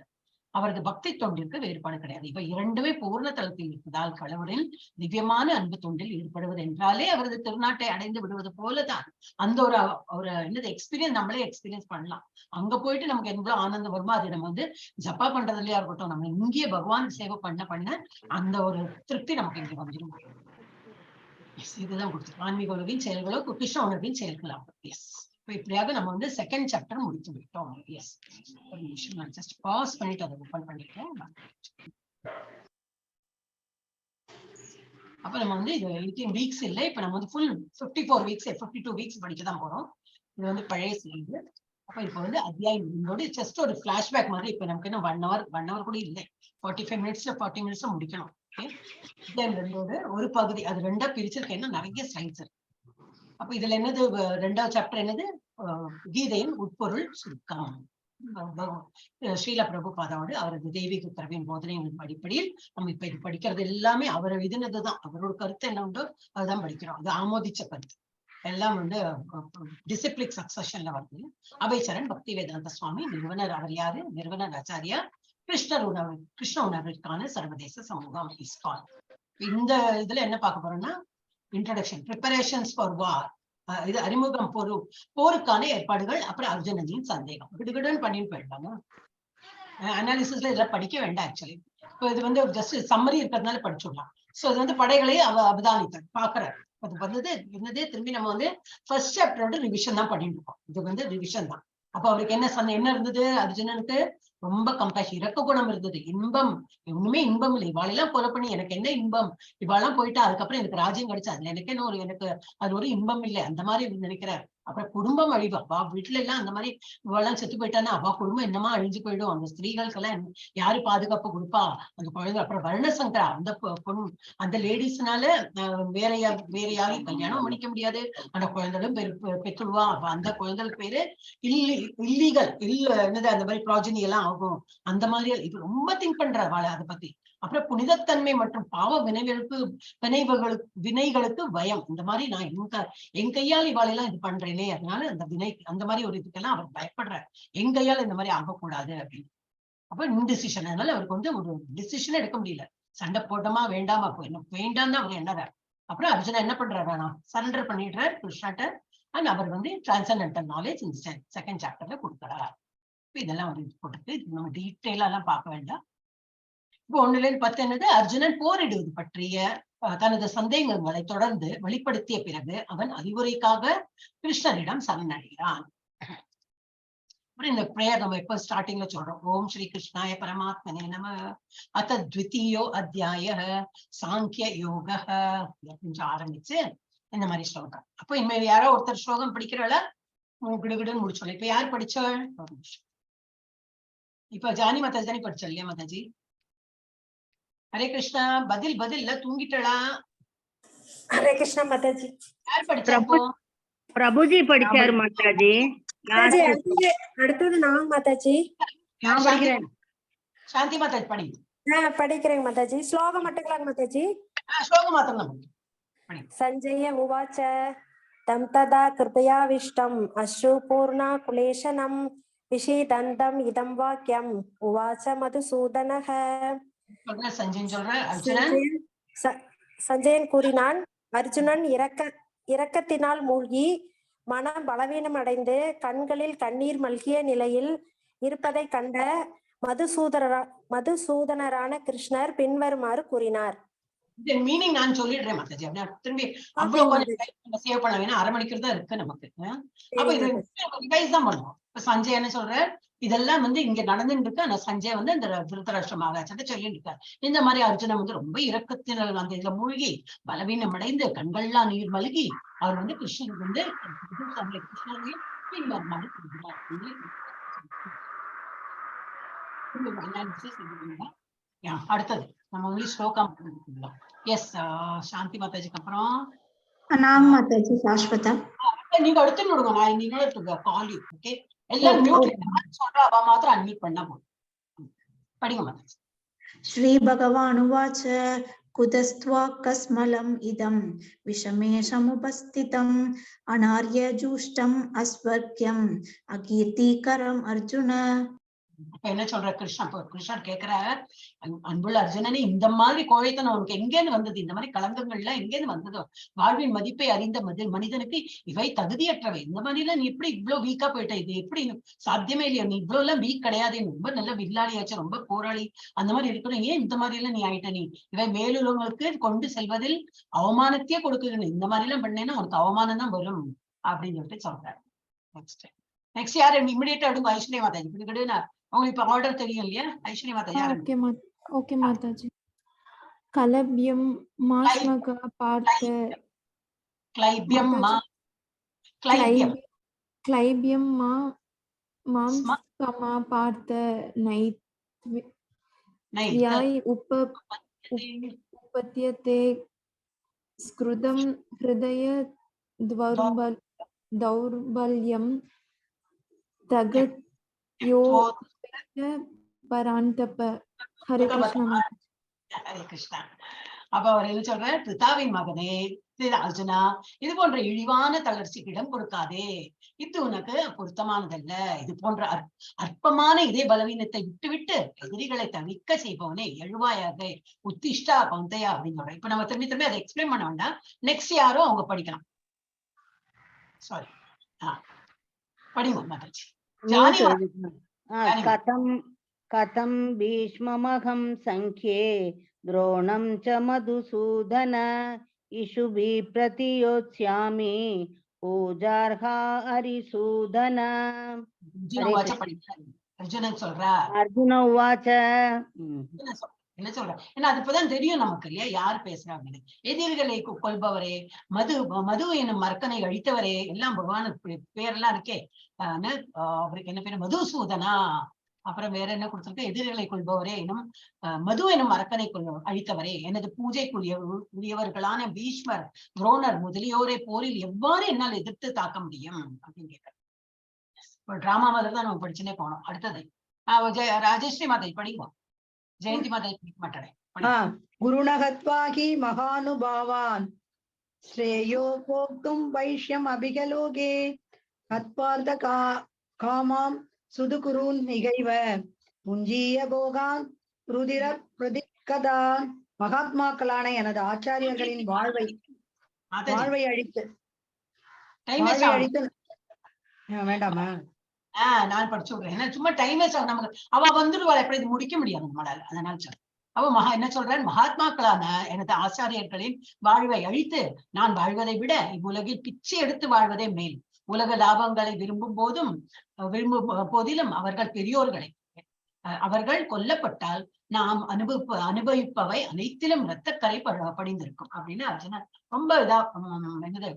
A: அவரது பக்தி தொண்டிற்கு வேறுபாடு கிடையாது. இப்ப இரண்டுமே பூர்ண தளத்தில் இருப்பதால் கடவுளில் திவ்யமான அன்பு தொண்டில் ஈடுபடுவது என்றாலே அவரது திருநாட்டை அடைந்து விடுவது போலதான். அந்த ஒரு என்னது எக்ஸ்பீரியன்ஸ் நம்மளே எக்ஸ்பீரியன்ஸ் பண்ணலாம். அங்க போயிட்டு நமக்கு எவ்வளவு ஆனந்தம் வருமோ அது நம்ம ஜப்பா பண்றதுலயா இருக்கட்டும், நம்ம இங்கேயே பகவான் சேவை பண்ண அந்த ஒரு திருப்தி நமக்கு இங்க வந்துடும். இதுதான் கொடுத்து ஆன்மீக உணர்வின் செயல்களோ கிருஷ்ண உணர்வின் செயல்களோ. எஸ், இப்படியாக நம்ம செகண்ட் சாப்டர் முடித்து விட்டோம். எஸ், ஒரு நிமிஷம் நான் ஜஸ்ட் பாஸ் பண்ணிட்டு அதை ஓபன் பண்ணிட்டேன். அப்ப நம்ம இது 18 வீக்ஸ் இல்லை, இப்ப நம்ம ஃபுல் 54 வீக்ஸ் 52 வீக்ஸ் படிக்கதான் போறோம். இது பழைய ஸ்லைடு. அப்ப இப்ப அத்தியாயம் இதோட ஜஸ்ட் ஒரு பிளாஷ்பேக் மாதிரி. இப்ப நமக்கு என்ன 1 hour கூட இல்லை, 45 மினிட்ஸ்ல 40 மினிட்ஸ்ல முடிக்கணும். அத்தியாயம் 2 ஒரு பகுதி, அது 2ஆ பிரிச்சிருக்கேன். என்ன நிறைய ஸ்லைட்ஸ் இருக்கு. அப்ப இதுல என்னது 2வது சாப்டர் என்னது கீதையின் உட்பொருள் சுருக்கம். ஸ்ரீல பிரபுபாதாவோடு அவரது தெய்வீக கருவியின் போதனைகளின் அடிப்படையில் நம்ம இப்ப இது படிக்கிறது எல்லாமே அவர் எழுதினதுதான். அவரோட கருத்து என்ன உண்டோ அதுதான் படிக்கிறோம். அது ஆமோதிச்ச கருத்து எல்லாம் டிசிப்ளிக் சக்சஷன்ல வருது. அபயசரண் பக்தி வேதாந்த சுவாமி நிறுவனர். அவர் யாரு? நிறுவனர் ஆச்சாரியா கிருஷ்ண உணர்விற்கான சர்வதேச சமூகம் இஸ்கான். இந்த இதுல என்ன பார்க்க போறோம்னா இன்ட்ரோடக்ஷன், ப்ரிப்பரேஷன்ஸ் ஃபார் வார், இது அறிமுகம் போருக்கான ஏற்பாடுகள், அப்புறம் அர்ஜுனனின் சந்தேகம். கிடுகிடுன்னு பண்ணிட்டு போயிட்டாங்க. அனாலிசிஸ்ல இதெல்லாம் படிக்க வேண்டாம் ஆக்சுவலி. இப்போ இது ஜஸ்ட் சம்மரி இருக்கிறதுனால படிச்சுடலாம். சோ இது படைகளை அவதானித்தார் பாக்குறாரு. அது என்னதே திரும்பி நம்ம ஃபர்ஸ்ட் சாப்டரோட ரிவிஷன் தான் பண்ணிட்டு இருக்கோம். இது ரிவிஷன் தான். அப்ப அவருக்கு என்ன இருந்தது? அர்ஜுனனுக்கு ரொம்ப கம்பேஷன், இரக்க குணம் இருந்தது. இன்பம் ஒண்ணுமே இன்பம் இல்லை. இவாளெல்லாம் கொலை பண்ணி எனக்கு என்ன இன்பம், இவாளெல்லாம் போயிட்டா அதுக்கப்புறம் எனக்கு ராஜ்யம் கிடைச்சா அதுல எனக்கு என்ன எனக்கு அது ஒரு இன்பம் இல்லை, அந்த மாதிரி நினைக்கிறார். அப்புறம் குடும்பம் அழிவா, அவ வீட்டுல எல்லாம் அந்த மாதிரி இவெல்லாம் செத்து போயிட்டானா அவ குடும்பம் என்னமா அழிஞ்சு போயிடும். அந்த ஸ்திரீகளுக்கு எல்லாம் யாரு பாதுகாப்பு கொடுப்பா, அந்த குழந்தை. அப்புறம் வர்ணசங்கரா அந்த பொண்ணு, அந்த லேடிஸ்னால வேறையாகி கல்யாணம் பண்ணிக்க முடியாது, அந்த குழந்தைகளும் பெற்றுடுவா. அப்ப அந்த குழந்தைகளுக்கு பேரு இல்லீகல் என்னது அந்த மாதிரி ப்ராஜனி எல்லாம் ஆகும். அந்த மாதிரி இது ரொம்ப திங்க் பண்ற வாழ அதை பத்தி. அப்புறம் புனிதத்தன்மை மற்றும் பாவ வினைகளுக்கு பயம். இந்த மாதிரி நான் என் கையால் இவாளெல்லாம் இது பண்றேனே, அதனால அந்த வினை அந்த மாதிரி ஒரு இதுக்கெல்லாம் அவர் பயப்படுறார். என் கையால் இந்த மாதிரி ஆகக்கூடாது அப்படின்னு. அப்ப இன்டிசிஷன், அதனால அவருக்கு ஒரு டிசிஷன் எடுக்க முடியல. சண்டை போட்டோமா வேண்டாமா, வேண்டாம் தான் அவர் எண்ணறார். அப்புறம் அர்ஜுனா என்ன பண்றாரு, நான் சரண்டர் பண்ணிடுறார் கிருஷ்ணாட்ட. அண்ட் அவர் டிரான்சென்டென்டல் நாலேஜ் இந்த செகண்ட் சாப்டர்ல கொடுக்கிறார். இதெல்லாம் போட்டுட்டு நம்ம டீட்டெயிலா எல்லாம் பார்க்க வேண்டாம். இப்போ 1-10 என்னது, அர்ஜுனன் போரிடுவது பற்றிய தனது சந்தேகங்களை தொடர்ந்து வெளிப்படுத்திய பிறகு அவன் அறிவுரைக்காக கிருஷ்ணரிடம் சரணடைகிறான். அப்புறம் இந்த பிரேயர் நம்ம எப்ப ஸ்டார்டிங்ல சொல்றோம், ஓம் ஸ்ரீ கிருஷ்ணாய பரமாத்மனே நம அத த்விதீயோ அத்தியாய சாங்கிய யோக கொஞ்சம் ஆரம்பிச்சு இந்த மாதிரி ஸ்லோகம். அப்போ இனிமேல் யாரோ ஒருத்தர் ஸ்லோகம் படிக்கிறாளா, கிடுகிடுன்னு முடிச்சோம். இப்ப யார் படிச்சாள்? இப்ப ஜானி மாதாஜி தானே படிச்சா இல்லையா மாதாஜி? ஹரே கிருஷ்ணா. பதில் தூங்கிட்டளா?
C: ஹரே கிருஷ்ணா மாதாஜி.
A: யார் படிச்சா?
E: பிரபுஜி படிச்சாரு மாதாஜி.
C: அடுத்தது நான் மாதாஜி.
E: நான் படிக்கிறேன்.
A: சாந்தி மாதாஜி படி.
C: படிக்கிறேன் மாதாஜி. ஸ்லோகம் மட்டும் மாதாஜி.
A: ஸ்லோகம் மாத்திரம்.
C: சஞ்சய உவாச்ச தம் ததா கிருபயாவிஷ்டம் அஸ்ரு பூர்ணா குலேஷனம் விஷீதந்தம் இதம் வாக்கியம் உவாச மதுசூதனः.
A: சொல்ற சஞ்சயன் சொல்ற அர்ஜுனன்
C: சஞ்சயன் கூறினான், அர்ஜுனன் இரக்கத்தினால் மூழ்கி மனம் பலவீனம் அடைந்து கண்களில் கண்ணீர் மல்கிய நிலையில் இருப்பதை கண்ட மதுசூதனரான கிருஷ்ணர் பின்வருமாறு கூறினார்.
A: இதன் மீனிங் நான் சொல்லிடுறேன் மாதாஜி. அப்படின்னா திரும்பி அவ்வளவு கொஞ்சம் சேவ் பண்ண வேணா, 1/2 மணிக்கு தான் இருக்கு நமக்கு. அப்ப இது ரிவைஸ் தான் பண்ணுவோம். இப்ப சஞ்சய் என்ன சொல்ற, இதெல்லாம் இங்க நடந்துட்டு இருக்கு. ஆனா சஞ்சய் இந்த திருதராஷ்டிர மகாராஜாட்ட சொல்லிட்டு இருக்காரு. இந்த மாதிரி அர்ஜுனன் ரொம்ப இரக்கத்தினர் அந்த இதுல மூழ்கி பலவீனம் அடைந்து கண்கள்லாம் நீர் மல்கி அவர் கிருஷ்ணனுக்கு கிருஷ்ணனையும் பின்வருமாறு கூறுகிறார். அடுத்தது நம்ம ஒன்லி ஸ்லோகம். எஸ் சாந்தி மாதாஜிக்கு அப்புறம்
G: நான் மாதாஜி சாஸ்வதா.
A: நீங்க அடுத்து விடுங்க, நான் நீங்க கால் யூ. ஓகே, எல்லாம் மியூட் சொல்ற அவ மாத்திரம் அன்மியூட் பண்ணா போதும். படிங்க மாதாஜி.
G: ஸ்ரீ பகவான் உவாச்ச குதஸ்த்வா கஸ்மலம் இதம் விஷமே சமுபஸ்திதம் அனார்ய ஜூஷ்டம் அஸ்வர்க்யம் அகீர்த்திகரம் அர்ஜுன.
A: என்ன சொல்ற கிருஷ்ணர் கேக்குற, அன்புள்ள அர்ஜுனனே, இந்த மாதிரி கோழைத்தனம் உனக்கு எங்கேன்னு வந்தது? இந்த மாதிரி களங்கங்கள்லாம் எங்கேன்னு வந்ததோ? வாழ்வின் மதிப்பை அறிந்த மனிதனுக்கு இவை தகுதியற்றவை. இந்த மாதிரி எல்லாம் நீ எப்படி இவ்வளவு வீக்கா போயிட்ட? இது எப்படி சாத்தியமே இல்லையா? நீ இவ்வளவு எல்லாம் வீக் கிடையாது, ரொம்ப நல்ல வில்லாளியாச்சு, ரொம்ப போராளி, அந்த மாதிரி இருக்கணும். ஏன் இந்த மாதிரி எல்லாம் நீ ஆயிட்ட? நீ இவை மேலுள்ளவங்களுக்கு கொண்டு செல்வதில் அவமானத்தையே கொடுக்குறேன். இந்த மாதிரி எல்லாம் பண்ணேன்னா உனக்கு அவமானம் தான் வரும் அப்படின்னு சொல்லிட்டு சொல்றாரு. நெக்ஸ்ட் யாரு இமிடியேட்டா எடுங்க? ஐஸ்வர்யா மாதாஜி. உங்களுக்கு இப்ப ஆர்டர் தெரியும் இல்லையா? ஐஸ்வர்யா மாதாஜி.
D: ஓகே மாதாஜி. கலப்யம் மாஸ்மக பார்த்த
A: கிளைபியம்
D: மாம்ஸ்கமா பார்த்த நைத்யாய் உபத்யதே ஸ்க்ருதம் ஹ்ருதய தௌர்பல்யம் தகத்யோ பராந்தப. ஹரே கிருஷ்ணா.
A: ஹரே கிருஷ்ணா. அப்ப அவர் என்ன சொல்ற, பிதாவின் மகனே அர்ஜுனா, இது போன்ற இழிவான தளர்ச்சிக்கு இடம் கொடுக்காதே. இது உனக்கு பொருத்தமானதல்ல. இது போன்ற அற்பமான இதே பலவீனத்தை விட்டு எதிரிகளை தவிக்க செய்பவனே, எழுவாயாக உத்திஷ்டா பந்தையா அப்படின்னு சொல்றேன். இப்ப நம்ம திரும்பி அதை எக்ஸ்பிளைன் பண்ண வேண்டாம். நெக்ஸ்ட் யாரோ அவங்க படிக்கலாம். சாரி, படிங்க மாதாஜி.
E: கதம் பீஷ்மமகம் சங்கே द्रोणं च मधुसूदन इषुभि प्रतियोत्स्यामि पूजार्हा हरिसूदन.
A: அர்ஜுனன் சொல்றா.
E: அர்ஜுன உவாச்ச.
A: என்ன சொல்ற? ஏன்னா அது இப்பதான் தெரியும் நமக்கு இல்லையா யார் பேசுறாங்கன்னு. எதிரிகளை கொள்பவரே, மது என்னும் மரக்கனை அழித்தவரே, எல்லாம் பகவானுக்கு பேரெல்லாம் இருக்கே. அவருக்கு என்ன பேரு? மதுசூதனா. அப்புறம் வேற என்ன கொடுத்திருக்க? எதிரிகளை கொள்பவரே எனும் மது எனும் அரக்கனை அழித்தவரே, எனது பூஜைக்குரியவர்களான பீஷ்மர், துரோணர் முதலியோரை போரில் எவ்வாறு என்னால் எதிர்த்து தாக்க முடியும் அப்படின்னு கேட்கிறேன். ஒரு டிராமா மாதிரி தான் நம்ம படிச்சுனே போனோம். அடுத்தது ராஜேஸ்வரி மாதை படிப்போம். ஜெயந்தி மாதை படிக்க மாட்டேன்.
F: குருநகத்வாகி மகானுபாவான் ஸ்ரேயோ போக்தும் வைஷ்யம் அபிகலோகே அத்வார்த்த காமாம் சுதுகுருன் மிகைவ முஞ்சிய போகான் ருதிர பிரதிகதான். மகாத்மாக்களான எனது ஆச்சாரியர்களின் வாழ்வை அழித்து வேண்டாமா?
A: நான் படிச்சு விடுறேன். ஏன்னா சும்மா டைம் வேஸ்ட் ஆகும் நமக்கு. அவ வந்துடுவாள், எப்படி இது முடிக்க முடியாது நம்மளால. அதனால சொல்றேன். அவ என்ன சொல்றேன்? மகாத்மாக்களான எனது ஆச்சாரியர்களின் வாழ்வை அழித்து நான் வாழ்வதை விட இவ்வுலகில் பிச்சை எடுத்து வாழ்வதே மேல். உலக லாபங்களை விரும்பும் போதிலும் அவர்கள் பெரியோர்களை, அவர்கள் கொல்லப்பட்டால் நாம் அனுபவிப்பவை அனைத்திலும் இரத்தக்கரை படிந்திருக்கும் அப்படின்னு அர்ஜுனன் ரொம்ப இதா என்னது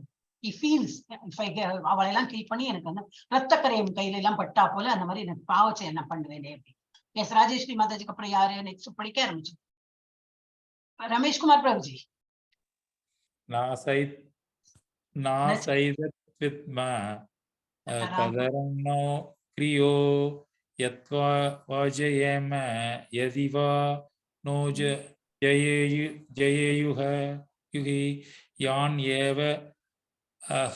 A: அவளை எல்லாம் கில் பண்ணி எனக்கு ரத்தக்கரை கையில எல்லாம் பட்டா போல அந்த மாதிரி எனக்கு பாவச்சை என்ன பண்ணுவேனே அப்படின்னு. எஸ் ராஜேஸ்வரி மாதாஜிக்கு அப்புறம் யாரு நெக்ஸ்ட் படிக்க ஆரம்பிச்சு? ரமேஷ்குமார் பிரபுஜி.
B: கதரன்னோ கிரியோ யத்வா வாஜயேம யதி வா நோ ஜயேயுஹ யுஹி யான் ஏவ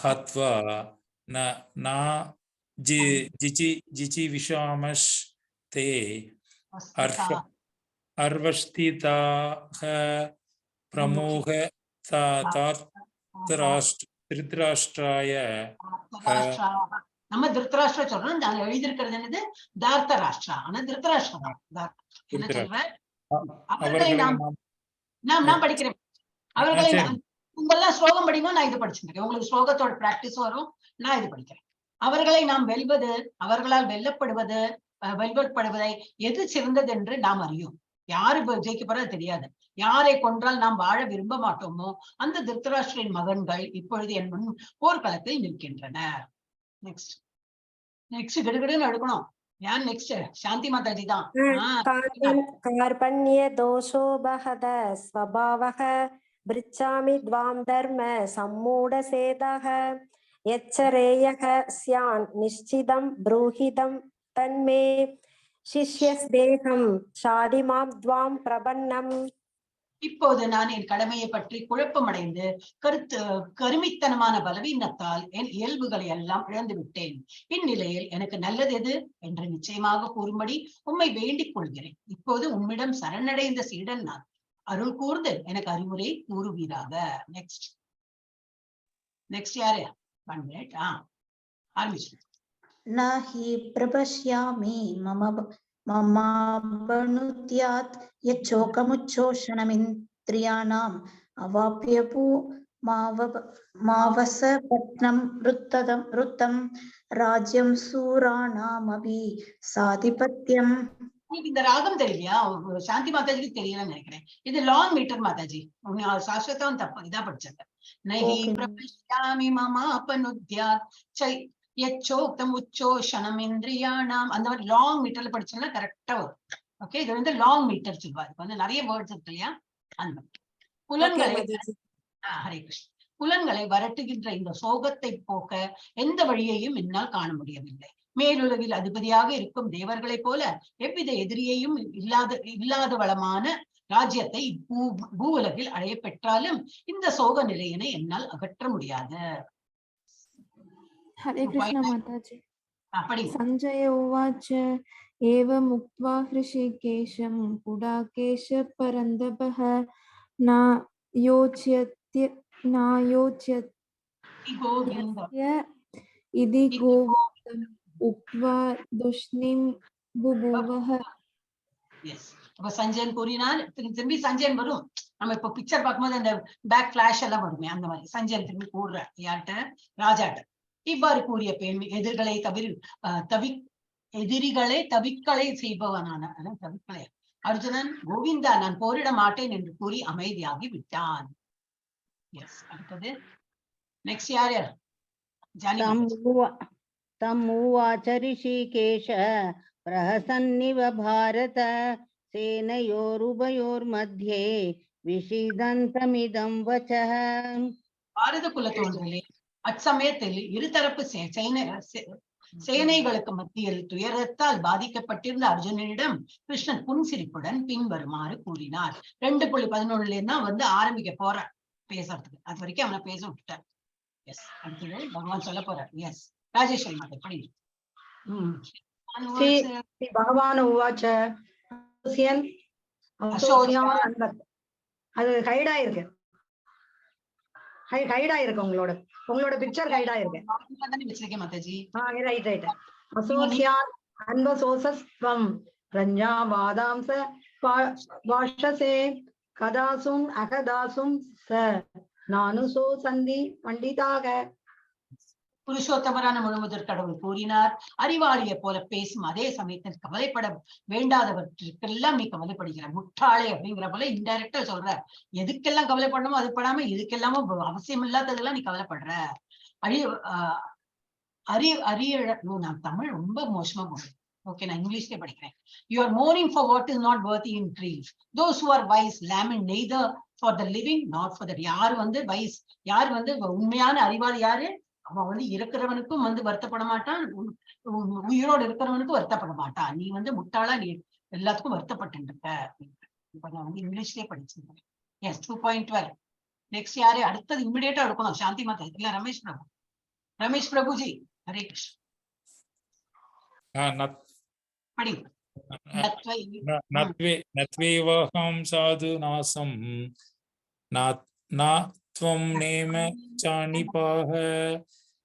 B: ஹத்வா ந जिजीविषामश् ते
A: வஸ்திதா.
B: अर्वस्थिताः प्रमुख திருதராஷ்டிராய
A: தார்த்தராஷ்டிரா. நம்ம திருத்தராஷ்டிரா சொல்றோம், நான் எழுதியிருக்கிறது என்னது தார்த்த ராஷ்டிரா. ஆனா திருத்தராஷ்டிரா தான். என்ன சொல்ற? அவர்களை நாம் நான் படிக்கிறேன். அவர்களை உங்கெல்லாம் ஸ்லோகம் படிக்கும், நான் இது படிச்சிருக்கேன். உங்களுக்கு ஸ்லோகத்தோட பிராக்டிஸ் வரும், நான் இது படிக்கிறேன். அவர்களை நாம் வெல்வது, அவர்களால் வெல்லப்படுவது, வெல்வப்படுவதை எது சிறந்தது என்று நாம் அறியும். யாரு ஜெயிக்க போறது தெரியாது. யாரை கொன்றால் நாம் வாழ விரும்ப மாட்டோமோ அந்த திருத்தராஷ்டிரின் மகன்கள் இப்பொழுது என் முன் போர்க்களத்தில் நிற்கின்றனர். நெக்ஸ்ட் நெக்ஸ்ட் கிடுகிடுன்னு எடுக்கணும். யார் நெக்ஸ்ட்? சாந்தி மாதாஜி தான்.
C: कार्पण्य दोषो बहद स्वभावः पृच्छामि द्वां धर्म सम्मूढसेदः यच्चरेयः स्यान् निश्चितं ब्रूहितं तन्मे शिष्यस्देहं शादिमां द्वां प्रपन्नम्.
A: இப்போது நான் என் கடமையை பற்றி குழப்பமடைந்து கருமித்தனமான பலவீனத்தால் என் இயல்புகளை எல்லாம் இழந்து விட்டேன். இந்நிலையில் எனக்கு நல்லது எது என்று நிச்சயமாக கூறும்படி உம்மை வேண்டிக் கொள்கிறேன். இப்போது உம்மிடம் சரணடைந்த சீடன் நான். அருள் கூர்ந்து எனக்கு அறிவுரை கூறுவீராக. நெக்ஸ்ட் நெக்ஸ்ட் யாரு? 1 minute. ஆரம்பிச்சு.
G: नाहि प्रपश्यामि ममापनुद्यात् यच्चोकमुच्चोषणमिन्द्रियाणाम् अवाप्यपु मावसपत्नं वृत्तं राज्यं सूराणामपि साधिपत्यम्.
A: இந்த ராகம் தெரியலையா? சாந்தி மாதாஜிக்கு தெரியலன்னு நினைக்கிறேன். இது லாங் மீட்டர் மாதாஜி. சாஸ்வதம் தப்பு இதா படிச்சது. நஹி பிரபஷ்யாமி மமாபனுத்யாத் யச்சோக்தம் உச்சோஷணம் இந்திரியாணாம். அந்த மாதிரி லாங் மீட்டர்ல படிச்சோம்னா கரெக்டா வரும். ஓகே, இது வந்து லாங் மீட்டர் சொல்லுவாரு. வந்து நிறைய வேர்ட்ஸ் இருக்கு இல்லையா? அந்த புலன்களை ஹரே கிருஷ்ண புலன்களை வரட்டுகின்ற இந்த சோகத்தை போக்க எந்த வழியையும் என்னால் காண முடியவில்லை. மேலுலகில் அதிபதியாக இருக்கும் தேவர்களைப் போல எவ்வித எதிரியையும் இல்லாத வளமான ராஜ்யத்தை பூ உலகில் அடைய பெற்றாலும் இந்த சோக நிலையினை என்னால் அகற்ற முடியாது.
D: हरे कृष्ण माताजी.
A: அப்படி
D: संजय उवाच एवम् उक्त्वा हृषीकेशं पुडाकेश परन्दपः नायोच्यस्य इति गोविन्दम् उक्त्वा दुष्णीं बुभुवः.
A: அப்ப சஞ்சயன் கூறினார். திரும்பி சஞ்சயன் வரும். நம்ம இப்ப பிக்சர் பார்க்கும்போது அந்த பேக் பிளாஷ் எல்லாம் வருமே, அந்த மாதிரி சஞ்சயன் திரும்பி கூறுற யார்கிட்ட? ராஜாட்ட. இவ்வாறு கூறிய பெண் எதிரிகளை தவிக்களை செய்பவனான தவிக்களை அர்ஜுனன் கோவிந்தா நான் போரிட மாட்டேன் என்று கூறி அமைதியாகி விட்டான். அடுத்தது நெக்ஸ்ட் யார்?
E: தம்முவாச்ச ரிஷிகேஷ பிரஹசன்னிவ பாரத சேனையோருபயோர்மத்யே விஷீதந்தமிதம் வசஹ.
A: பாரத குல தோன்றலே, அச்சமயத்தில் இருதரப்பு சேனைகளுக்கு மத்தியில் துயரத்தால் பாதிக்கப்பட்டிருந்த அர்ஜுனனிடம் கிருஷ்ணன் புன்சிரிப்புடன் பின்வருமாறு கூறினார். 2.11 தான் வந்து ஆரம்பிக்க போற பேசுறதுக்கு. அது வரைக்கும் அவனை பேச விட்டுட்டார். எஸ், அடுத்தது பகவான் சொல்ல போறார். எஸ், ராஜேஸ்வரி மாதா படி.
F: பகவான் உவாச்ச அது ஹைடா இருக்கு. ஹைடா இருக்கு. உங்களோட பிக்சர் ஹைடா இருக்கு.
A: Mataji
F: right right. அசோசியான் அன்வசோசஸ்வம் ரஞ்சாவாதாம்ச வாஷசே கதாசும் அகதாசும் ச நானுசோ சந்தி பண்டிதாக.
A: புருஷோத்தமரான முழுமுதற் கடவுள் கூறினார், அறிவாளியை போல பேசும் அதே சமயத்தில் கவலைப்பட வேண்டாதவற்றுக்கெல்லாம் நீ கவலைப்படுகிற முட்டாளே அப்படிங்கிற போல இன்டைரக்டா சொல்ற. எதுக்கெல்லாம் கவலைப்படணுமோ அது படாம இதுக்கெல்லாமும் அவசியம் இல்லாததெல்லாம் நீ கவலைப்படுற. நான் தமிழ் ரொம்ப மோசமா போடுறேன். ஓகே, நான் இங்கிலீஷ்லயே படிக்கிறேன். You are mourning for what is not worthy in grief. Those who are wise lament neither for the living nor for the. யார் வந்து wise, யார் வந்து உண்மையான அறிவாளி யாரு? அவன் வந்து இருக்கிறவனுக்கும் வந்து வருத்தப்பட மாட்டான், உயிரோடு இருக்கிறவனுக்கும் வருத்தப்பட மாட்டான். நீ வந்து முட்டாளா நீ எல்லாத்துக்கும் வருத்தப்பட்டு இருக்க. இப்ப நான் வந்து இங்கிலீஷ்லயே படிச்சிருக்கேன். எஸ், 2.12. நெக்ஸ்ட் யாரு? அடுத்தது இமிடியேட்டா எடுக்கணும். சாந்தி மாதா இல்ல ரமேஷ் பிரபு. ரமேஷ் பிரபுஜி, ஹரே கிருஷ்ண. படி நத்வை
B: நத்வேவஹம் சாது நாசம் நாத்வம் நேம சாணிபாஹ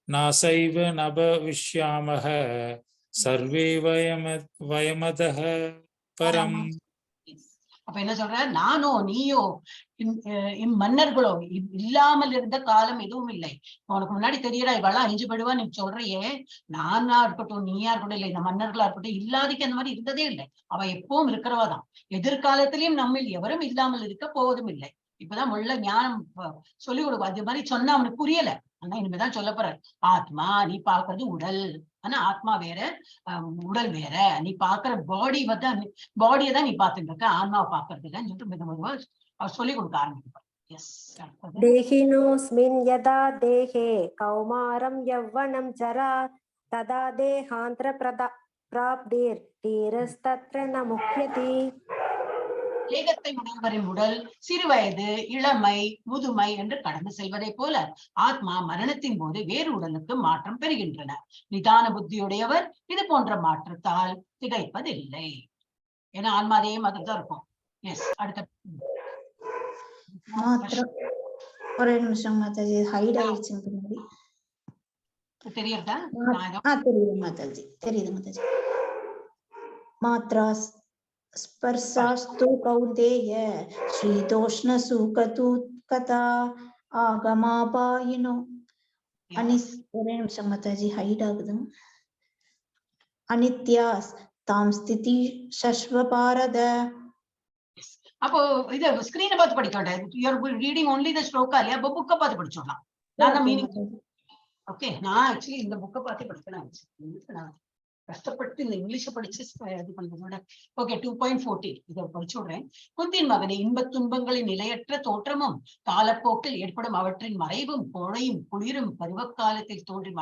B: நாசைவ நபவிஷ்யாமஹ சர்வே வயமதஹ பரம்.
A: அப்ப என்ன சொல்ற, நானோ நீயோ இம்மன்னர்களோ இல்லாமல் இருந்த காலம் எதுவும் இல்லை. உனக்கு முன்னாடி தெரியறா இவெல்லாம் அழிஞ்சு போயிடுவா நீ சொல்றியே, நானா இருக்கட்டும் நீயா இருக்கட்டும் இல்லை இந்த மன்னர்களா இருக்கட்டும் இல்லாதிக்கு அந்த மாதிரி இருந்ததே இல்லை. அவ எப்பவும் இருக்கிறவாதான். எதிர்காலத்திலயும் நம்மில் எவரும் இல்லாமல் இருக்க போவதும் இல்லை. இப்பதான் உள்ள ஞானம் சொல்லிக் கொடுக்கும். அது மாதிரி சொன்னா அவனுக்கு புரியல. ஆனா இனிமேதான் சொல்ல போற. ஆத்மா நீ பாக்குறது உடல், ஆனா ஆத்மா வேற உடல் வேற. நீ பாக்குற பாடியை தான் நீ பாத்துட்டு இருக்க, ஆன்மாவை பாக்குறது இல்லைன்னு சொல்லிட்டு மெதுவா அவர் சொல்லிக் கொடுக்க ஆரம்பிப்பார். எஸ்.
C: தேஹினோஸ்மின் யதா தேஹே கௌமாரம் யவ்வனம் ஜரா ததா தேஹாந்திர பிராப்திர் தீரஸ்தத்ர ந முஹ்யதி.
A: ஏகத்தை உடையவரின் உடல் சிறுவயது, இளமை, முதுமை என்று கடந்து செல்வதை போல ஆத்மா மரணத்தின் போது வேறு உடலுக்கு மாற்றம் பெறுகின்றன. நிதான புத்தியுடையவர் இது போன்ற மாற்றத்தால் திகைப்பதில்லை. ஏன்னா ஆன்மாதே மாதிரி தான் இருக்கும். எஸ். அடுத்த
G: ஒரே நிமிஷம் மாதாஜி, ஹைட் ஆயிடுச்சுங்க பின்னாடி.
A: தெரியுதா?
G: தெரியுது மாதாஜி, தெரியுது மாதாஜி. மாத்ரா ஸ்பர்சாஸ்து கௌந்தேய ஸ்ரீதோஷ்ண சுகதூத்கதா ஆகமாபாயினோ ஒரே நிமிஷம் மாதாஜி, ஹைட் ஆகுது. அனித்யாஸ் தாம் ஸ்திதி சஸ்வபாரத.
A: அப்போ இத ஸ்கிரீனை பார்த்து படிக்க வேண்டாம். You are reading only the shloka இல்லையா? அப்போ புக்கை பார்த்து படிச்சிடலாம். நான் மீனிங் ஓகே. நான் ஆக்சுவலி இந்த புக்கை பார்த்து படிக்கணும். கஷ்டப்பட்டு இந்த இங்கிலீஷை படிச்சு இது பண்றதோட ஓகே. 2.14 இதை படிச்சு விடுறேன். குந்தின் மகனை இன்பத் துன்பங்களின் நிலையற்ற தோற்றமும் காலப்போக்கில் ஏற்படும் அவற்றின் மறைவும் கோழையும் குளிரும் பருவகாலத்தில் தோன்றி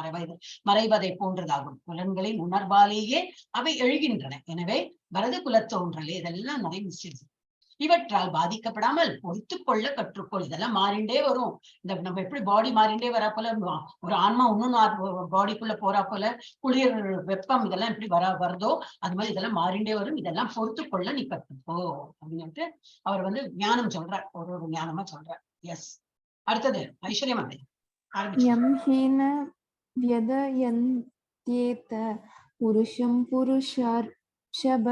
A: மறைவதை போன்றதாகும். புலன்களின் உணர்வாலேயே அவை எழுகின்றன. எனவே பரத குலத்தோன்றலே இதெல்லாம் நிறைய மிஸ்டேக்ஸ். இவற்றால் பாதிக்கப்படாமல் பொறுத்து கொள்ள கற்றுக்கொள். இதெல்லாம் மாறிண்டே வரும். இந்த நம்ம எப்படி பாடி மாறிண்டே வரா போல ஒரு ஆன்மா இன்னும் பாடிக்குள்ள போறா போல குளிர் வெப்பம் இதெல்லாம் எப்படி வருதோ அது மாதிரி இதெல்லாம் மாறிண்டே வரும். இதெல்லாம் பொறுத்து கொள்ள நீ கற்றுக்கோ அப்படின்ட்டு அவர் வந்து ஞானம் சொல்றார். ஒரு ஞானமா சொல்றார். எஸ். அடுத்தது ஐஸ்வர்யம் அதை
D: புருஷம் புருஷர்ஷப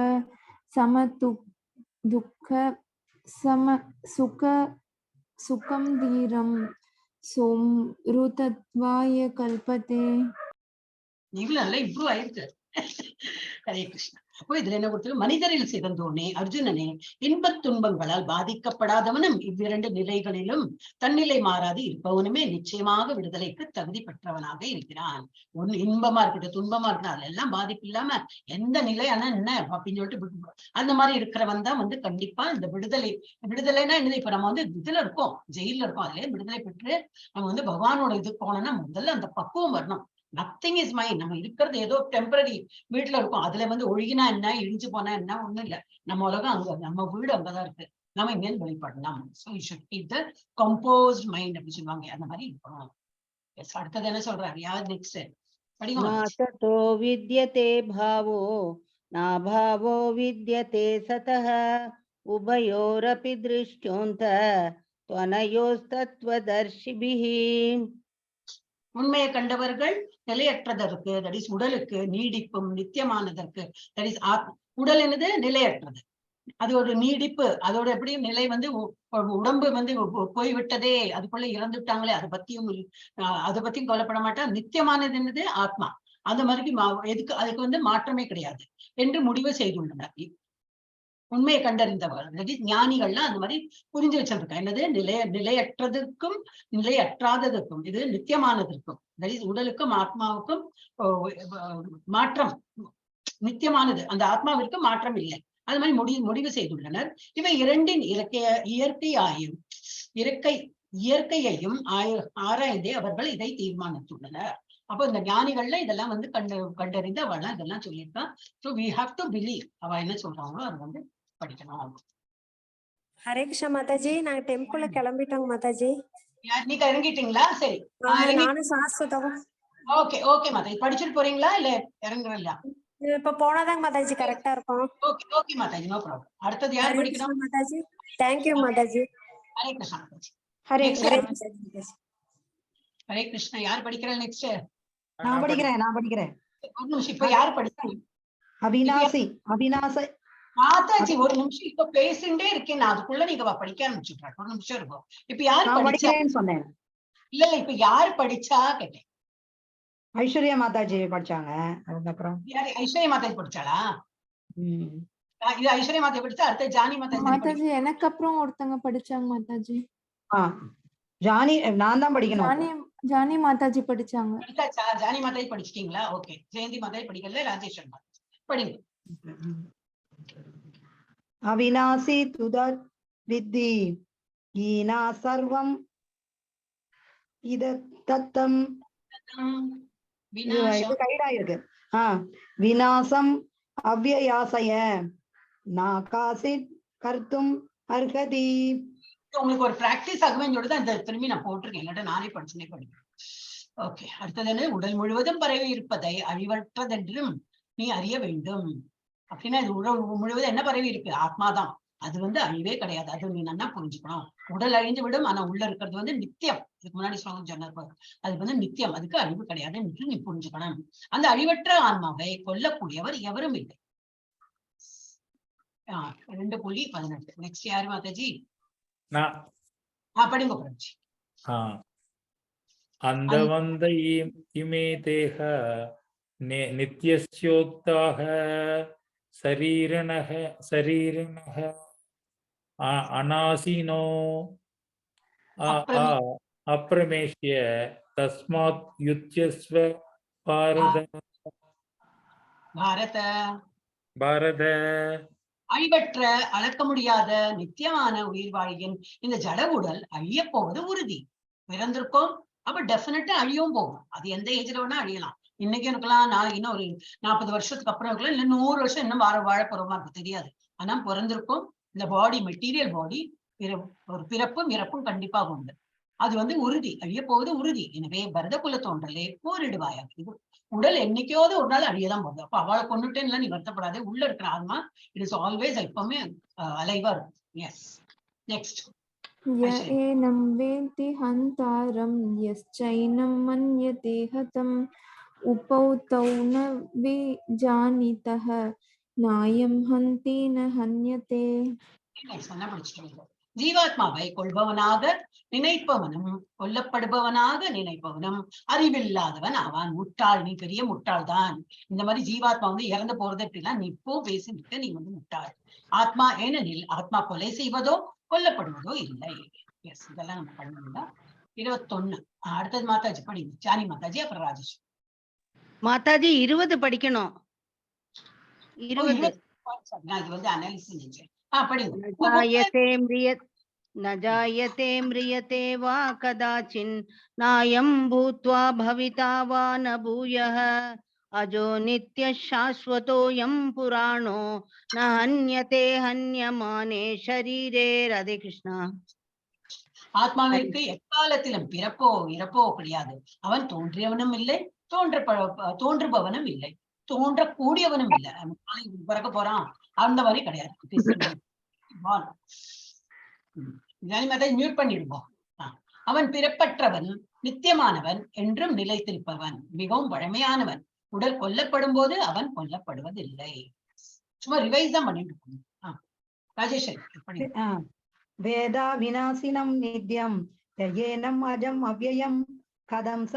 D: சமது துக்க சுகம் தீரம் சோம்ருதத்வாய கல்பதே.
A: இவ்வளவு நல்லா இம்ப்ரூவ் ஆயிருக்கு. ஹரே கிருஷ்ணா. அப்போ இதுல என்ன கொடுத்து, மனிதரில் சிறந்தோனே அர்ஜுனனே, இன்பத் துன்பங்களால் பாதிக்கப்படாதவனும் இவ்விரண்டு நிலைகளிலும் தன்னிலை மாறாது இருப்பவனுமே நிச்சயமாக விடுதலைக்கு தகுதி பெற்றவனாக இருக்கிறான். ஒண்ணு இன்பமா இருக்கட்டும் துன்பமா இருக்கட்டும் அதுல எல்லாம் பாதிப்பு இல்லாம எந்த நிலை ஆனா என்ன அப்படின்னு சொல்லிட்டு அந்த மாதிரி இருக்கிறவன் தான் வந்து கண்டிப்பா இந்த விடுதலைனா என்னது, இப்ப நம்ம வந்து இதுல இருக்கோம், ஜெயில இருக்கோம், அதுல விடுதலை பெற்று நம்ம வந்து பகவானோட இது போனோம்னா முதல்ல அந்த பக்குவம் வரணும். Nothing is mind. நம்ம இருக்கிறது ஏதோ டெம்பரரி வீட்டுல இருக்கும். அதுல வந்து ஒழுகினா என்ன, இடிஞ்சு போனா என்ன, ஒண்ணும் இல்ல. நம்ம உலகம் அங்க, நம்ம வீடு அங்கதான் இருக்கு. நம்ம இங்கே வெளிப்படலாம். So you should keep the composed mind அப்படி சொல்லுவாங்க. அந்த மாதிரி இருக்கணும். அடுத்தது என்ன சொல்றாரு? யார் நெக்ஸ்ட்
E: நாததோ வித்யதே பாவோ நாபாவோ வித்யதே சதஹ உபயோரபி திருஷ்யோந்த த்வனயோஸ்தத்வதர்ஷிபிஹி.
A: உண்மையை கண்டவர்கள் நிலையற்றதற்கு, தட் இஸ் உடலுக்கு நீடிப்பும் நித்தியமானதற்கு, தட் இஸ் உடல் என்னது நிலையற்றது, அது ஒரு நீடிப்பு. அதோட எப்படியும் நிலை வந்து உடம்பு வந்து போய்விட்டதே, அதுக்குள்ள இறந்துட்டாங்களே அதை பத்தியும் கவலைப்பட மாட்டான். நித்தியமானது என்னது ஆத்மா. அந்த மாதிரி எதுக்கு அதுக்கு வந்து மாற்றமே கிடையாது என்று முடிவு செய்துள்ளனர். உண்மையை கண்டறிந்தவர்கள் ஞானிகள்லாம் அந்த மாதிரி புரிஞ்சு வச்சிருக்கா. என்னது நிலையற்றதற்கும் நிலையற்றாததற்கும், இது நித்தியமானதற்கும், உடலுக்கும் ஆத்மாவுக்கும் மாற்றம் நித்தியமானது, அந்த ஆத்மாவிற்கு மாற்றம் இல்லை. அது மாதிரி முடிவு செய்துள்ளனர். இவை இரண்டின் இயற்கையையும் ஆராய்ந்தே அவர்கள் இதை தீர்மானித்துள்ளனர். அப்போ இந்த ஞானிகள்ல இதெல்லாம் வந்து கண்டறிந்து அவள்லாம் இதெல்லாம் சொல்லியிருக்கான். So we have to believe. அவ என்ன சொல்றாங்களோ அது வந்து படிக்கணும்.
C: ஹரே கிருஷ்ணா மாதாஜி, நாங்க டெம்பிள்ல கிளம்பிட்டோங்க மாதாஜி.
A: நீங்க இறங்கிட்டீங்களா? சரி,
C: நானும் சாஸ்வதம்.
A: ஓகே ஓகே மாதாஜி, படிச்சுட்டு போறீங்களா இல்ல இறங்குறீங்களா?
C: இப்ப போனாதாங்க மாதாஜி கரெக்டா இருக்கும்.
A: Okay okay mataji, no problem. அடுத்தது யார்
C: ஹரே
A: படிக்கணும்?
C: கிருஷ்ணா மாதாஜி. தேங்க்யூ மாதாஜி.
A: ஹரே கிருஷ்ணா மாதாஜி.
G: ஹரே
A: Next
C: ஹரே
A: யார்?
C: கிருஷ்ணா மாதாஜி.
A: ஹரே கிருஷ்ணா யார் படிக்கிறா நெக்ஸ்ட்?
F: நான் படிக்கிறேன்.
A: ஒரு நிமிஷம், இப்ப யார் படிக்கிறாங்க?
F: அவினாசி
A: மாதாஜி ஒரு நிமிஷம், இப்ப பேசிட்டே இருக்கேன் நான், அதுக்குள்ள நீங்க படிக்க ஆரம்பிச்சுட்றேன். ஒரு நிமிஷம் இருக்கும். இப்ப யார்
F: நான்
A: படிச்சா?
F: படிக்கிறேன்னு சொன்னேன்.
A: இல்ல இப்ப யார் படிச்சா கேட்டேன்.
F: ஐஸ்வர்யா மாதாஜி படிச்சாங்க. அதுக்கப்புறம்
A: யாரு? ஐஸ்வர்யா மாதாஜி படிச்சாளா? இது ஐஸ்வர்யா மாதாஜி படிச்சா, அடுத்த ஜானி மாதாஜி
D: மாதாஜி எனக்கு அப்புறம் ஒருத்தங்க படிச்சாங்க மாதாஜி.
F: ஜானி நான் தான் படிக்கணும்.
D: ஜானி மாதாஜி படிச்சாங்க.
A: படிச்சாச்சா? ஜானி மாதாஜி படிச்சிட்டீங்களா? ஓகே. ஜெயந்தி மாதாஜி படிக்கல, ராஜேஸ்வரன் மாதாஜி படிங்க.
F: அவினாசி துதர் வித்தி ஈனா சர்வம் இத தத்தம். இது கைடா இருக்கு. விநாசம் அவ்யயாசய நாகாசித் கர்த்தும் அர்ஹதி.
A: உங்களுக்கு ஒரு பிராக்டிஸ் ஆகுமே சொல்லிட்டு இந்த திரும்பி நான் போட்டிருக்கேன், இல்லாட்ட நானே படிச்சுனே படிக்கிறேன். ஓகே. அடுத்தது என்ன? உடல் முழுவதும் பரவி இருப்பதை அழிவற்றதென்றும் நீ அறிய வேண்டும். அப்படின்னா இது உடல் முழுவதும் என்ன பரவி இருக்கு? ஆத்மாதான். அது அழிவே கிடையாது. அது நீ நல்லா புரிஞ்சுக்கணும். உடல் அழிந்து விடும், ஆனா உள்ள இருக்கிறது நித்தியம். இதுக்கு முன்னாடி சொன்னார், அது நித்தியம், அதுக்கு அழிவு கிடையாது என்று நீ புரிஞ்சுக்கணும். அந்த அழிவற்ற ஆன்மாவை கொல்லக்கூடியவர் எவரும் இல்லை. 2.18. நெக்ஸ்ட் யாரு மாதாஜி? படிங்க பிரபுஜி.
B: அந்த வந்த இமே தேக நித்யஸ்யோக்தாக சரீரணஹ அநாசினோ அப்ரமேஷ்ய தஸ்மாத் யுத்யஸ்வ பாரத.
A: அழிவற்ற, அளக்க முடியாத நித்தியமான உயிர் வாழ்கின் இந்த ஜட உடல் அழிய போவது உறுதி. பிறந்திருக்கோம், அப்ப டெஃபினட்டா அழியும் போகும். அது எந்த ஏஜ்ல வேணா அழியலாம். இன்னைக்கு இருக்கலாம், நாளைக்கு இன்னும் ஒரு 40 வருஷத்துக்கு அப்புறம் இருக்கலாம், இல்ல 100 வருஷம் இன்னும் வாழ போறோமா இருக்கு தெரியாது. ஆனா பிறந்திருக்கும். இந்த பாடி, மெட்டீரியல் பாடி, ஒரு பிறப்பும் இறப்பும் கண்டிப்பாக உண்டு. அது உறுதி, அழிய போவது உறுதி. எனவே பரத குல தோன்றலே போரிடுவாயாக. இது உடல் என்னைக்காவது ஒரு நாள் அழியதான் போகுது. அப்ப அவளை கொண்டுட்டேன்னு நீ வருத்தப்படாதே. உள்ள இருக்கிற ஆன்மா இட் இஸ் ஆல்வேஸ் எப்பவுமே அலைவா இருக்கும். எஸ். நெக்ஸ்ட்.
D: ஏனம் வேந்தி ஹந்தாரம் யஸ்சைனம் மன்யதே ஹதம் உபௌ தௌ ந விஜானிதஹ நாயம் ஹந்தி ந ஹன்யதே.
A: சொன்னா படிச்சுட்டு ஜீவாத்மாவை கொள்பவனாக நினைப்பவனும் கொல்லப்படுபவனாக நினைப்பவனும் அறிவில்லாதவன் ஆவான். முட்டாள், நீ பெரிய முட்டாள் தான். இந்த மாதிரி ஜீவாத்மா இறந்து போறது எப்படிலாம் நீ இப்போ பேசிட்டு நீ முட்டாள். ஆத்மா ஏனெனில் ஆத்மா கொலை செய்வதோ கொல்லப்படுவதோ இல்லை. எஸ், இதெல்லாம் நம்ம பண்ணலாம். 21. அடுத்தது மாதாஜி படிங்க. ஜானி மாதாஜி, அப்புறம் ராஜேஷ்
E: மாதாஜி. 20 படிக்கணும். 20
A: இது அனாலிசிஸ்.
E: न जायते म्रियते वा कदाचिन् नायं भूत्वा भविता वा न भूयः अजो नित्य शाश्वतोऽयं पुराणो न हन्यते हन्यमाने शरीरे. राधे कृष्णा.
A: ஆத்மாவிற்கு எக்காலத்திலும் பிறப்போ இறப்போ கிடையாது. அவன் தோன்றியவனும் இல்லை, தோன்றுபவனும் இல்லை, தோன்றக்கூடியவனும் இல்லை. பிறக்க போறான் அந்த மாதிரி கிடையாது. மியூட் பண்ணிடுவோம். அவன் பிறப்பற்றவன், நித்தியமானவன், என்றும் நிலைத்திருப்பவன், மிகவும் பழமையானவன். உடல் கொல்லப்படும் போது அவன் கொல்லப்படுவதில்லை. சும்மா ரிவைஸ் தான் பண்ணிட்டு இருக்கோம். ராஜேஸ்வரி.
F: வேதா விநாசினம் நித்யம் யேனம் அஜம் அவ்யயம் கதம் ச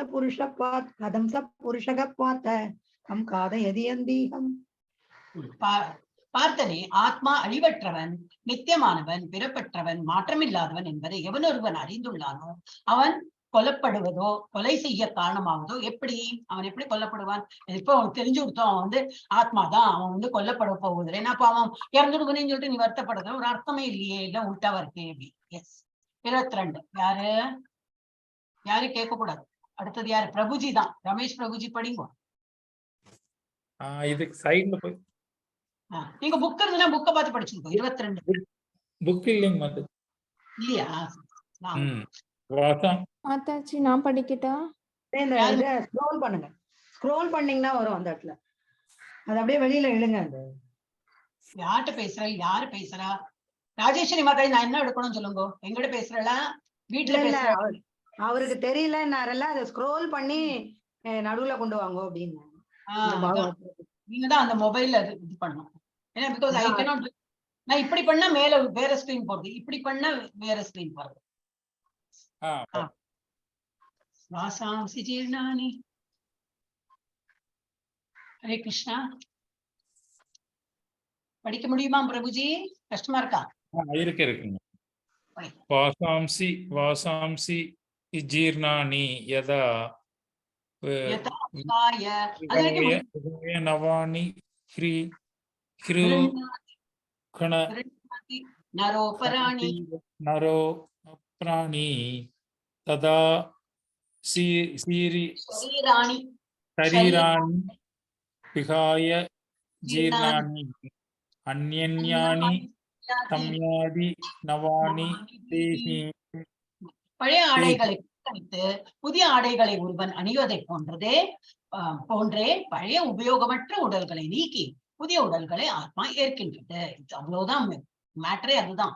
F: புருஷகத்வாத் கம் காதயதியந்தீகம்.
A: பார்த்தனே, ஆத்மா அழிவற்றவன், நித்தியமானவன், பிறப்பற்றவன், மாற்றமில்லாதவன் என்பதை எவனொருவன் அறிந்துள்ளானோ அவன் கொல்லப்படுவதோ கொலை செய்ய காரணமாவதோ எப்படி? அவன் எப்படி கொல்லப்படுவான்? இப்ப அவனுக்கு தெரிஞ்சு கொடுத்தோம் அவன் ஆத்மாதான், அவன் கொல்லப்பட போவதில்லை. ஏன்னா அப்ப அவன் இறந்துடுவனேன்னு சொல்லிட்டு நீ வருத்தப்படுறது ஒரு அர்த்தமே இல்லையே, இல்ல உள்டாவா இருக்கே. எஸ். 22. யாரு கேட்க கூடாது. அடுத்தது யாரு? பிரபுஜி தான். ரமேஷ் பிரபுஜி படிங்க.
B: இதுக்கு சைடுல போய்
A: நீங்க புக் இருந்ததுன்னா புக்கை பார்த்து படிச்சுக்கோ. 22
B: புக் இல்லைங்க
A: இல்லையா?
D: மாதாஜி நான் படிக்கட்டா?
F: ஸ்க்ரோல் பண்ணுங்க. ஸ்க்ரோல் பண்ணீங்கன்னா வரும் அந்த இடத்துல. அது அப்படியே வெளியில இழுங்க. அது
A: யார்கிட்ட பேசுற, யாரு பேசுறா? ராஜேஸ்வரி மாதாஜி, நான் என்ன எடுக்கணும்னு சொல்லுங்க. எங்கிட்ட பேசுறா? வீட்டுல
F: இல்ல,
A: பேசுற?
F: அவருக்கு தெரியலன்னாரல்ல, அதை ஸ்க்ரோல் பண்ணி நடுவுல கொண்டு வாங்க அப்படின்னு.
A: நீங்கதான் அந்த மொபைல்ல இது பண்ணணும். ஏன்னா பிகாஸ் ஐ கேனாட். நான் இப்படி பண்ணா மேல வேற ஸ்கிரீன் போறது, இப்படி பண்ணா வேற ஸ்கிரீன் போறது. வாசாம்சி ஜீர்ணானி. ஹரே கிருஷ்ணா. படிக்க முடியுமா பிரபுஜி? கஷ்டமா இருக்கா?
B: இருக்குங்க. வாசாம்சி வாசாம்சி ஜீர்ணானி யதா நவானி நரோ பிராணி ததா சரீராணி விகாய ஜீர்ணானி அந்யன்யானி சம்யாதி நவானி தேஹி.
A: பழைய ஆடைகளை வைத்து புதிய ஆடைகளை ஒருவன் அணிவதை போன்றே பழைய உபயோகமற்ற உடல்களை நீக்கி புதிய உடல்களை ஆத்மா ஏற்கின்றது. அவ்வளவுதான் மேட்டரே, அதுதான்.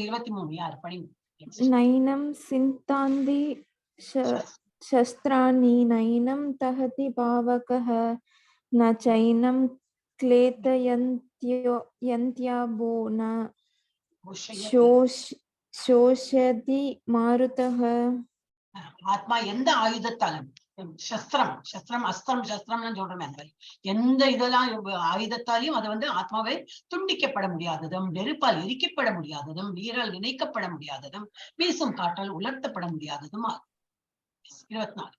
A: 23 யார் படி?
D: நைனம் சிந்தாந்தி சஸ்திராணி நைனம் தஹதி பாவகஹ ந சைனம் க்லேதயந்த்யபோ ந சோஷதி மாருதஹ.
A: ஆத்மா எந்த ஆயுதத்தாலும், சஸ்திரம் அஸ்திரம்னு சொல்றோமே, எந்த இதெல்லாம் ஆயுதத்தாலையும் அது ஆத்மாவை துண்டிக்கப்பட முடியாததும், நெருப்பால் எரிக்கப்பட முடியாததும், நீரால் இணைக்கப்பட முடியாததும், வீசும் காற்றால் உலர்த்தப்பட முடியாததும். 24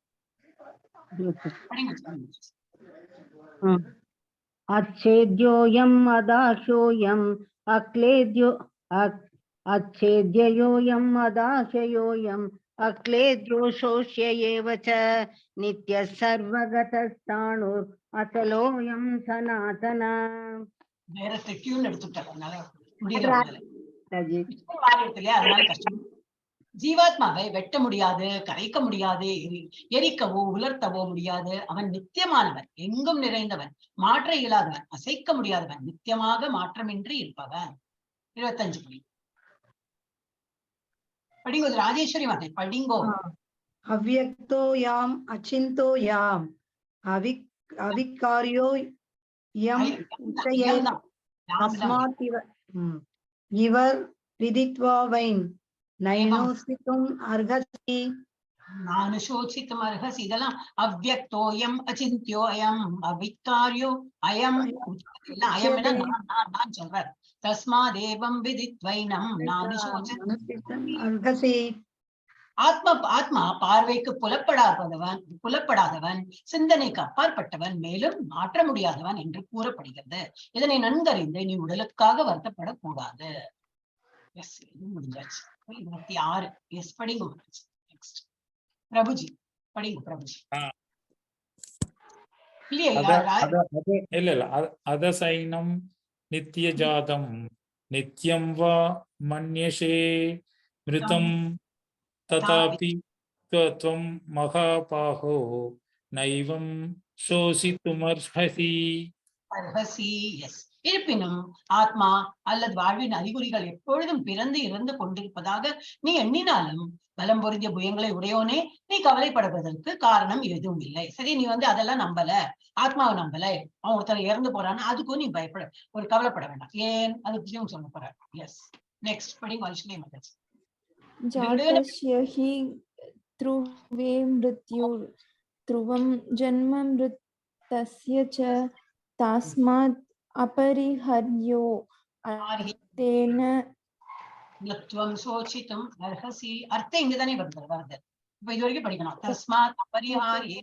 E: अच्छेद्योऽयम् अदाह्योऽयम् अच्छेद्ययोऽयम् अदाह्योऽयम् अक्लेद्यो शोष्य एव च नित्यः सर्वगतस्ताणुर् अचलोऽयम् सनातन.
A: வேற டியூன் எடுத்துட்டாங்க, அதனால முடியல. அதனால கஷ்டம். ஜீவாத்மாவை வெட்ட முடியாது, கரைக்க முடியாது, எரிக்கவோ உலர்த்தவோ முடியாது. அவன் நித்தியமானவன், எங்கும் நிறைந்தவன், மாற்ற இயலாதவன், அசைக்க முடியாதவன், நித்தியமாக மாற்றமின்றி இருப்பவன். 25 படி படிங்கோ ராஜேஸ்வரி மாதை, படிங்கோ.
F: அவ்யக்தோ யாம் அச்சிந்தோ யாம் அவிக்காரியோ யம் அஸ்மாத் இவர் விதித்வா வைன் நைனோசித்தும் அர்ஹசி
A: நானுசோசித்தும் அர்ஹசி. இதெல்லாம் அவ்யக்தோயம் அச்சிந்தியோயம் அவிக்காரியோ அயம். அயம் நான் சொல்றார். தஸ்மாதேவம் விதித்வைனம்
F: அர்ஹசி.
A: ஆத்மா பார்வைக்கு புலப்படாதவன், சிந்தனைக்கு அப்பாற்பட்டவன், மேலும் மாற்ற முடியாதவன் என்று கூறப்படுகிறது. இதனை நன்கறிந்து நீ உடலுக்காக வருத்தப்படக்கூடாது. முடிஞ்சாச்சு. 26 எஸ் படிங்க. பிரபுஜி படிங்க. பிரபுஜி
B: இல்ல அதசைனம் நித்திய ஜாதம் நித்யம் வா மன்யசே மிருதம் ததாபி த்வம் மகாபாஹோ நைவம் சோசித்துமர்ஹசி.
A: இருப்பினும் ஆத்மா அல்லது வாழ்வின் அறிகுறிகள் எப்பொழுதும் பிறந்து இறந்து கொண்டிருப்பதாக நீ எண்ணினாலும் பலம் பொருந்திய புயங்களை உடையோனே, நீ கவலைப்படுவதற்கு காரணம் எதுவும் இல்லை. சரி, நீ அதெல்லாம் நம்பல, ஆத்மாவை நம்பல, அவன் ஒருத்தர் இறந்து போறான்னு அதுக்கும் நீ கவலைப்பட வேண்டாம். ஏன் அது விஷயம் சொல்ல போற. எஸ் நெக்ஸ்ட் படி. வைஷ்ணவி மாதாஜி.
D: ஜாதஸ்ய ஹி த்ருவே மிருத்யுர் த்ருவம் ஜன்ம மிருத்தஸ்ய ச தஸ்மாத் அபரிஹர்யோ அர்த்தேன
A: நத்வம் சோசித்தும் அர்ஹசி. அர்த்தம் இங்கதானே வருது. இப்ப இது வரைக்கும் படிக்கணும். தஸ்மாத் அபரிஹார்யே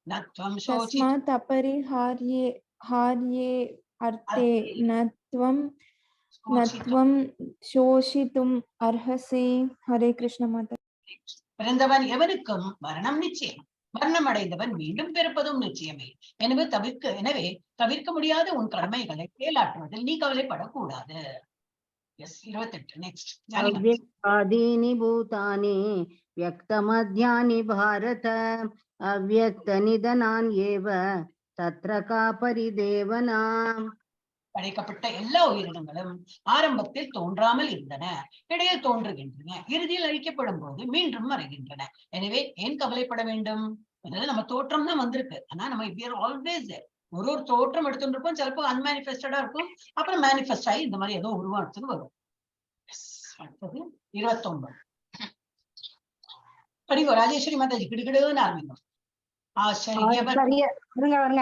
A: நத்வம்
D: தஸ்மாத் அபரிஹார்யே அர்த்தே நத்வம் சோஷித்தும் அர்ஹசி. ஹரே கிருஷ்ண மாதா.
A: பிறந்தவன் எவனுக்கும் மரணம் நிச்சயம், மரணம் அடைந்தவன் மீண்டும் பிறப்பதும் நிச்சயமே. எனவே தவிர்க்க முடியாத உன் கடமைகளை செயலாற்றுவதில் நீ கவலைப்படக்கூடாது. 28 நெக்ஸ்ட்.
E: அவ்யக்தாதீனி பூதானி வியக்தமத்யானி பாரத அவ்யக்த நிதனான் ஏவ तत्र का परिदेवना।
A: படைக்கப்பட்ட எல்லா உயிரினங்களும் ஆரம்பத்தில் தோன்றாமல் இருந்தன, இடையே தோன்றுகின்றன, இறுதியில் அழிக்கப்படும் போது மீண்டும் மறைகின்றன. எனவே ஏன் கவலைப்பட வேண்டும்? அதனால நம்ம தோற்றம் தான் வந்திருக்கு. ஆனா நம்ம ஆல்வேஸ் ஒரு தோற்றம் எடுத்துட்டு இருப்போம். சிலப்போ அன்மேனிஃபெஸ்டடா இருக்கும், அப்புறம் மேனிஃபெஸ்ட் ஆகி இந்த மாதிரி ஏதோ உருவானத்துக்கு வரும். அடுத்தது 29 படிங்க ராஜேஸ்வரி மாதாஜி, கிடுகிடுன்னு ஆரம்பிக்கும்.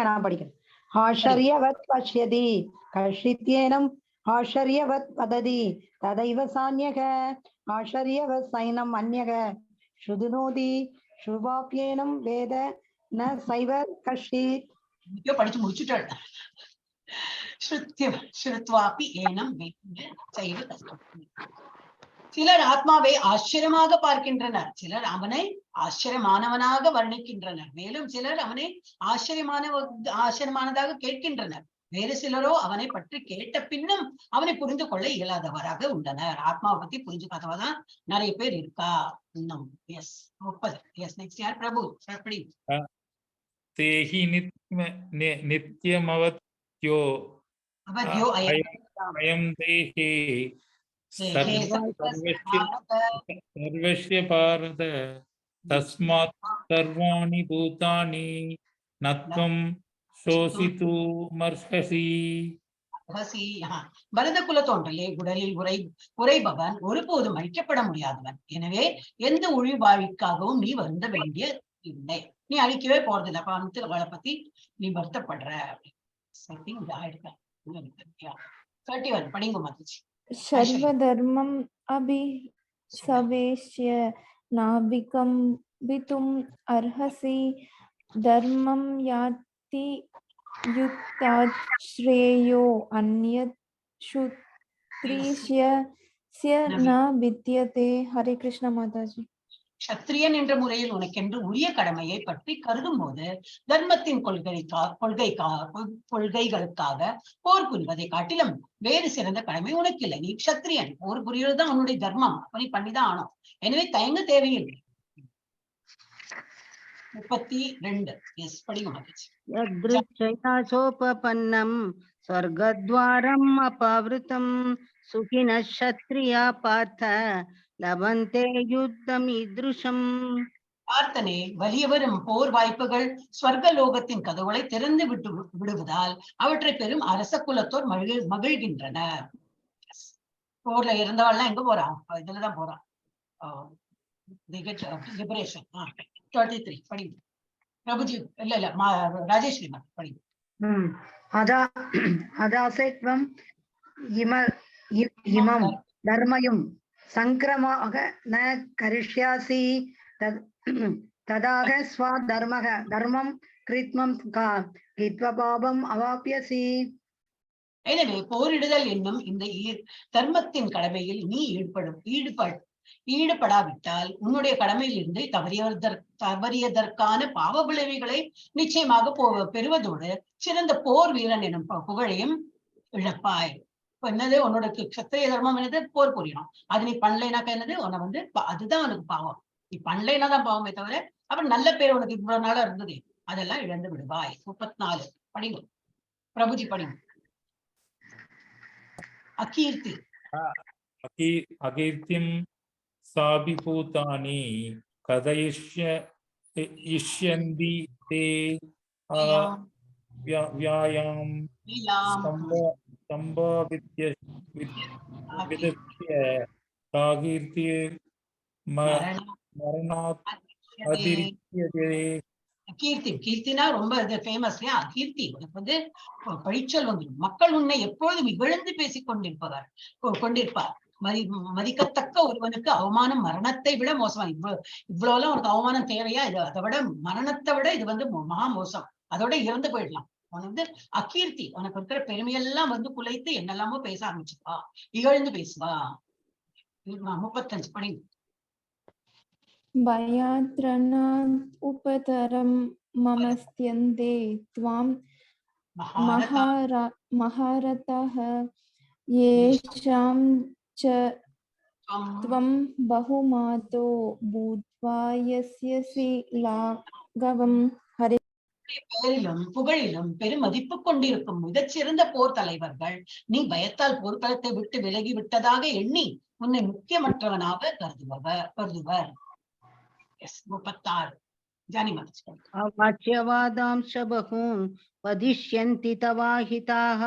F: நான் படிக்கிறேன். ஆச்சரியவத் பஷ்யதி கஷித்யேனம் ஆச்சரியவத் வததி ததைவ சான்யக ஆச்சரியவத் சைனம் அன்யக சுதுனோதி சுபாப்யேனம் வேத ந சைவ கஷித்.
A: படிச்சு முடிச்சுட்டாள். ஸ்ருத்வாபி ஏனம் சைவ கஷ்டம். சிலர் ஆத்மாவை ஆச்சரியமாக பார்க்கின்றனர், சிலர் அவனை ஆச்சரியமானவனாக வர்ணிக்கின்றனர், மேலும் சிலர் அவனை ஆச்சரியமானதாக கேட்கின்றனர், வேறு சிலரோ அவனை பற்றி கேட்ட பின்னும் அவனை புரிந்து கொள்ள இயலாதவராக உள்ளனர். ஆத்மாவை பத்தி புரிஞ்சுக்காதவதான் நிறைய பேர் இருக்கா இன்னும். எஸ் 30. எஸ் நெக்ஸ்ட் யார்? பிரபு படி.
B: தேஹி நித்யமவத்யோ
A: அவத்யோ
B: அயம் தேஹி सर्वस्य भारत तस्मात् सर्वाणि भूतानि नत्वं शोषितुमर्हसि.
A: பரத குல தோன்றலே உடலில் உரைபவன் ஒருபோதும் அழிக்கப்பட முடியாதவன். எனவே எந்த ஒழிவாழ்க்காகவும் நீ வருந்த வேண்டிய இல்லை. நீ அழிக்கவே போறதில்லை. அவளை பத்தி நீ வருத்தப்படுற. 31 படிங்க மாதாஜி.
D: सर्वधर्मम् अभिसवेश्य नाभिकम्पितुम् अर्हसि धर्मं याति युक्तात् श्रेयो अन्यत् क्षत्रियस्य न विद्यते. हरे कृष्ण माताजी.
A: சத்திரியன் என்ற முறையில் உனக்கென்று உரிய கடமையை பற்றி கருதும் போது தர்மத்தின் கொள்கைகளுக்காக போர் புரிவதை காட்டிலும் வேறு சிறந்த கடமை உனக்கு இல்லை. நீ சத்திரியன், போர் புரிவது தான் உன்னுடைய தர்மம், அப்படி பண்ணிதான் ஆனோம். எனவே தயங்க தேவையில்லை. 32. எஸ்
E: யத்ருச்சையாசோபபன்னம் ஸ்வர்கத்வாரம் அபவ்ருதம் சுகின க்ஷத்ரியா பார்த்த லபந்தே யுத்தம் ஈத்ருஷம்.
A: பார்த்தனே, வலியவரும் போர் வாய்ப்புகள் ஸ்வர்க லோகத்தின் கதவுகளை திறந்து விடுவதால் அவற்றை பெரும் அரச குலத்தோர் மகிழ்கின்றனர். போர்ல இருந்தவாள்லாம் எங்க போறான்? இதுலதான் போறான். 33 படி பிரபுஜி. இல்ல ராஜேஸ்வரி படி.
F: அதாசைத்வம் இமம் தர்மயும் சங்கிரமாக ந கரிஷ்யாசி ததாக ஸ்வ தர்மம் கிருத்மம் கித்வபாபம் அவாப்யசி.
A: எனவே போரிடுதல் என்னும் இந்த தர்மத்தின் கடமையில் நீ ஈடுபடாவிட்டால் உன்னுடைய கடமையில் இருந்து தவறியதற்கான பாவ விளைவுகளை நிச்சயமாக பெறுவதோடு சிறந்த போர் வீரன் எனும் புகழையும் இழப்பாய். என்னது உன்னோட சத்திரிய தர்மம் என்னது? போர் புரியணும். அது நீ பண்ணலைனாக்கா என்னது? உன்னை அதுதான் உனக்கு பாவம். நீ பண்ணலைன்னா தான் பாவமே தவிர அப்புறம் நல்ல பேர் உனக்கு இவ்வளவு நாளா இருந்தது அதெல்லாம் இழந்து விடுவாய். 34 படிங்க பிரபுஜி படிங்க. அகீர்த்தி
B: அகீர்த்திம் சாபிபூதானி கதயிஷ்யந்தி தே வியாயாம் சம்பாவித்ய காகீர்த்திர் மரணாத் அதிரிக்யதே.
A: கீர்த்தினா ரொம்ப ஃபேமஸ். கீர்த்தி உனக்கு பழிச்சல் வந்துடும். மக்கள் உன்னை எப்பொழுதும் இகழ்ந்து பேசிக் கொண்டிருப்பார். மதிக்கத்தக்க ஒருவனுக்கு அவமானம் மரணத்தை விட மோசமா. இவ்வளவு உனக்கு அவமானம் தேவையா? இது அதை விட மரணத்தை விட இது மகா மோசம். அதோட இறந்து போயிடலாம். உனக்கு அகீர்த்தி, உனக்கு இருக்கிற பெருமையெல்லாம் குலைத்து என்னெல்லாமோ பேச ஆரம்பிச்சுப்பா, இகழ்ந்து பேசுவா. 35 படி.
D: भयात्रणात् उपतरं ममस्त्यन्ते त्वां महारथः येषां च त्वं बहुमातो भूत्वा यस्यसि लाघवम्. हरे
A: பெயரிலும் புகழிலும் பெருமதிப்பு கொண்டிருக்கும் மிகச்சிறந்த போர் தலைவர்கள் நீ பயத்தால் போர்க்களத்தை விட்டு விலகி விட்டதாக எண்ணி உன்னை முக்கியமற்றவனாக கருதுவர். 36 ஜானி மாதாஜி.
E: अवाच्यवादांश बहून् वदिष्यन्ति तवाहिताः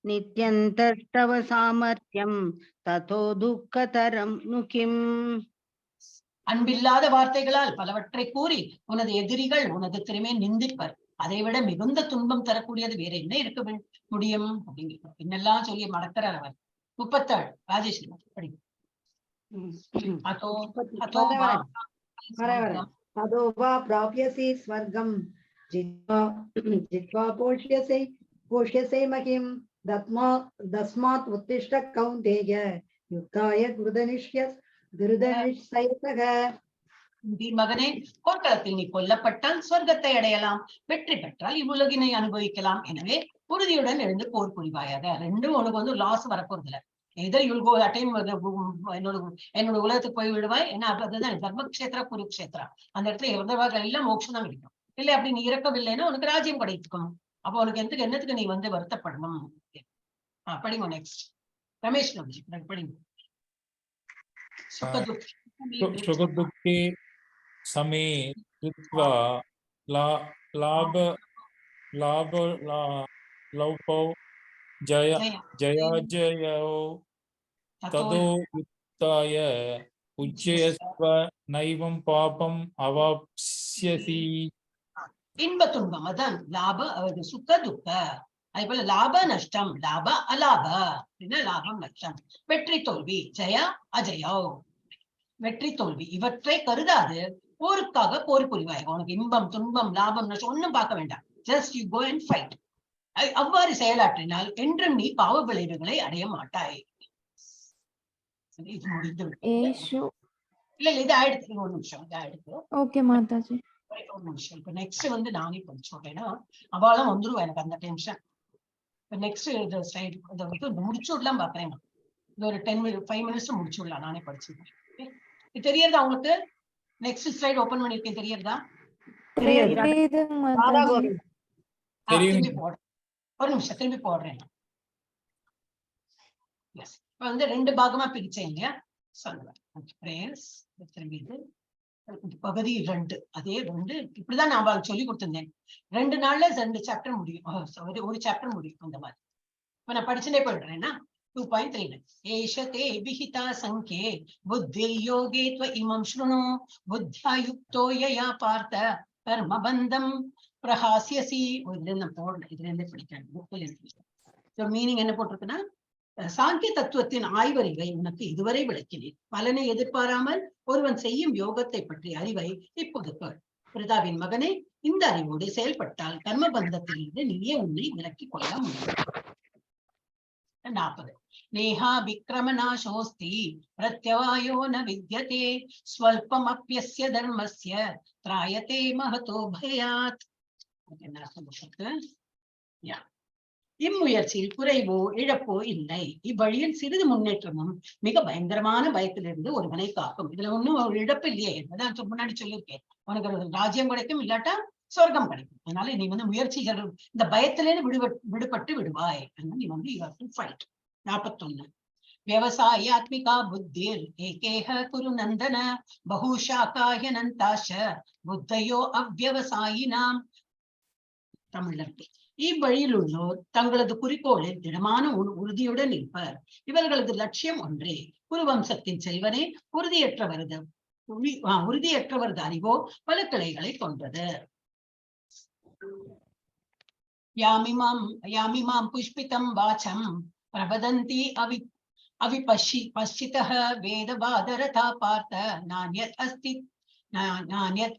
E: नित्यन्तस्तव सामर्थ्यं ततो दुःखतरं नु किम्.
A: அன்பில்லாத வார்த்தைகளால் பலவற்றை கூறி உனது எதிரிகள் உனது திறமையை நிந்திப்பர். அதை விட மிகுந்த துன்பம் தரக்கூடியது வேற என்ன இருக்க முடியும் அப்படிங்கிற என்னெல்லாம் சொல்லி மடக்கிறார் அவர். 37 ராஜேஷ் படிக்கும்.
F: ततो वा प्राप्यसि स्वर्गं जित्वा पोष्यसे महिं तस्मात् उत्तिष्ठ कौन्तेय युद्धाय दुर्धनिश्चयतः.
A: மகனே, போர்க்களத்தில் நீ கொல்லப்பட்டால் சொர்க்கத்தை அடையலாம், வெற்றி பெற்றால் இவ்வுலகினை அனுபவிக்கலாம். எனவே உறுதியுடன் எழுந்து போர் புரிவாயாக. ரெண்டும் உனக்கு வந்து லாஸ் வரப்போறது இல்லை. எதர் யுல் கோ அட்டைன் என்னோட உலகத்துக்கு போய் விடுவாய். ஏன்னா அதுதான் தர்மக்ஷேத்திரா குருக்ஷேத்திரா. அந்த இடத்துல இறந்தவார்கள் எல்லாம் மோட்சம் தான் கிடைக்கும். இல்லை அப்படி நீ இறக்கவில்லைன்னா உனக்கு ராஜ்யம் கிடைக்கும். அப்போ உனக்கு என்னத்துக்கு நீ வந்து வருத்தப்படணும். படிங்க நெக்ஸ்ட். ரமேஷ் படிங்க.
B: சுகதுக்கே சமே கிருத்வா லௌபௌ ஜயாஜயோ ததோ யுத்தாய உஜ்ஜயஸ்வ நைவம் பாபம் அவாப்ஸ்யசி.
A: இன்ப துன்பம் அதான் லாப சுக துக்க. அதே போல லாப நஷ்டம், லாப அலாப அப்படின்னா லாபம் நஷ்டம், வெற்றி தோல்வி, ஜெயா அஜயோ வெற்றி தோல்வி இவற்றை கருதாது போருக்காக போர் புரிவாய். உனக்கு இன்பம் துன்பம் லாபம் நஷ்டம் ஒன்னும் பார்க்க வேண்டாம். Just you go and fight. அவ்வாறு செயலாற்றினால் என்றும் நீ பாவ விளைவுகளை அடைய மாட்டாய். இது முடிந்து இல்ல இது ஆயிடுச்சு. ஒரு நிமிஷம், இது ஆயிடுச்சு.
D: ஓகே மாதாஜி.
A: ஒரு நிமிஷம். இப்ப நெக்ஸ்ட் வந்து நானே படிச்சோம். ஏன்னா அவளும் வந்துருவா எனக்கு அந்த டென்ஷன். இப்ப நெக்ஸ்ட் ஸ்லைடு இதை வந்து முடிச்சு விடலாம் பாக்குறேன். இது ஒரு 5 minutes முடிச்சு விடலாம். நானே படிச்சிருக்கேன். இது தெரியறதா உங்களுக்கு? நெக்ஸ்ட் ஸ்லைடு ஓபன் பண்ணிருக்கேன். தெரியறதா? திரும்பி போடுறேன். ஒரு நிமிஷம் திரும்பி போடுறேன். இப்ப வந்து 2 பாகமா பிரிச்சேன் இல்லையா? சொல்லுவேன். திரும்பி இது பகுதி 2. அதே 2 இப்படிதான் நான் அவளுக்கு சொல்லி கொடுத்திருந்தேன். 2 நாள்ல 2 சாப்டர் முடியும். ஒரு சாப்டர் முடியும். அந்த மாதிரி இப்ப நான் படிச்சுட்டே போயிடுறேன்னா 2.39 ஏஷதே விஹிதா சங்கே புத்தி யோகே த்வ இமம் ஸ்ருணு புத்யா யுக்தோ யயா பார்த்த கர்மபந்தம் பிரஹாஸ்யசி. இதுல நான் போடல, இதுல இருந்தே படிக்கிறேன். மீனிங் என்ன போட்டிருக்குன்னா, சாங்கிய தத்துவத்தின் ஆய்வறிவை உனக்கு இதுவரை விளக்கினேன். பலனை எதிர்பாராமல் ஒருவன் செய்யும் யோகத்தை பற்றிய அறிவை இப்போது கேள். பிரதாவின் மகனே, இந்த அறிவோடு செயல்பட்டால் கர்மபந்தத்திலிருந்து நீயே உன்னை விலக்கிக் கொள்ள முடியும். 40 நேஹா விக்ரமநாசோஸ்தி பிரத்யவாயோ ந வித்யதே ஸ்வல்பம் அப்யஸ்ய தர்மஸ்ய த்ராயதே மஹதோ பயாத். இம்முயற்சியில் குறைவோ இழப்போ இல்லை. இவ்வழியில் சிறிது முன்னேற்றமும் மிக பயங்கரமான பயத்திலிருந்து ஒருவனை காக்கும். இதுல ஒன்னும் ஒரு இழப்பு இல்லையே. என்னதான் முன்னாடி சொல்லியிருக்கேன். உனக்கு ஒரு ராஜ்யம் கிடைக்கும், இல்லாட்டா சொர்க்கம் கிடைக்கும். அதனால நீ வந்து முயற்சிகள் இந்த பயத்திலேருந்து விடுபட்டு விடுவாய். நீ வந்து யூ ஹேவ் டு ஃபைட். 41 व्यवसायात्मिका बुद्धिर एकेह कुरु नंदन बहुशाखाय नंताश बुद्धयो अव्यवसायिनाम. தமிழர் இவ்வழியில் உள்ளோர் தங்களது குறிக்கோளில் திடமான உறுதியுடன் இருப்பர். இவர்களது லட்சியம் ஒன்றே. குருவம்சத்தின் செல்வனே, உறுதியற்றவரது அறிவோ பல கிளைகளை கொண்டது. யாமிமாம் புஷ்பிதம் வாச்சம் பிரபதந்தி அவிபஷ்சிதः வேதபாதரதா பார்த்த நான்யத்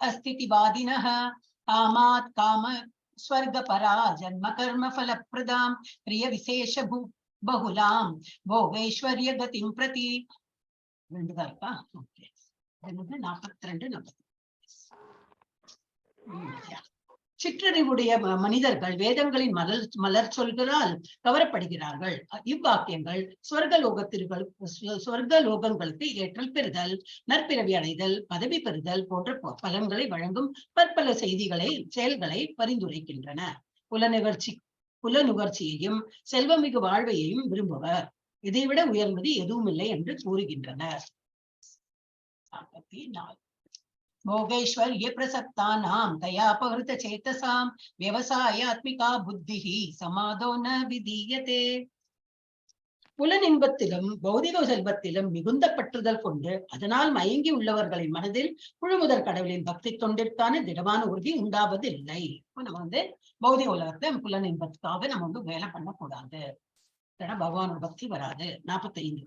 A: அஸ்தி வாதினः காமாத் காம ஸ்வர்கபரா ஜன்ம கர்ம ஃபலப்ரதாம் பிரிய விசேஷ பகுலாம் போகைஸ்வர்ய கதிம் பிரதி. 2 தான் இருக்கா? ஓகே. 42 40 சிற்றறிவுடைய மனிதர்கள் வேதங்களின் மலர் சொல்களால் கவரப்படுகிறார்கள். இவ்வாக்கியங்கள் சொர்க்க லோகங்களுக்கு ஏற்றல் பெறுதல், நற்பிறவி அடைதல், பதவி பெறுதல் போன்ற பலன்களை வழங்கும் பற்பல செயல்களை பரிந்துரைக்கின்றன. புலனுகர்ச்சியையும் செல்வமிகு வாழ்வையையும் விரும்புவர். இதைவிட உயர்ந்தது எதுவும் இல்லை என்று கூறுகின்றனர். 44 भोगैश्वर्ये प्रसक्तानां दयापहृत चेतसां व्यवसायात्मिका बुद्धिः समादो न विधीयते. புலனின்பத்திலும் பௌதிக செல்வத்திலும் மிகுந்த பற்றுதல் கொண்டு அதனால் மயங்கி உள்ளவர்களின் மனதில் முழுமுதற் கடவுளின் பக்தி தொண்டிற்கான திடமான உறுதி உண்டாவதில்லை. நம்ம பௌதிக உலகத்தை புலனின்பத்துக்காக நம்ம வேலை பண்ணக்கூடாது. பகவானோட பக்தி வராது. 45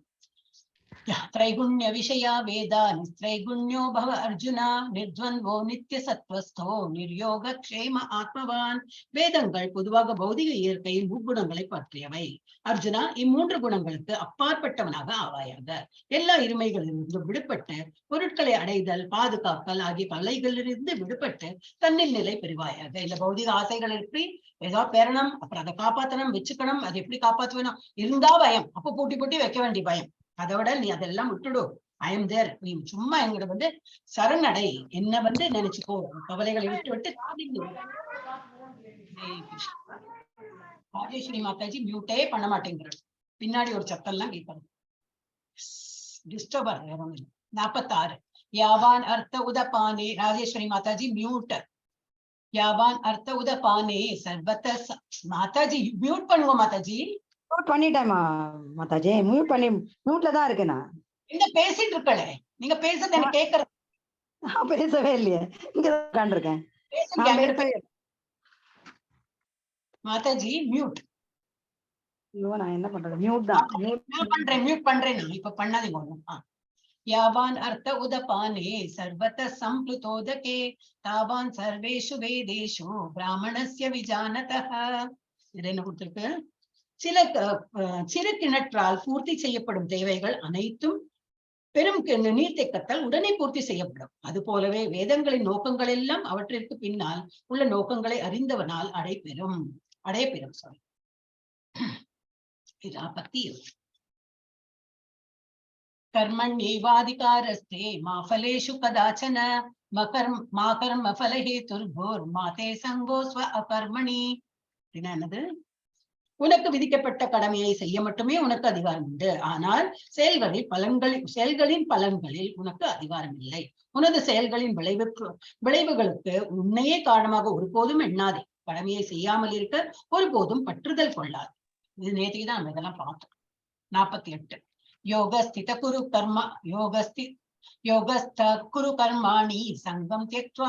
A: त्रैगुण्य विषया वेदा निस्त्रैगुण्यो भव अर्जुना निर्द्वन्द्वो नित्य सत्वस्थो निर्योग क्षेम ஆத்மவான். வேதங்கள் பொதுவாக பௌதிக இயற்கையின் முக்குணங்களை பற்றியவை. அர்ஜுனா, இம்மூன்று குணங்களுக்கு அப்பாற்பட்டவனாக ஆவாயாக. எல்லா இருமைகளிலிருந்து விடுபட்டு பொருட்களை அடைதல், பாதுகாத்தல் ஆகிய கலைகளிலிருந்து விடுபட்டு தன்னில் நிலை பெறுவாயாக. இல்ல பௌதிக ஆசைகள் எப்படி ஏதோ பெறணும், அப்புறம் அதை காப்பாத்தணும், வச்சுக்கணும், அது எப்படி காப்பாற்றுவேணும் இருந்தா பயம், அப்ப பூட்டி வைக்க வேண்டிய பயம். அதோட நீ அதெல்லாம் விட்டுடு. I am there. நீ சும்மா எங்கிட்ட சரணடை, என்ன நினைச்சுக்கோ, கவலைகளை விட்டு ராஜேஸ்வரி மாதாஜி மியூட்டே பண்ண மாட்டேங்கிறாள். பின்னாடி ஒரு சத்தம்லாம் கேட்கணும். டிஸ்டர்பர் வேற ஒண்ணு. 46 யாவான் அர்த்த உதபானே. ராஜேஸ்வரி மாதாஜி மியூட். யாவான் அர்த்த உதபானே சர்வத்த. மாதாஜி மியூட் பண்ணுவோம். மாதாஜி
F: மியூட் பண்ணிட்டேன் மாதாஜி. மியூட்ல தான் இருக்கேன் நான்.
A: எங்க பேசிட்டு இருக்கலே, நீங்க பேசுறது எனக்கு கேக்குறது.
F: நான் பேசவே இல்லையே, இங்க உட்கார்ந்திருக்கேன்.
A: மாதாஜி மியூட்.
F: ஐயோ, நான் என்ன பண்றது? மியூட் தான்.
A: மியூட் பண்றேன் நான். இப்ப பண்ணாதீங்க ஒண்ணும். யாவான் அர்த்த உதபானே சர்வத சம்ப்ளுதோதகே தாவான் சர்வேஷு வேதேஷு பிராமணஸ்ய விஜானதஹ. இது என்ன கொடுத்திருக்கு? சிறு கிணற்றால் பூர்த்தி செய்யப்படும் தேவைகள் அனைத்தும் பெரும் நீர்த்தேக்கத்தால் உடனே பூர்த்தி செய்யப்படும். அது போலவே வேதங்களின் நோக்கங்கள் எல்லாம் அவற்றிற்கு பின்னால் உள்ள நோக்கங்களை அறிந்தவனால் அடையப்பெறும். சாரி, 47 कर्मण्येवाधिकारस्ते मा फलेषु कदाचन मा कर्म फलहेतुर्भुर्माते संगो स्व अकर्मणि. என்னது? உனக்கு விதிக்கப்பட்ட கடமையை செய்ய மட்டுமே உனக்கு அதிகாரம் உண்டு. ஆனால் செயல்களின் பலன்களில் உனக்கு அதிகாரம் இல்லை. உனது செயல்களின் விளைவுகளுக்கு உன்னையே காரணமாக ஒருபோதும் எண்ணாதே. கடமையை செய்யாமல் இருக்க ஒருபோதும் பற்றுதல் கொள்ளாது. இது நேற்றுக்கு தான் நம்ம இதெல்லாம் பார்த்தோம். 48 योगस्थित कुरु कर्म योगस्थ कुरु कर्माणि संगम त्यक्त्वा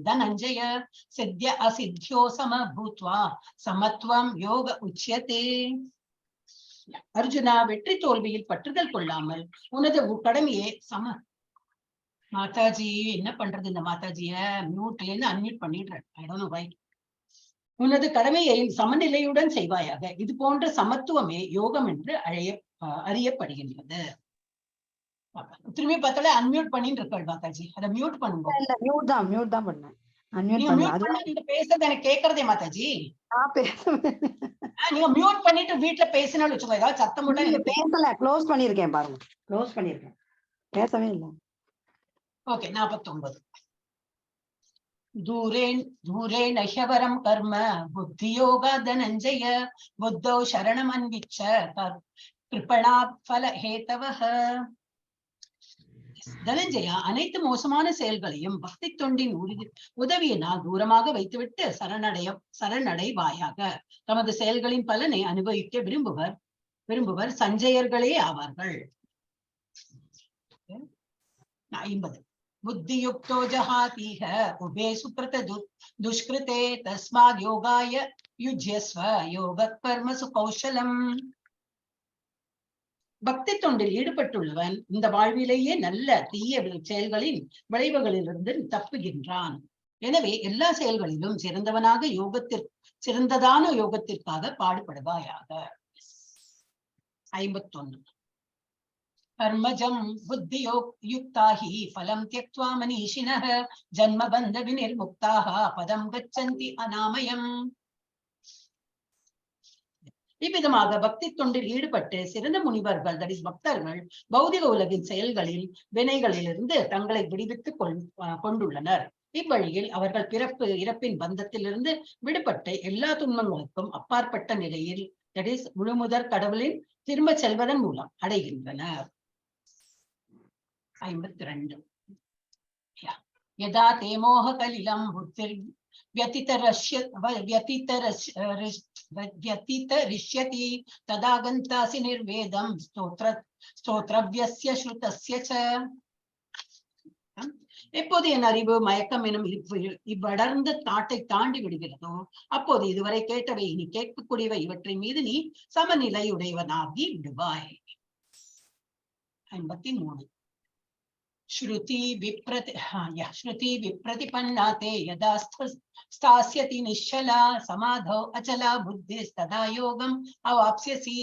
A: धनंजय सिद्ध्य असिद्ध्यो समभूत्वा समत्वम योग उच्यते. அர்ஜுனா, வெற்றி தோல்வியில் பற்றுதல் கொள்ளாமல் உனது கடமையை மாதாஜி என்ன பண்றது? இந்த மாதாஜிய மியூட்ல இருந்து அன்மியூட் பண்ணிடுறேன். I don't know why. உனது கடமையை சமநிலையுடன் செய்வாயாக. இது போன்ற சமத்துவமே யோகம் என்று அறியப்படுகின்றது. திரும்பி பார்த்தாலே அன்மியூட் பண்ணிட்டு இருக்காள் மாதாஜி. அதை மியூட் பண்ணுங்க.
F: மியூட் தான் பண்ணேன்.
A: நீங்க பேசுறது எனக்கு கேக்குறதே மாதாஜி. நீங்க மியூட் பண்ணிட்டு வீட்டுல பேசினாலும் வச்சுக்கோ, ஏதாவது சத்தம் மட்டும்.
F: நீங்க பேசல, க்ளோஸ் பண்ணிருக்கேன் பாருங்க. க்ளோஸ் பண்ணிருக்கேன், பேசவே இல்லை.
A: ஓகே. 49 दूरेण ह्यवरं कर्म बुद्धियोगा धनंजय बुद्धौ शरणम् अन्विच्छ कृपणा फल हेतवः. தனஞ்சயா, அனைத்து மோசமான செயல்களையும் பக்தி தொண்டின் உதவியினால் தூரமாக வைத்துவிட்டு சரணடைவாயாக. தமது செயல்களின் பலனை அனுபவிக்க விரும்புவர் சஞ்சயர்களே ஆவார்கள். 50 बुद्धियुक्तो जहातीह उभे सुकृत दुष्कृते तस्माद् योगाय युज्यस्व योग कर्मसु कौशலம். பக்தி தொண்டில் ஈடுபட்டுள்ளவன் இந்த வாழ்விலேயே நல்ல தீய செயல்களின் விளைவுகளிலிருந்து தப்புகின்றான். எனவே எல்லா செயல்களிலும் சிறந்ததான யோகத்திற்காக பாடுபடுவாயாக. 51 कर्मजं बुद्धियुक्ता हि फलं त्यक्त्वा मनीषिणः जन्मबन्धविनिर्मुक्ताः पदं गच्छन्ति अनामयम्. இவ்விதமாக பக்தி தொண்டில் ஈடுபட்டு சிறந்த முனிவர்கள் தட் இஸ் பக்தர்கள் பௌதிக உலகின் செயல்களில் வினைகளிலிருந்து தங்களை விடுவித்துக் கொண்டுள்ளனர். இவ்வழியில் அவர்கள் பிறப்பு இறப்பின் பந்தத்திலிருந்து விடுபட்டு எல்லா துன்பங்களுக்கும் அப்பாற்பட்ட நிலையில் தட் இஸ் முழுமுதற் கடவுளின் திரும்ப செல்வதன் மூலம் அடைகின்றனர். 52. யதா தேமோக கலிலம் புத்திர் व्यतितरिष्यति तदा गन्तासि निर्वेदं स्तोत्रव्यस्य श्रुतस्य च. எப்போது என் அறிவு மயக்கம் எனும் இவ்வடர்ந்த காட்டை தாண்டி விடுகிறதோ அப்போது இதுவரை கேட்டவை இனி கேட்கக்கூடியவை இவற்றின் மீது நீ சமநிலையுடையவனாகி விடுவாய். 53. श्रुति विप्रतिपन्ना ते यदा स्थास्यति निश्चला समाधौ अचला बुद्धिस्तदा யோகம் அவாப்ஸ்யசி.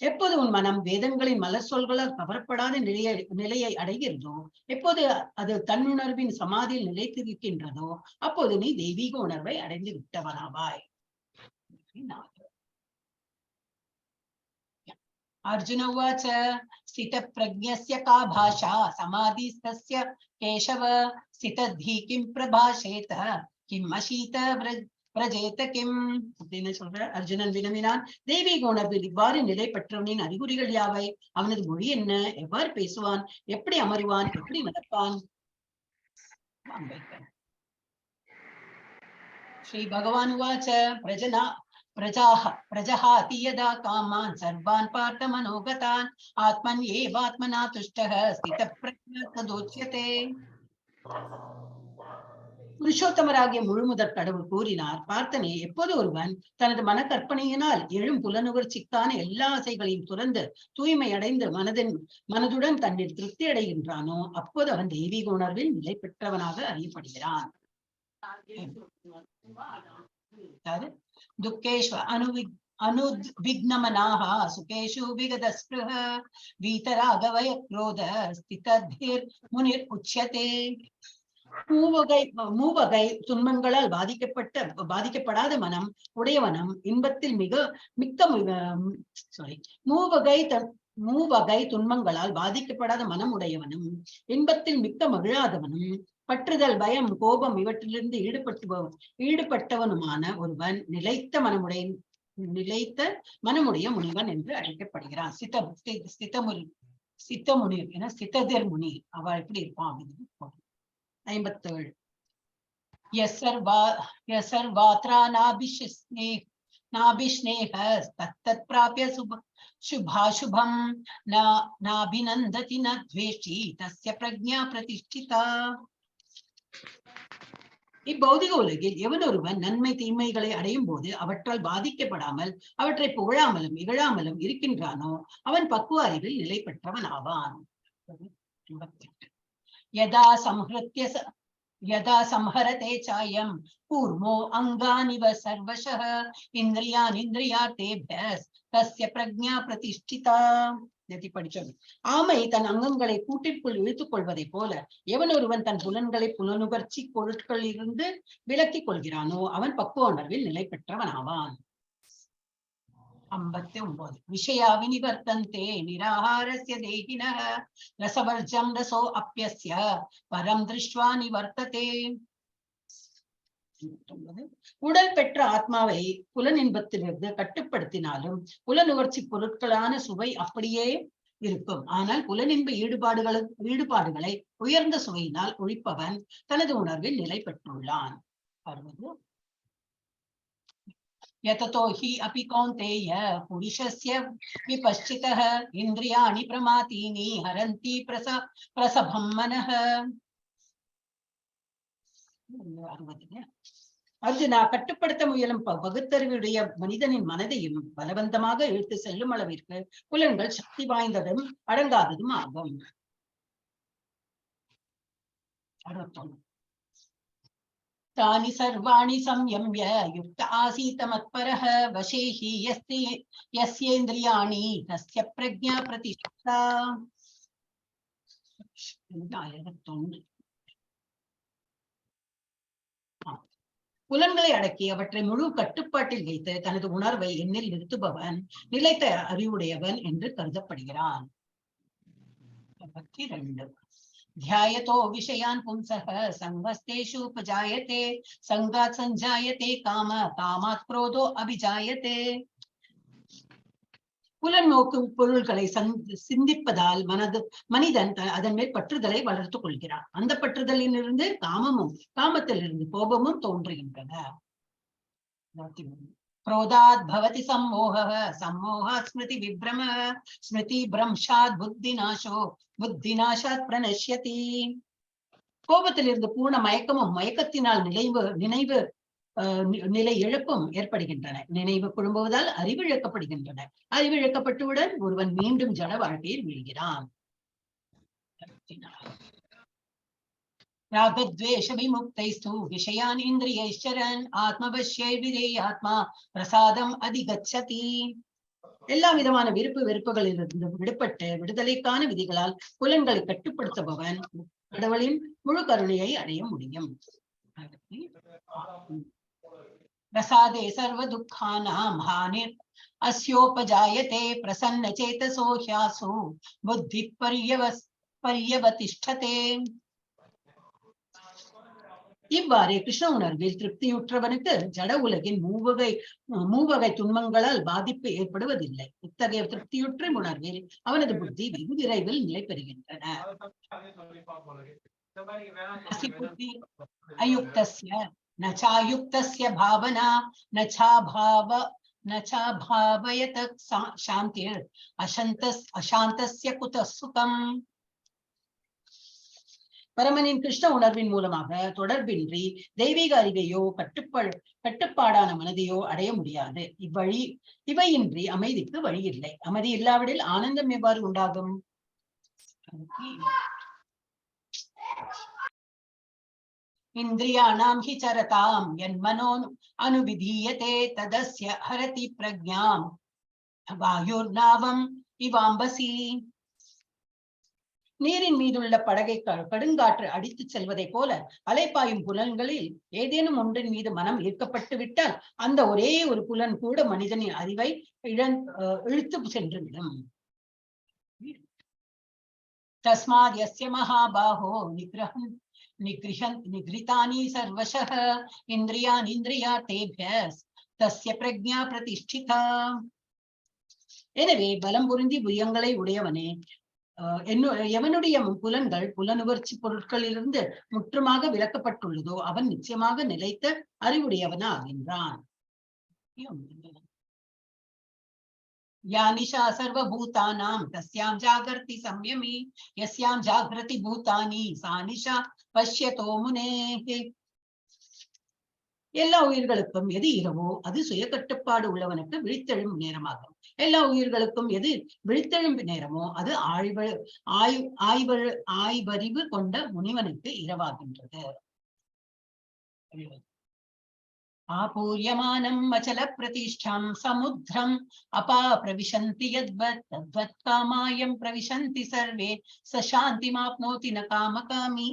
A: எப்போது உன் மனம் வேதங்களின் மலர் சொல்களால் கவரப்படாத நிலையை அடைகிறதோ, எப்போது அது தன்னுணர்வின் சமாதியில் நிலைத்திருக்கின்றதோ அப்போது நீ தெய்வீக உணர்வை அடைந்து விட்டவனாவாய். अर्जुन उवाच स्थितप्रज्ञस्य का भाषा समाधिस्तस्य केशव स्थितधी किं प्रभाषेत किम् अशीत பிரஜேத கிம் அப்படின்னு சொல்ற. அர்ஜுனன் வினவினான், தெய்வீக உணர்வில் இவ்வாறு நிலை பெற்றவனின் அறிகுறிகள் யாவை? அவனது மொழி என்ன? எவ்வாறு பேசுவான்? எப்படி அமருவான்? எப்படி நடப்பான்? ஸ்ரீ பகவான் உவாச்ச प्रजहाति यदा कामान् सर्वान् पार्थ मनोगतान् आत्मन्येवात्मना तुष्टः स्थितप्रज्ञः तदोच्यते. புருஷோத்தமராகிய முழுமுதற் கடவுள் கூறினார், பார்த்தனே, எப்போது ஒருவன் தனது மன கற்பனையினால் எழும் புலனுகர்ச்சிக்கான எல்லா ஆசைகளையும் துறந்து தூய்மை அடைந்து மனதுடன் தன்னில் திருப்தி அடைகின்றானோ அப்போது அவன் தெய்வீக உணர்வில் நிலை பெற்றவனாக அறியப்படுகிறான். दुःखेषु अनुविघ्नमनाः सुखेषु विगतस्पृह वीतरागवय क्रोध स्थितधीर्मुनिर् उच्यते. மூவகை துன்பங்களால் பாதிக்கப்படாத மனம் உடையவனும் இன்பத்தில் மூவகை துன்பங்களால் பாதிக்கப்படாத மனம் உடையவனும் இன்பத்தில் மிக்க மகிழாதவனும் பற்றுதல் பயம் கோபம் இவற்றிலிருந்து ஈடுபட்டவனுமான ஒருவன் நிலைத்த மனமுடைய முனிவன் என்று அழைக்கப்படுகிறான். சித்தமுனிர் என சித்ததிர் முனி அவள் எப்படி இருப்பான் அப்படின்னு. 57. யசர்வாத்ரா நாபிஷ்னேஹ தத்தத் பிராப்ய சுபாசுபம் நாபிநந்ததி ந த்வேஷ்டி தஸ்ய பிரக்ஞா பிரதிஷ்டிதா. இப்பௌதிக உலகில் எவன் ஒருவன் நன்மை தீமைகளை அடையும் போது அவற்றால் பாதிக்கப்படாமல் அவற்றை புகழாமலும் இகழாமலும் இருக்கின்றானோ அவன் பக்குவ அறிவில் நிலை பெற்றவன் ஆவான். யதா சம்ஹரதே சாயம் கூர்மோ அங்கானிவ சர்வசஹ இந்திரியார்த்தேப்யஸ் தஸ்ய பிரக்ஞா பிரதிஷ்டிதா. படிச்சோம். ஆமை தன் அங்கங்களை கூட்டிற்குள் இழுத்துக் கொள்வதை போல எவன் ஒருவன் தன் புலன்களை புலனுகர்ச்சி பொருட்களில் இருந்து விலக்கிக் கொள்கிறானோ அவன் பக்குவ உணர்வில் நிலை பெற்றவன் ஆவான். 59. விஷயா வினிவர்த்தந்தே நிராஹாரஸ்ய தேகினஹ ரசவர்ஜம் ரசோ அப்யஸ்ய பரம் திருஷ்ட்வா நிவர்த்ததே. உடல் பெற்ற ஆத்மாவை புலனின்பத்திலிருந்து கட்டுப்படுத்தினாலும் புலனுகர்ச்சி பொருட்களான சுவை அப்படியே இருக்கும். ஆனால் புலனின்ப ஈடுபாடுகளை உயர்ந்த சுவையினால் ஒழிப்பவன் தனது உணர்வில் நிலை பெற்றுள்ளான். 60. यततो हि अपि कौन्तेय पुरुषस्य विपश्चितः इन्द्रियाणि प्रमातीनि हरन्ति प्रसभं मनः. அர்ஜுனா, கட்டுப்படுத்த முயலும் பகுத்தறிவுடைய மனிதனின் மனதையும் பலவந்தமாக இழுத்து செல்லும் அளவிற்கு புலன்கள் சக்தி வாய்ந்ததும் அடங்காததும் ஆகும். 61. तानि सर्वाणि संयम्य युक्त आसीत मत्परः वशे हि यस्येन्द्रियाणि तस्य प्रज्ञा प्रतिष्ठा. புலன்களை அடக்கி அவற்றை முழு கட்டுப்பாட்டில் வைத்து தனது உணர்வை எண்ணில் நிறுத்துபவன் நிலைத்த அறிவுடையவன் என்று கருதப்படுகிறான். 52. ध्यायतो विषयान् पुंसः संगस्तेषु उपजायते संगात् संजायते काम कामात् क्रोधो अभिजायते. புலன் நோக்கும் பொருள்களை சிந்திப்பதால் மனிதன் அதன் மேல் பற்றுதலை வளர்த்துக் கொள்கிறான். அந்த பற்றுதலிலிருந்து காமமும் காமத்திலிருந்து கோபமும் தோன்றுகின்றன. क्रोधात् भवति सम्मोहः सम्मोहात् स्मृति विभ्रमः स्मृति भ्रंशात् बुद्धिनाशो बुद्धिनाशात् प्रणश्यति. கோபத்திலிருந்து பூர்ண மயக்கமும் மயக்கத்தினால் நினைவு நிலை இழப்பும் ஏற்படுகின்றன. நினைவு குழும்புவதால் அறிவிழக்கப்படுகின்றன. அறிவிழக்கப்பட்டவுடன் ஒருவன் மீண்டும் ஜட வாழ்க்கையில் வீழ்கிறான். ராகத்வேஷ விமுக்தைஸ்து விஷயான் இந்திரியைச்சரன் ஆத்மவஷ்யை விதேயாத்மா பிரசாதம் அதிகச்சதி. எல்லா விதமான விருப்பு வெறுப்புகளிலிருந்து விடுபட்டு விடுதலைக்கான விதிகளால் புலன்களை கட்டுப்படுத்துபவன் கடவுளின் முழு கருணையை அடைய முடியும். प्रसादे सर्व दुःखानां हानिर् अस्योपजायते प्रसन्न चेतसो ह्यासु बुद्धि पर्यवतिष्ठते. இவ்வாறு கிருஷ்ண உணர்வில் திருப்தியுற்றவனுக்கு ஜட உலகின் மூவகை துன்பங்களால் பாதிப்பு ஏற்படுவதில்லை. இத்தகைய திருப்தியுற்ற உணர்வில் அவனது புத்தி வெகு விரைவில் நிலை பெறுகின்றன. அயுக்தஸ்ய நச்சாயுக்தஸ்ய பாவனா நச்சாபாவயத சாந்திர் அசாந்தஸ்ய குதः சுகம். பரமனின் கிருஷ்ண உணர்வின் மூலமாக தொடர்பின்றி தெய்வீக அறிவையோ கட்டுப்பாடான மனதையோ அடைய முடியாது. இவையின்றி அமைதிக்கு வழி இல்லை. அமைதி இல்லாவிடில் ஆனந்தம் எவ்வாறு உண்டாகும்? இந்திரியாணாம் ஹி சரதாம் யன்மனோ அனுவிதீயதே ததஸ்ய ஹரதி பிரக்ஞாம் வாயுர்நாவம் இவாம்பசி. நீரின் மீதுள்ள படகை கடுங்காற்று அடித்து செல்வதை போல அலைப்பாயும் புலன்களில் ஏதேனும் ஒன்றின் மீது மனம் ஈர்க்கப்பட்டு விட்டால் அந்த ஒரே ஒரு புலன் கூட மனிதனின் அறிவை இழுத்து சென்றுவிடும். தஸ்மாத் யஸ்ய மகாபாஹோ நிகிருஹானி சர்வசஹ இந்திரியான் இந்திரியார்த்தேப்யஸ் தஸ்ய பிரக்ஞா பிரதிஷ்டிதா. எனவே பலம் பொருந்தி புயங்களை உடையவனே, எவனுடைய புலன்கள் புலனுணர்ச்சி பொருட்களிலிருந்து முற்றுமாக விலக்கப்பட்டுள்ளதோ அவன் நிச்சயமாக நிலைத்த அறிவுடையவனாகின்றான். யானிஷா சர்வபூதானாம் தஸ்யாம் ஜாகர்த்தி சம்யமி யஸ்யாம் ஜாகிரதி பூதானி சானிஷா பஷ்யதோ முனேஹே. எல்லா உயிர்களுக்கும் எது இரவோ அது சுய கட்டுப்பாடு உள்ளவனுக்கு விழித்தெழும் நேரமாகும். எல்லா உயிர்களுக்கும் எது விழித்தெழும் நேரமோ அது ஆய்வறிவு கொண்ட முனிவனுக்கு இரவாகின்றது. ஆபூர்யமானம் அச்சல பிரதிஷ்டம் சமுத்திரம் அப்பா பிரவிசந்தி யத்வத் தத்வத் காமாயம் பிரவிசந்தி சர்வே சசாந்தி மாப்னோதி ந காமகாமி.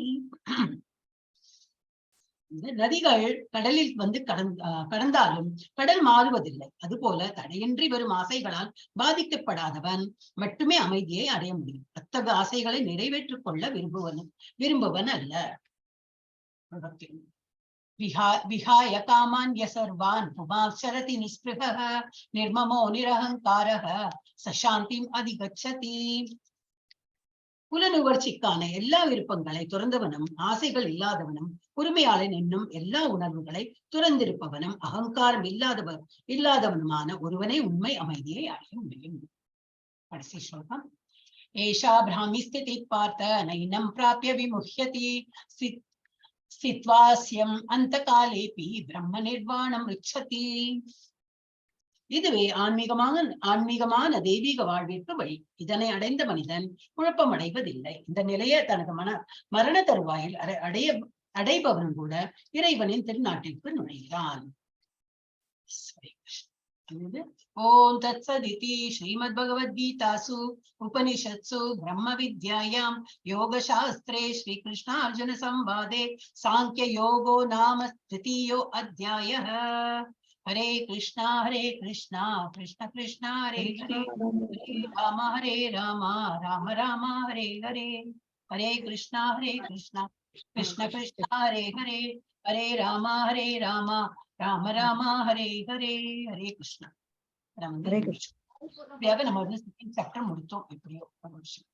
A: நதிகள் கடலில் வந்து கடந்தாலும் கடல் மாறுவதில்லை. அதுபோல தடையின்றி வரும் ஆசைகளால் பாதிக்கப்படாதவன் மட்டுமே அமைதியை அடைய முடியும். அத்தகைய ஆசைகளை நிறைவேற்றிக் கொள்ள விரும்புவன் அல்ல. விஹாய காமான்ய சர்வான் புமாச்சரதி நிஸ்பிருஹ நிர்மமோ நிரஹங்காரஹ சசாந்திம் அதிகச்சதி. புலனுணர்ச்சிக்கான எல்லா விருப்பங்களை துறந்தவனும் ஆசைகள் இல்லாதவனும் பொறுமையாளன் என்னும் எல்லா உணர்வுகளை துறந்திருப்பவனும் அகங்காரம் இல்லாதவனுமான ஒருவனே உண்மை அமைதியை அடைய முடியும். கடைசி ஸ்லோகம். ஏஷா பிராமி ஸ்திதி பார்த்த நைனம் பிராப்ய விமுஹ்யதி ஸ்தித்வாஸ்யம் அந்த காலேபி பிரம்ம நிர்வாணம் ரிச்சதி. இதுவே ஆன்மீகமான தெய்வீக வாழ்விற்கு வழி. இதனை அடைந்த மனிதன் குழப்பம் அடைவதில்லை. இந்த நிலையை தனது மரண தருவாயில் அடைபவனும் கூட இறைவனின் திருநாட்டிற்கு நுழைகிறான். ஓம் தத்சதிதி ஸ்ரீமத் பகவத்கீதாசு உபனிஷத்சு பிரம்ம வித்யாயாம் யோக சாஸ்திரே ஸ்ரீ கிருஷ்ண அர்ஜுன சம்வாதே சாங்கிய யோகோ நாம த்ரிதீயோ அத்தியாயः. ஹரே கிருஷ்ணா கிருஷ்ண கிருஷ்ணா ஹரே ஹரே ஹரே ராம ராம ராம ஹரே ஹரே. ஹரே கிருஷ்ணா கிருஷ்ண கிருஷ்ண ஹரே ஹரே ஹரே ராம ராம ராம ஹரே ஹரே. ஹரே கிருஷ்ணா. நம்ம வந்து செகண்ட் சாப்டர் முடித்தோம் எப்படியோ ஒரு விஷயம்.